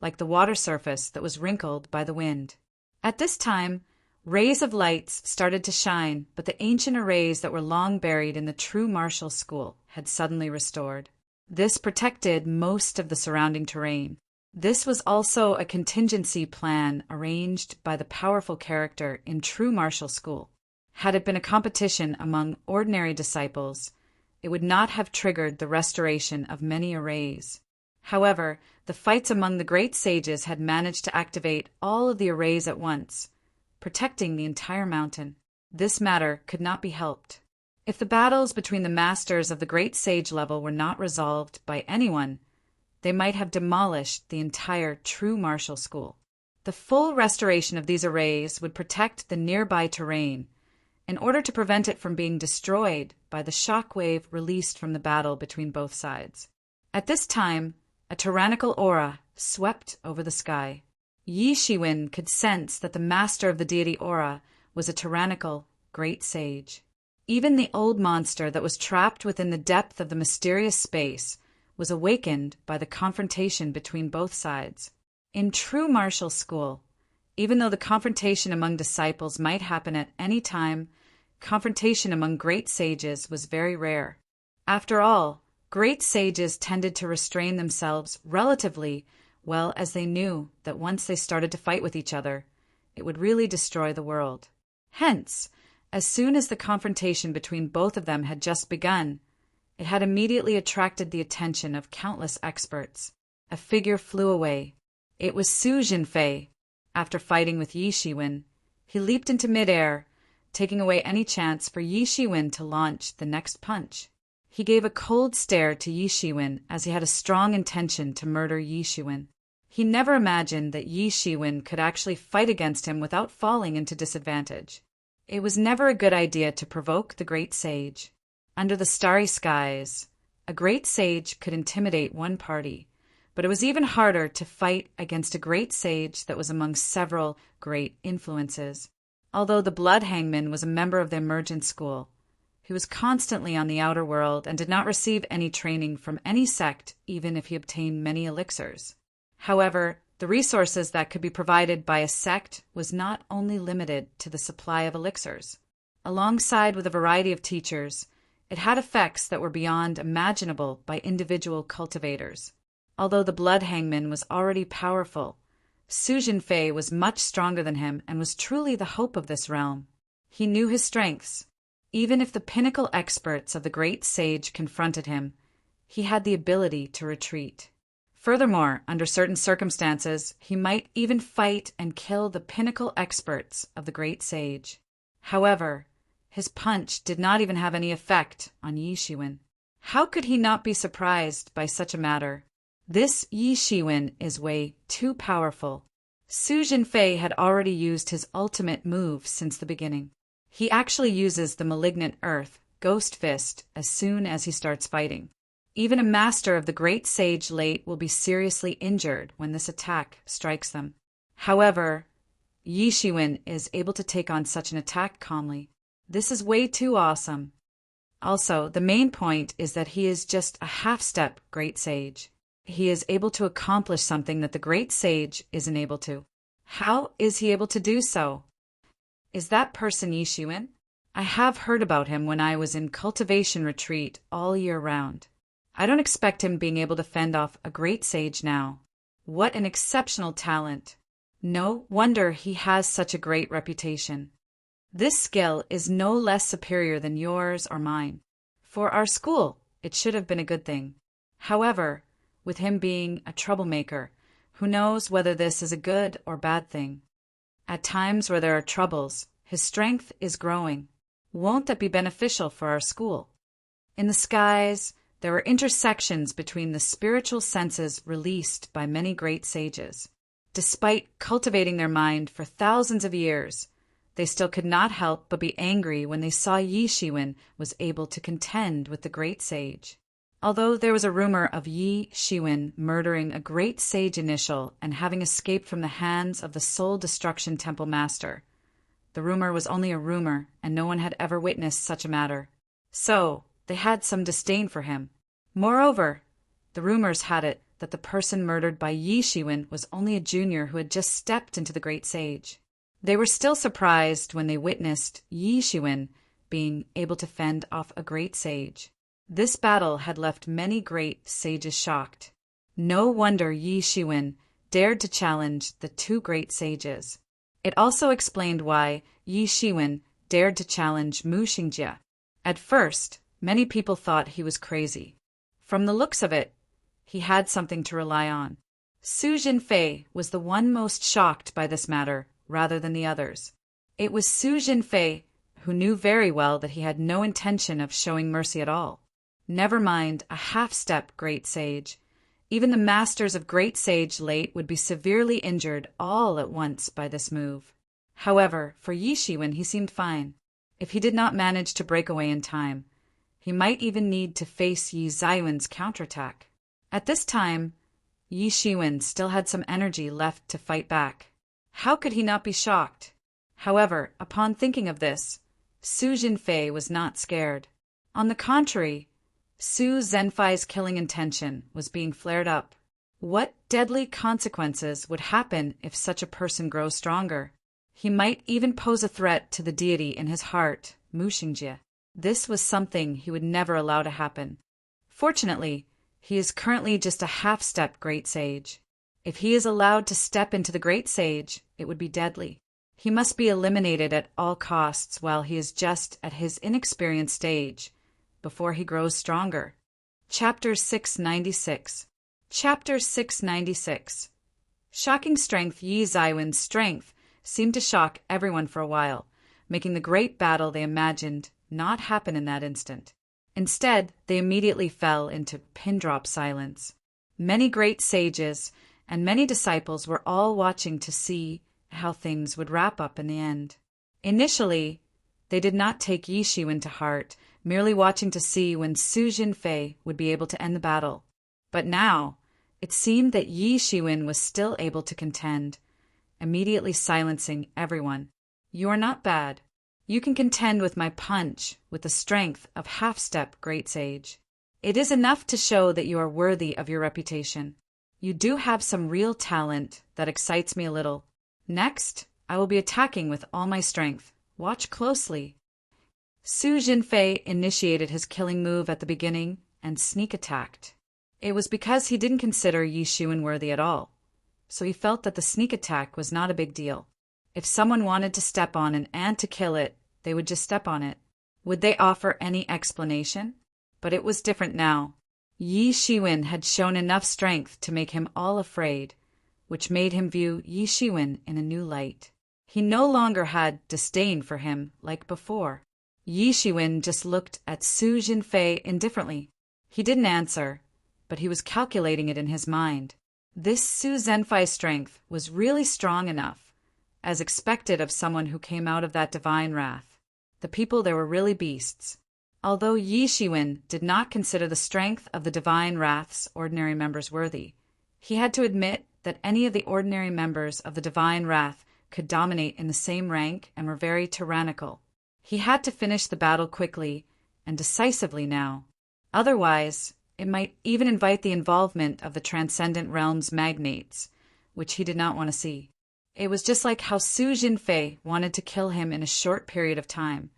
like the water surface that was wrinkled by the wind. At this time, rays of lights started to shine, but the ancient arrays that were long buried in the true martial school had suddenly restored. This protected most of the surrounding terrain. This was also a contingency plan arranged by the powerful character in true martial school. Had it been a competition among ordinary disciples, it would not have triggered the restoration of many arrays. However, the fights among the great sages had managed to activate all of the arrays at once, protecting the entire mountain. This matter could not be helped. If the battles between the masters of the great sage level were not resolved by anyone, they might have demolished the entire true martial school. The full restoration of these arrays would protect the nearby terrain, in order to prevent it from being destroyed by the shock wave released from the battle between both sides. At this time, a tyrannical aura swept over the sky. Yi Shiwen could sense that the master of the deity aura was a tyrannical, great sage. Even the old monster that was trapped within the depth of the mysterious space was awakened by the confrontation between both sides. In true martial school, even though the confrontation among disciples might happen at any time, confrontation among great sages was very rare. After all, great sages tended to restrain themselves relatively well, as they knew that once they started to fight with each other, it would really destroy the world. Hence, as soon as the confrontation between both of them had just begun, it had immediately attracted the attention of countless experts. A figure flew away. It was Su Jinfei. After fighting with Yi Shiwen, he leaped into midair, taking away any chance for Yi Shiwen to launch the next punch. He gave a cold stare to Yi Shiwen as he had a strong intention to murder Yi Shiwen. He never imagined that Yi Shiwen could actually fight against him without falling into disadvantage. It was never a good idea to provoke the great sage. Under the starry skies, a great sage could intimidate one party, but it was even harder to fight against a great sage that was among several great influences. Although the Blood Hangman was a member of the emergent school, he was constantly on the outer world and did not receive any training from any sect, even if he obtained many elixirs. However, the resources that could be provided by a sect was not only limited to the supply of elixirs. Alongside with a variety of teachers, it had effects that were beyond imaginable by individual cultivators. Although the Blood Hangman was already powerful, Su Jinfei was much stronger than him and was truly the hope of this realm. He knew his strengths. Even if the pinnacle experts of the great sage confronted him, he had the ability to retreat. Furthermore, under certain circumstances, he might even fight and kill the pinnacle experts of the great sage. However, his punch did not even have any effect on Yi Shiwen. How could he not be surprised by such a matter? This Yi Shiwen is way too powerful. Su Jinfei had already used his ultimate move since the beginning. He actually uses the malignant earth, Ghost Fist, as soon as he starts fighting. Even a master of the great sage late will be seriously injured when this attack strikes them. However, Yi Shiwen is able to take on such an attack calmly. This is way too awesome. Also, the main point is that he is just a half-step great sage. He is able to accomplish something that the great sage isn't able to. How is he able to do so? Is that person Yi Shiwen? I have heard about him when I was in cultivation retreat all year round. I don't expect him being able to fend off a great sage now. What an exceptional talent. No wonder he has such a great reputation. This skill is no less superior than yours or mine. For our school, it should have been a good thing. However, with him being a troublemaker, who knows whether this is a good or bad thing? At times where there are troubles, his strength is growing. Won't that be beneficial for our school? In the skies, there are intersections between the spiritual senses released by many great sages. Despite cultivating their mind for thousands of years, they still could not help but be angry when they saw Yi Shiwen was able to contend with the great sage. Although there was a rumor of Yi Shiwen murdering a great sage initial and having escaped from the hands of the Soul Destruction Temple Master, the rumor was only a rumor and no one had ever witnessed such a matter. So, they had some disdain for him. Moreover, the rumors had it that the person murdered by Yi Shiwen was only a junior who had just stepped into the great sage. They were still surprised when they witnessed Yi Shiwen being able to fend off a great sage. This battle had left many great sages shocked. No wonder Yi Shiwen dared to challenge the two great sages. It also explained why Yi Shiwen dared to challenge Mu Xingjie. At first, many people thought he was crazy. From the looks of it, he had something to rely on. Su Jinfei was the one most shocked by this matter rather than the others. It was Su Jinfei who knew very well that he had no intention of showing mercy at all. Never mind a half-step great sage. Even the masters of great sage late would be severely injured all at once by this move. However, for Yi Shiwen he seemed fine. If he did not manage to break away in time, he might even need to face Yi Zaiwen's counterattack. At this time, Yi Shiwen still had some energy left to fight back. How could he not be shocked? However, upon thinking of this, Su Jinfei was not scared. On the contrary, Su Zhenfai's killing intention was being flared up. What deadly consequences would happen if such a person grows stronger? He might even pose a threat to the deity in his heart, Mu Xingjie. This was something he would never allow to happen. Fortunately, he is currently just a half-step great sage. If he is allowed to step into the great sage, it would be deadly. He must be eliminated at all costs while he is just at his inexperienced stage, before he grows stronger. Chapter 696. Chapter 696. Shocking strength. Yi Zaiwen's strength seemed to shock everyone for a while, making the great battle they imagined not happen in that instant. Instead, they immediately fell into pin-drop silence. Many great sages and many disciples were all watching to see how things would wrap up in the end. Initially, they did not take Yi Shiwen to heart, merely watching to see when Su Jinfei would be able to end the battle. But now, it seemed that Yi Shiwen was still able to contend, immediately silencing everyone. You are not bad. You can contend with my punch with the strength of half-step great sage. It is enough to show that you are worthy of your reputation. You do have some real talent that excites me a little. Next, I will be attacking with all my strength. Watch closely. Su Jinfei initiated his killing move at the beginning and sneak attacked. It was because he didn't consider Yi Shiwen worthy at all, so he felt that the sneak attack was not a big deal. If someone wanted to step on an ant to kill it, they would just step on it. Would they offer any explanation? But it was different now. Yi Shiwen had shown enough strength to make him all afraid, which made him view Yi Shiwen in a new light. He no longer had disdain for him like before. Yi Shiwen just looked at Su Jinfei indifferently. He didn't answer, but he was calculating it in his mind. This Su Zhenfei's strength was really strong enough, as expected of someone who came out of that divine wrath. The people there were really beasts. Although Yi Shiwen did not consider the strength of the divine wrath's ordinary members worthy, he had to admit that any of the ordinary members of the divine wrath could dominate in the same rank and were very tyrannical. He had to finish the battle quickly and decisively now. Otherwise, it might even invite the involvement of the Transcendent Realm's magnates, which he did not want to see. It was just like how Su Jinfei wanted to kill him in a short period of time,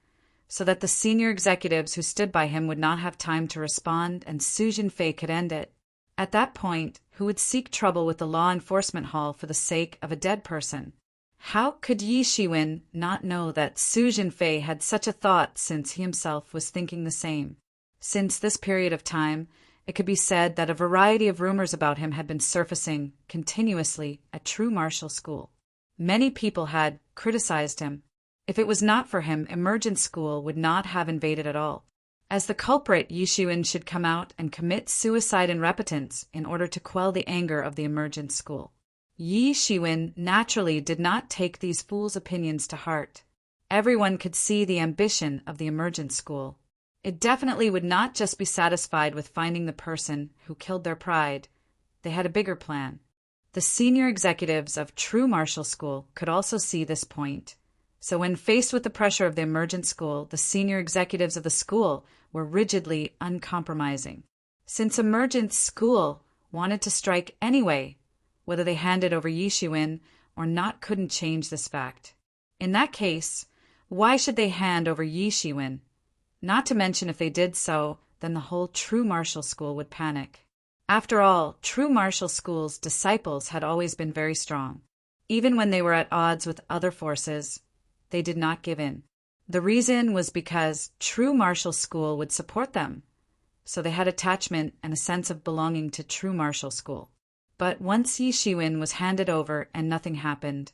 so that the senior executives who stood by him would not have time to respond and Su Jinfei could end it. At that point, who would seek trouble with the law enforcement hall for the sake of a dead person? How could Yi Shiwen not know that Su Jinfei had such a thought, since he himself was thinking the same? Since this period of time, it could be said that a variety of rumors about him had been surfacing continuously at True Martial School. Many people had criticized him. If it was not for him, Emergent School would not have invaded at all. As the culprit, Yi Shiwen should come out and commit suicide in repentance in order to quell the anger of the Emergent School. Yi Shiwen naturally did not take these fools' opinions to heart. Everyone could see the ambition of the Emergent School. It definitely would not just be satisfied with finding the person who killed their pride. They had a bigger plan. The senior executives of True Martial School could also see this point. So when faced with the pressure of the Emergent School, the senior executives of the school were rigidly uncompromising. Since Emergent School wanted to strike anyway, whether they handed over Yi Shiwen or not couldn't change this fact. In that case, why should they hand over Yi Shiwen? Not to mention, if they did so, then the whole True Martial School would panic. After all, True Martial School's disciples had always been very strong. Even when they were at odds with other forces, they did not give in. The reason was because True Martial School would support them, so they had attachment and a sense of belonging to True Martial School. But once Yi Shiwen was handed over and nothing happened,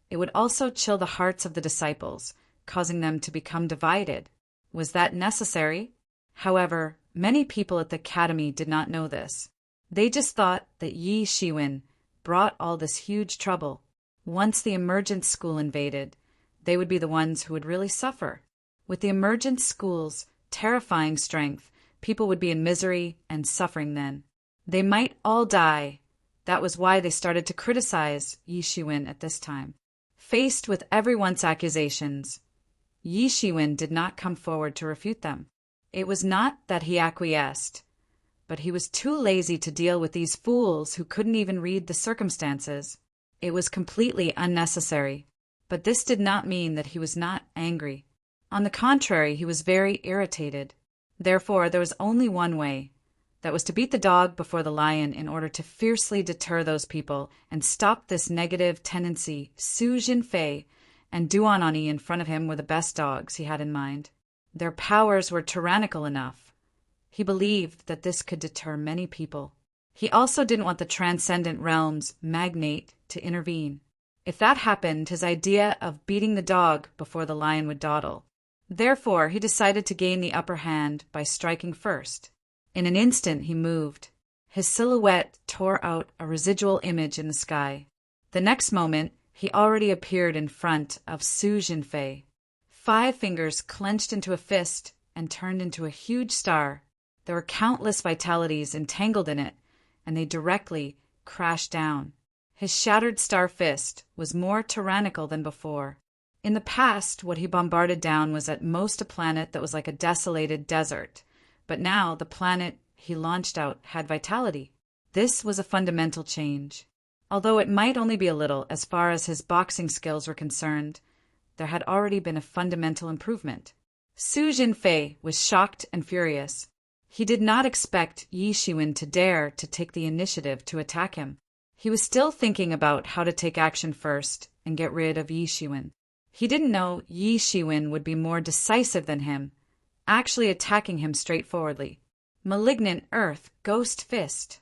it would also chill the hearts of the disciples, causing them to become divided. Was that necessary? However, many people at the academy did not know this. They just thought that Yi Shiwen brought all this huge trouble. Once the Emergent School invaded, they would be the ones who would really suffer. With the Emergent School's terrifying strength, people would be in misery and suffering then. They might all die. That was why they started to criticize Yi Shiwen at this time. Faced with everyone's accusations, Yi Shiwen did not come forward to refute them. It was not that he acquiesced, but he was too lazy to deal with these fools who couldn't even read the circumstances. It was completely unnecessary. But this did not mean that he was not angry. On the contrary, he was very irritated. Therefore, there was only one way. That was to beat the dog before the lion in order to fiercely deter those people and stop this negative tendency. Su Jinfei and Duan Ani in front of him were the best dogs he had in mind. Their powers were tyrannical enough. He believed that this could deter many people. He also didn't want the Transcendent Realm's magnate to intervene. If that happened, his idea of beating the dog before the lion would dawdle. Therefore, he decided to gain the upper hand by striking first. In an instant, he moved. His silhouette tore out a residual image in the sky. The next moment, he already appeared in front of Su Jinfei. 5 fingers clenched into a fist and turned into a huge star. There were countless vitalities entangled in it, and they directly crashed down. His shattered star fist was more tyrannical than before. In the past, what he bombarded down was at most a planet that was like a desolated desert, but now the planet he launched out had vitality. This was a fundamental change. Although it might only be a little as far as his boxing skills were concerned, there had already been a fundamental improvement. Su Jinfei was shocked and furious. He did not expect Yi Shiwen to dare to take the initiative to attack him. He was still thinking about how to take action first and get rid of Yi Shiwen. He didn't know Yi Shiwen would be more decisive than him, actually attacking him straightforwardly. Malignant Earth Ghost Fist.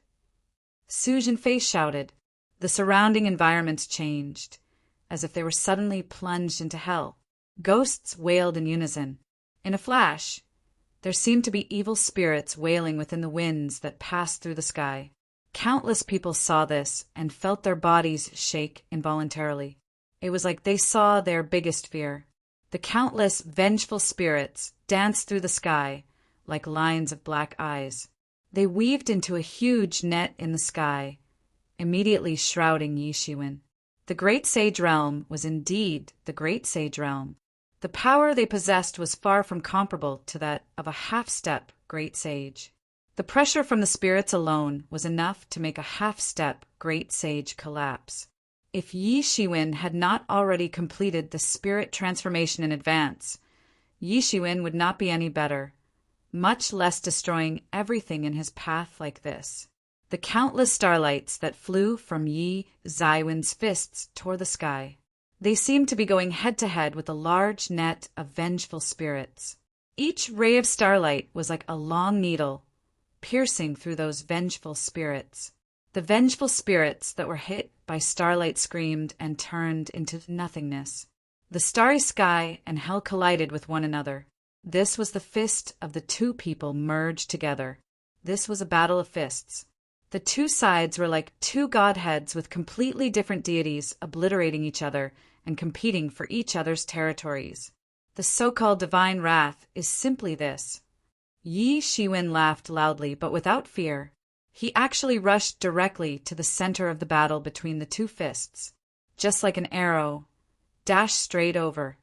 Su Jinfei shouted. The surrounding environments changed, as if they were suddenly plunged into hell. Ghosts wailed in unison. In a flash, there seemed to be evil spirits wailing within the winds that passed through the sky. Countless people saw this and felt their bodies shake involuntarily. It was like they saw their biggest fear. The countless vengeful spirits danced through the sky like lines of black eyes. They weaved into a huge net in the sky, immediately shrouding Yi Shiwen. The Great Sage Realm was indeed the Great Sage Realm. The power they possessed was far from comparable to that of a half-step Great Sage. The pressure from the spirits alone was enough to make a half-step Great Sage collapse. If Yi Shiwen had not already completed the spirit transformation in advance, Yi Shiwen would not be any better, much less destroying everything in his path like this. The countless starlights that flew from Yi Zaiwen's fists tore the sky. They seemed to be going head-to-head with a large net of vengeful spirits. Each ray of starlight was like a long needle, piercing through those vengeful spirits. The vengeful spirits that were hit by starlight screamed and turned into nothingness. The starry sky and hell collided with one another. This was the fist of the two people merged together. This was a battle of fists. The two sides were like two godheads with completely different deities obliterating each other and competing for each other's territories. The so-called divine wrath is simply this. Yi Shiwen laughed loudly but without fear. He actually rushed directly to the center of the battle between the two fists, just like an arrow, dashed straight over,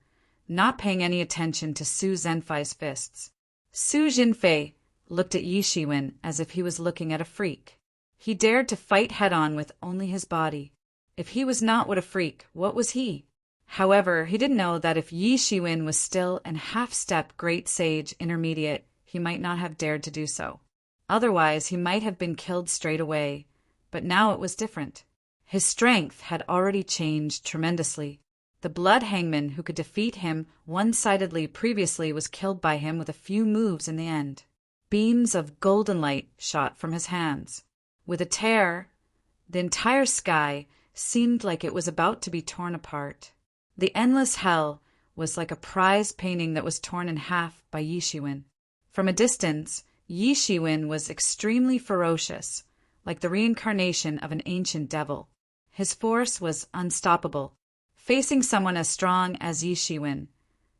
not paying any attention to Su Zhenfai's fists. Su Jinfei looked at Yi Shiwen as if he was looking at a freak. He dared to fight head-on with only his body. If he was not what a freak, what was he? However, he didn't know that if Yi Shiwen was still an half-step Great Sage Intermediate, he might not have dared to do so. Otherwise, he might have been killed straight away, but now it was different. His strength had already changed tremendously. The blood hangman who could defeat him one-sidedly previously was killed by him with a few moves in the end. Beams of golden light shot from his hands. With a tear, the entire sky seemed like it was about to be torn apart. The endless hell was like a prize painting that was torn in half by Yi Shiwen. From a distance, Yi Shiwen was extremely ferocious, like the reincarnation of an ancient devil. His force was unstoppable. Facing someone as strong as Yi Shiwen,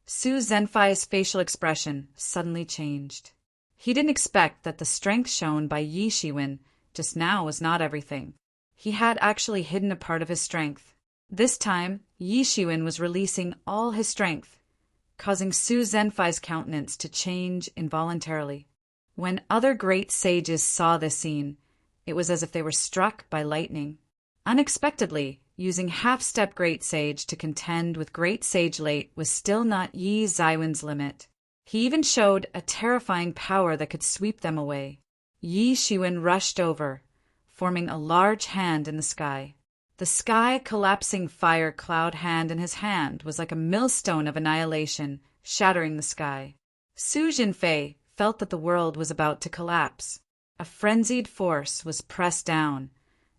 Su Zhenfai's facial expression suddenly changed. He didn't expect that the strength shown by Yi Shiwen just now was not everything. He had actually hidden a part of his strength. This time, Yi Shiwen was releasing all his strength, causing Su Zhenfai's countenance to change involuntarily. When other great sages saw this scene, it was as if they were struck by lightning. Unexpectedly, using half-step Great Sage to contend with Great Sage Late was still not Yi Zaiwen's limit. He even showed a terrifying power that could sweep them away. Yi Shiwen rushed over, forming a large hand in the sky. The sky-collapsing fire cloud hand in his hand was like a millstone of annihilation, shattering the sky. Su Jinfei felt that the world was about to collapse. A frenzied force was pressed down,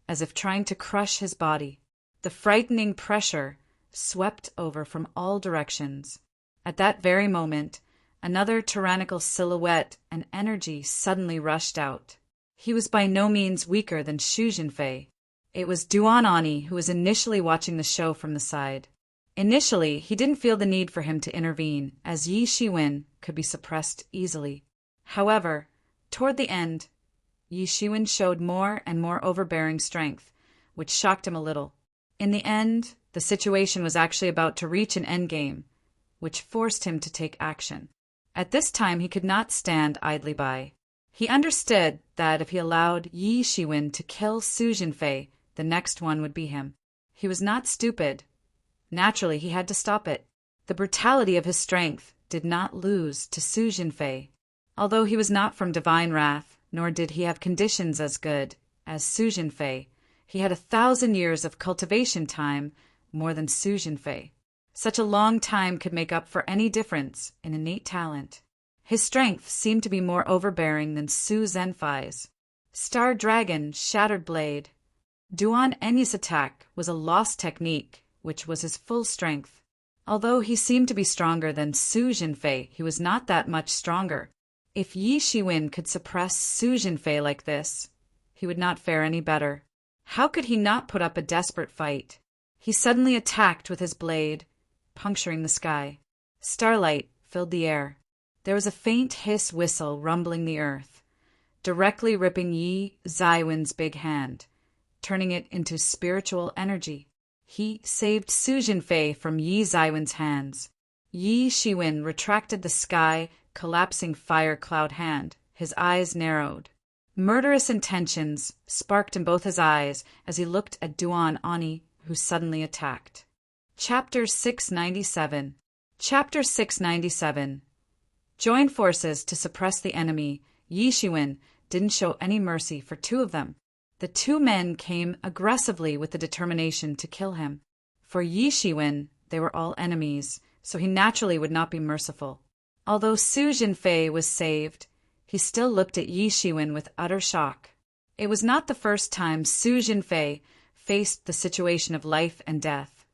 as if trying to crush his body. The frightening pressure swept over from all directions. At that very moment, another tyrannical silhouette and energy suddenly rushed out. He was by no means weaker than Su Jinfei. It was Duan Ani who was initially watching the show from the side. Initially, he didn't feel the need for him to intervene, as Yi Shiwen could be suppressed easily. However, toward the end, Yi Shiwen showed more and more overbearing strength, which shocked him a little. In the end, The situation was actually about to reach an endgame, which forced him to take action. At this time, he could not stand idly by. He understood that if he allowed Yi Shiwen to kill Su Jinfei, the next one would be him. He was not stupid. Naturally, he had to stop it. The brutality of his strength did not lose to Su Jinfei. Although he was not from divine wrath, nor did he have conditions as good as Su Jinfei, he had 1,000 years of cultivation time more than Su Jinfei. Such a long time could make up for any difference in innate talent. His strength seemed to be more overbearing than Su Zhenfei's. Star Dragon, Shattered Blade. Duan Enyi's attack was a lost technique, which was his full strength. Although he seemed to be stronger than Su Jinfei, he was not that much stronger. If Yi Shiwen could suppress Su Jinfei like this, he would not fare any better. How could he not put up a desperate fight? He suddenly attacked with his blade, puncturing the sky. Starlight filled the air. There was a faint hiss whistle rumbling the earth, directly ripping Yi Zaiwen's big hand, turning it into spiritual energy. He saved Su Jinfei from Yi Zaiwen's hands. Yi Shiwen retracted the sky, collapsing fire cloud hand. His eyes narrowed. Murderous intentions sparked in both his eyes as he looked at Duan Ani, who suddenly attacked. Chapter 697. Chapter 697. Join forces to suppress the enemy. Yi Shiwen didn't show any mercy for two of them. The two men came aggressively with the determination to kill him. For Yi Shiwen, they were all enemies, so he naturally would not be merciful. Although Su Jinfei was saved, he still looked at Yi Shiwen with utter shock. It was not the first time Su Jinfei faced the situation of life and death,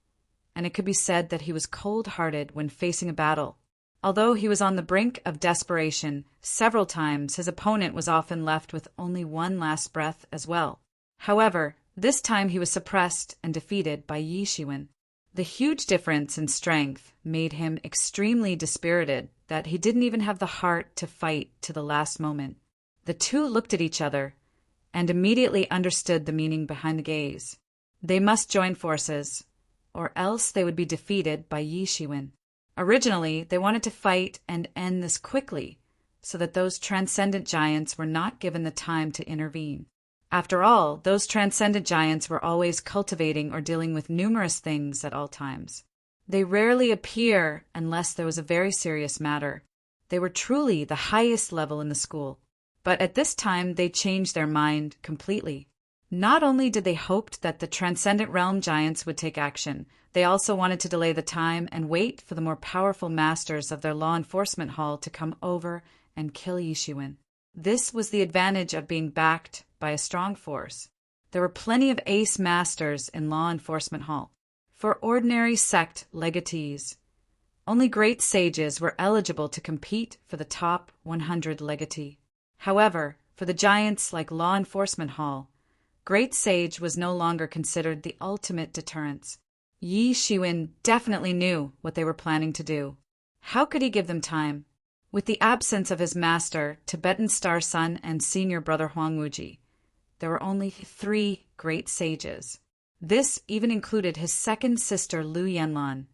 and it could be said that he was cold-hearted when facing a battle. Although he was on the brink of desperation several times, his opponent was often left with only one last breath as well. However, this time he was suppressed and defeated by Yi Shiwen. The huge difference in strength made him extremely dispirited that he didn't even have the heart to fight to the last moment. The two looked at each other and immediately understood the meaning behind the gaze. They must join forces, or else they would be defeated by Yi Shiwen. Originally, they wanted to fight and end this quickly, so that those transcendent giants were not given the time to intervene. After all, those transcendent giants were always cultivating or dealing with numerous things at all times. They rarely appear unless there was a very serious matter. They were truly the highest level in the school. But at this time, they changed their mind completely. Not only did they hope that the transcendent realm giants would take action, they also wanted to delay the time and wait for the more powerful masters of their law enforcement hall to come over and kill Yi Shiwen. This was the advantage of being backed by a strong force. There were plenty of ace masters in law enforcement hall. For ordinary sect legatees, only great sages were eligible to compete for the top 100 legatee. However, for the giants like law enforcement hall, great sage was no longer considered the ultimate deterrence. Yi Shiwen definitely knew what they were planning to do. How could he give them time? With the absence of his master, Tibetan Star Son, and senior brother Huang Wuji, there were only 3 great sages. This even included his second sister Lu Yanlan,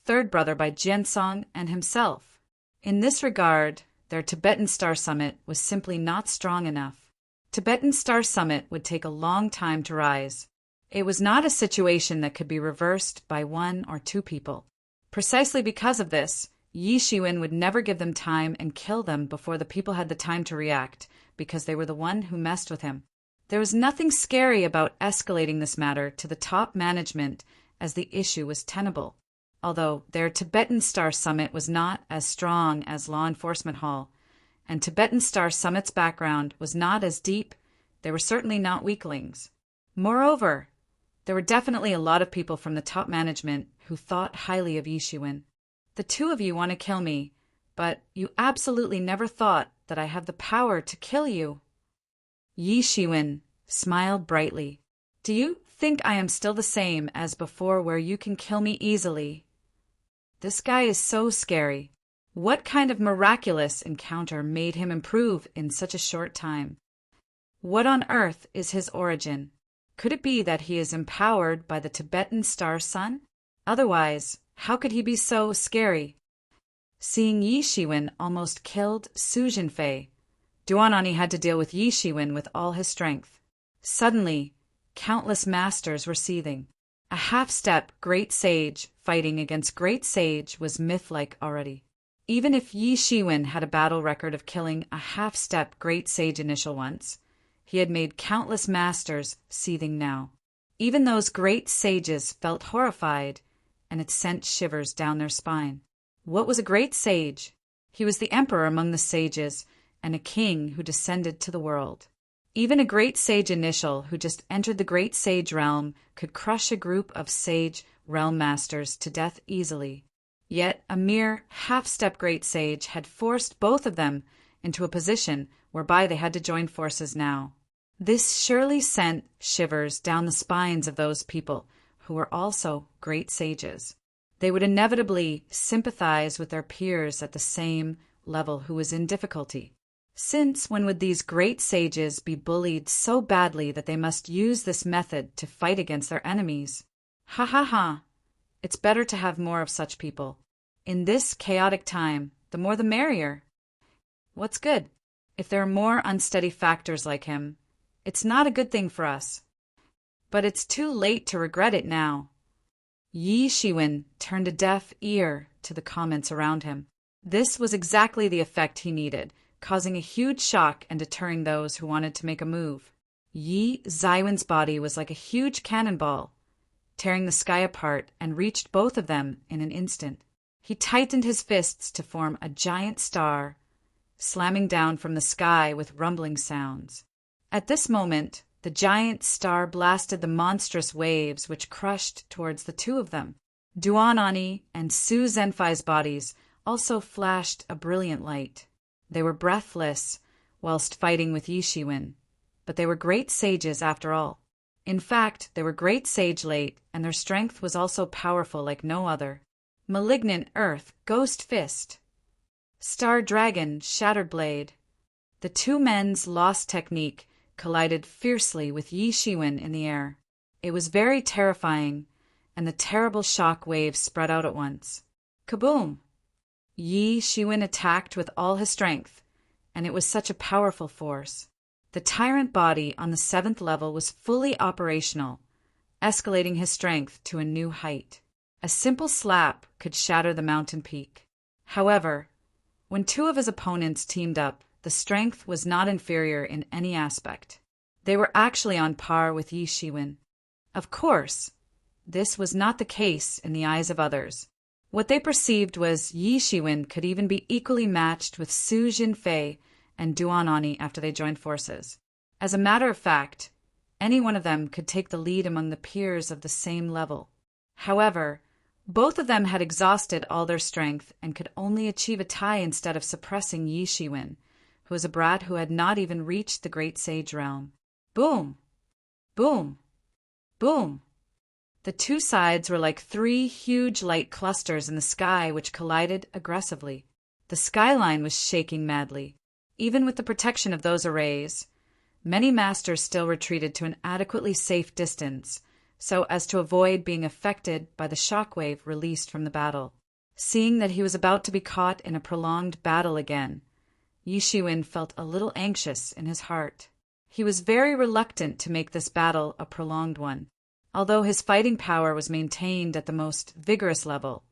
third brother by Jiansong, and himself. In this regard, their Tibetan Star Summit was simply not strong enough. Tibetan Star Summit would take a long time to rise. It was not a situation that could be reversed by 1 or 2 people. Precisely because of this, Yi Shiwen would never give them time and kill them before the people had the time to react, because they were the one who messed with him. There was nothing scary about escalating this matter to the top management, as the issue was tenable. Although their Tibetan Star Summit was not as strong as Law Enforcement Hall, and Tibetan Star Summit's background was not as deep, they were certainly not weaklings. Moreover, there were definitely a lot of people from the top management who thought highly of Yi Shiwen. The 2 of you want to kill me, but you absolutely never thought that I have the power to kill you. Yi Shiwen smiled brightly. Do you think I am still the same as before, where you can kill me easily? This guy is so scary. What kind of miraculous encounter made him improve in such a short time? What on earth is his origin? Could it be that he is empowered by the Tibetan star sun? Otherwise, how could he be so scary? Seeing Yi Shiwen almost killed Su Jinfei, Duanani had to deal with Yi Shiwen with all his strength. Suddenly, countless masters were seething. A half-step great sage fighting against great sage was myth-like already. Even if Yi Shiwen had a battle record of killing a half-step great sage initial once, he had made countless masters seething now. Even those great sages felt horrified, and it sent shivers down their spine. What was a great sage? He was the emperor among the sages, and a king who descended to the world. Even a great sage initial who just entered the great sage realm could crush a group of sage realm masters to death easily. Yet a mere half-step great sage had forced both of them into a position whereby they had to join forces now. This surely sent shivers down the spines of those people who were also great sages. They would inevitably sympathize with their peers at the same level who was in difficulty. Since when would these great sages be bullied so badly that they must use this method to fight against their enemies? Ha ha ha! It's better to have more of such people. In this chaotic time, the more the merrier. What's good? If there are more unsteady factors like him, it's not a good thing for us. But it's too late to regret it now. Yi Shiwen turned a deaf ear to the comments around him. This was exactly the effect he needed, causing a huge shock and deterring those who wanted to make a move. Yi Zaiwen's body was like a huge cannonball, tearing the sky apart and reached both of them in an instant. He tightened his fists to form a giant star, slamming down from the sky with rumbling sounds. At this moment, the giant star blasted the monstrous waves which crushed towards the two of them. Duanani and Su Zhenfai's bodies also flashed a brilliant light. They were breathless whilst fighting with Yi Shiwen, but they were great sages after all. In fact, they were great sage late, and their strength was also powerful like no other. Malignant Earth, Ghost Fist. Star Dragon, Shattered Blade. The two men's lost technique collided fiercely with Yi Shiwen in the air. It was very terrifying, and the terrible shock waves spread out at once. Kaboom! Yi Shiwen attacked with all his strength, and it was such a powerful force. The tyrant body on the 7th level was fully operational, escalating his strength to a new height. A simple slap could shatter the mountain peak. However, when two of his opponents teamed up, the strength was not inferior in any aspect. They were actually on par with Yi Shiwen. Of course, this was not the case in the eyes of others. What they perceived was Yi Shiwen could even be equally matched with Su Jinfei and Duanani after they joined forces. As a matter of fact, any one of them could take the lead among the peers of the same level. However, both of them had exhausted all their strength and could only achieve a tie instead of suppressing Yi Shiwen, who was a brat who had not even reached the great sage realm. Boom! Boom! Boom! The two sides were like three huge light clusters in the sky which collided aggressively. The skyline was shaking madly. Even with the protection of those arrays, many masters still retreated to an adequately safe distance, so as to avoid being affected by the shockwave released from the battle. Seeing that he was about to be caught in a prolonged battle again, Yi Shiwen felt a little anxious in his heart. He was very reluctant to make this battle a prolonged one. Although his fighting power was maintained at the most vigorous level,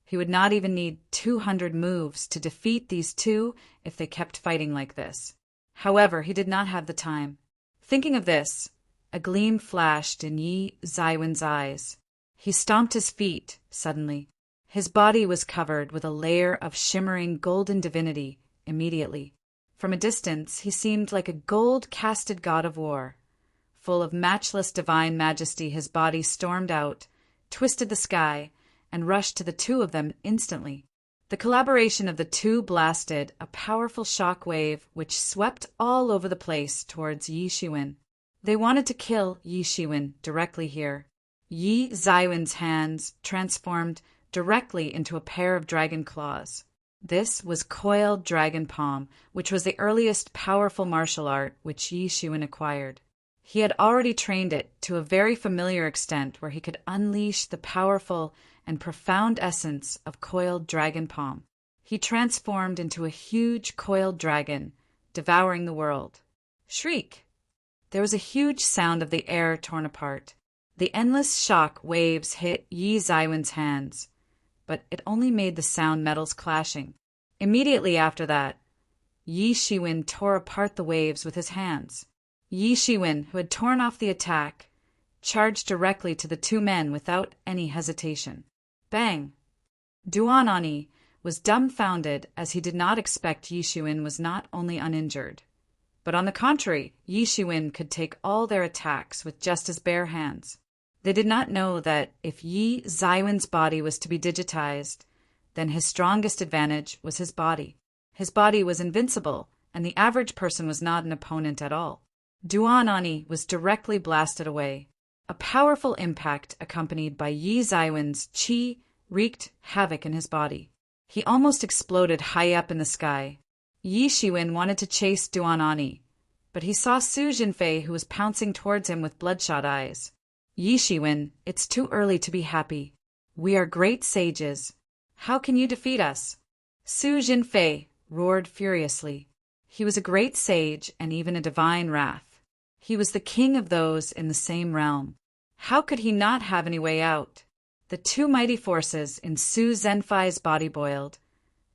he would not even need 200 moves to defeat these two if they kept fighting like this. However, he did not have the time. Thinking of this, a gleam flashed in Yi Zaiwen's eyes. He stomped his feet suddenly. His body was covered with a layer of shimmering golden divinity immediately. From a distance, he seemed like a gold-casted god of war. Full of matchless divine majesty, his body stormed out, twisted the sky, and rushed to the two of them instantly. The collaboration of the two blasted a powerful shock wave which swept all over the place towards Yi Shiwen. They wanted to kill Yi Shiwen directly here. Yi Zaiwen's hands transformed directly into a pair of dragon claws. This was coiled dragon palm, which was the earliest powerful martial art which Yi Shiwen acquired. He had already trained it to a very familiar extent where he could unleash the powerful and profound essence of coiled dragon palm. He transformed into a huge coiled dragon, devouring the world. Shriek! There was a huge sound of the air torn apart. The endless shock waves hit Yi Zaiwen's hands, but it only made the sound metals clashing. Immediately after that, Yi Shiwen tore apart the waves with his hands. Yi Shiwen, who had torn off the attack, charged directly to the two men without any hesitation. Bang! Duan Ani was dumbfounded as he did not expect Yi Shiwen was not only uninjured, but on the contrary, Yi Shiwen could take all their attacks with just his bare hands. They did not know that if Yi Zaiwen's body was to be digitized, then his strongest advantage was his body. His body was invincible, and the average person was not an opponent at all. Duan Ani was directly blasted away. A powerful impact accompanied by Yi Zaiwen's qi wreaked havoc in his body. He almost exploded high up in the sky. Yi Shiwen wanted to chase Duan Ani, but he saw Su Jinfei who was pouncing towards him with bloodshot eyes. Yi Shiwen, it's too early to be happy. We are great sages. How can you defeat us? Su Jinfei roared furiously. He was a great sage and even a divine wrath. He was the king of those in the same realm. How could he not have any way out? The two mighty forces in Su Zhenfei's body boiled,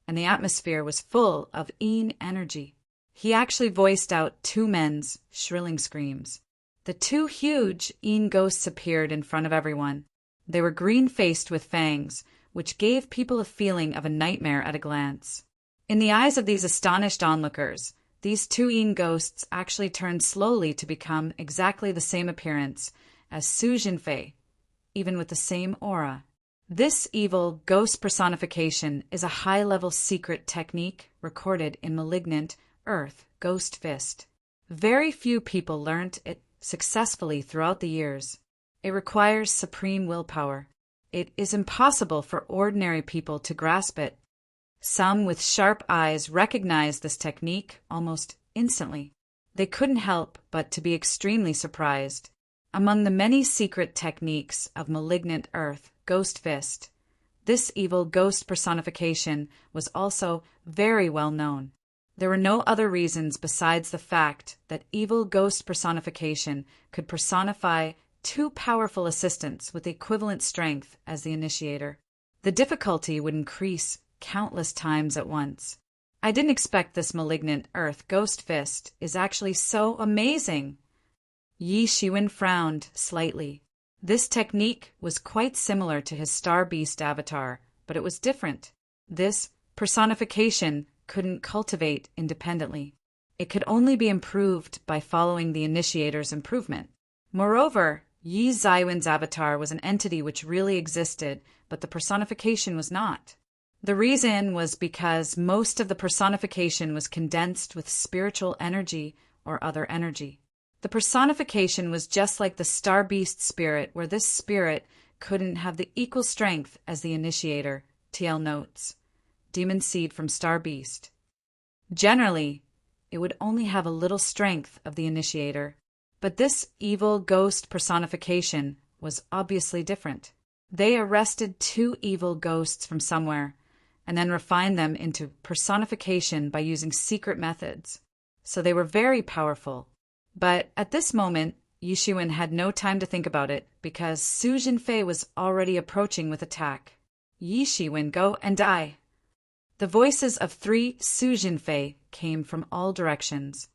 and the atmosphere was full of Yin energy. He actually voiced out two men's shrilling screams. The two huge Yin ghosts appeared in front of everyone. They were green-faced with fangs, which gave people a feeling of a nightmare at a glance. In the eyes of these astonished onlookers, these two Yin ghosts actually turned slowly to become exactly the same appearance as Su Jinfei, even with the same aura. This evil ghost personification is a high-level secret technique recorded in Malignant Earth Ghost Fist. Very few people learnt it successfully throughout the years. It requires supreme willpower. It is impossible for ordinary people to grasp it. Some with sharp eyes recognized this technique almost instantly. They couldn't help but to be extremely surprised. Among the many secret techniques of Malignant Earth Ghost Fist, this evil ghost personification was also very well known. There were no other reasons besides the fact that evil ghost personification could personify two powerful assistants with equivalent strength as the initiator. The difficulty would increase countless times at once. I didn't expect this Malignant Earth Ghost Fist is actually so amazing. Yi Shiwen frowned slightly. This technique was quite similar to his Star Beast avatar, but it was different. This personification couldn't cultivate independently. It could only be improved by following the initiator's improvement. Moreover, Yi Zaiwen's avatar was an entity which really existed, but the personification was not. The reason was because most of the personification was condensed with spiritual energy or other energy. The personification was just like the Star Beast spirit, where this spirit couldn't have the equal strength as the initiator, TL notes. Demon seed from Star Beast. Generally, it would only have a little strength of the initiator, but this evil ghost personification was obviously different. They arrested two evil ghosts from somewhere, and then refined them into personification by using secret methods. So they were very powerful. But at this moment, Yi Shiwen had no time to think about it, because Su Jinfei was already approaching with attack. Yi Shiwen, go and die! The voices of three Su Jinfei came from all directions.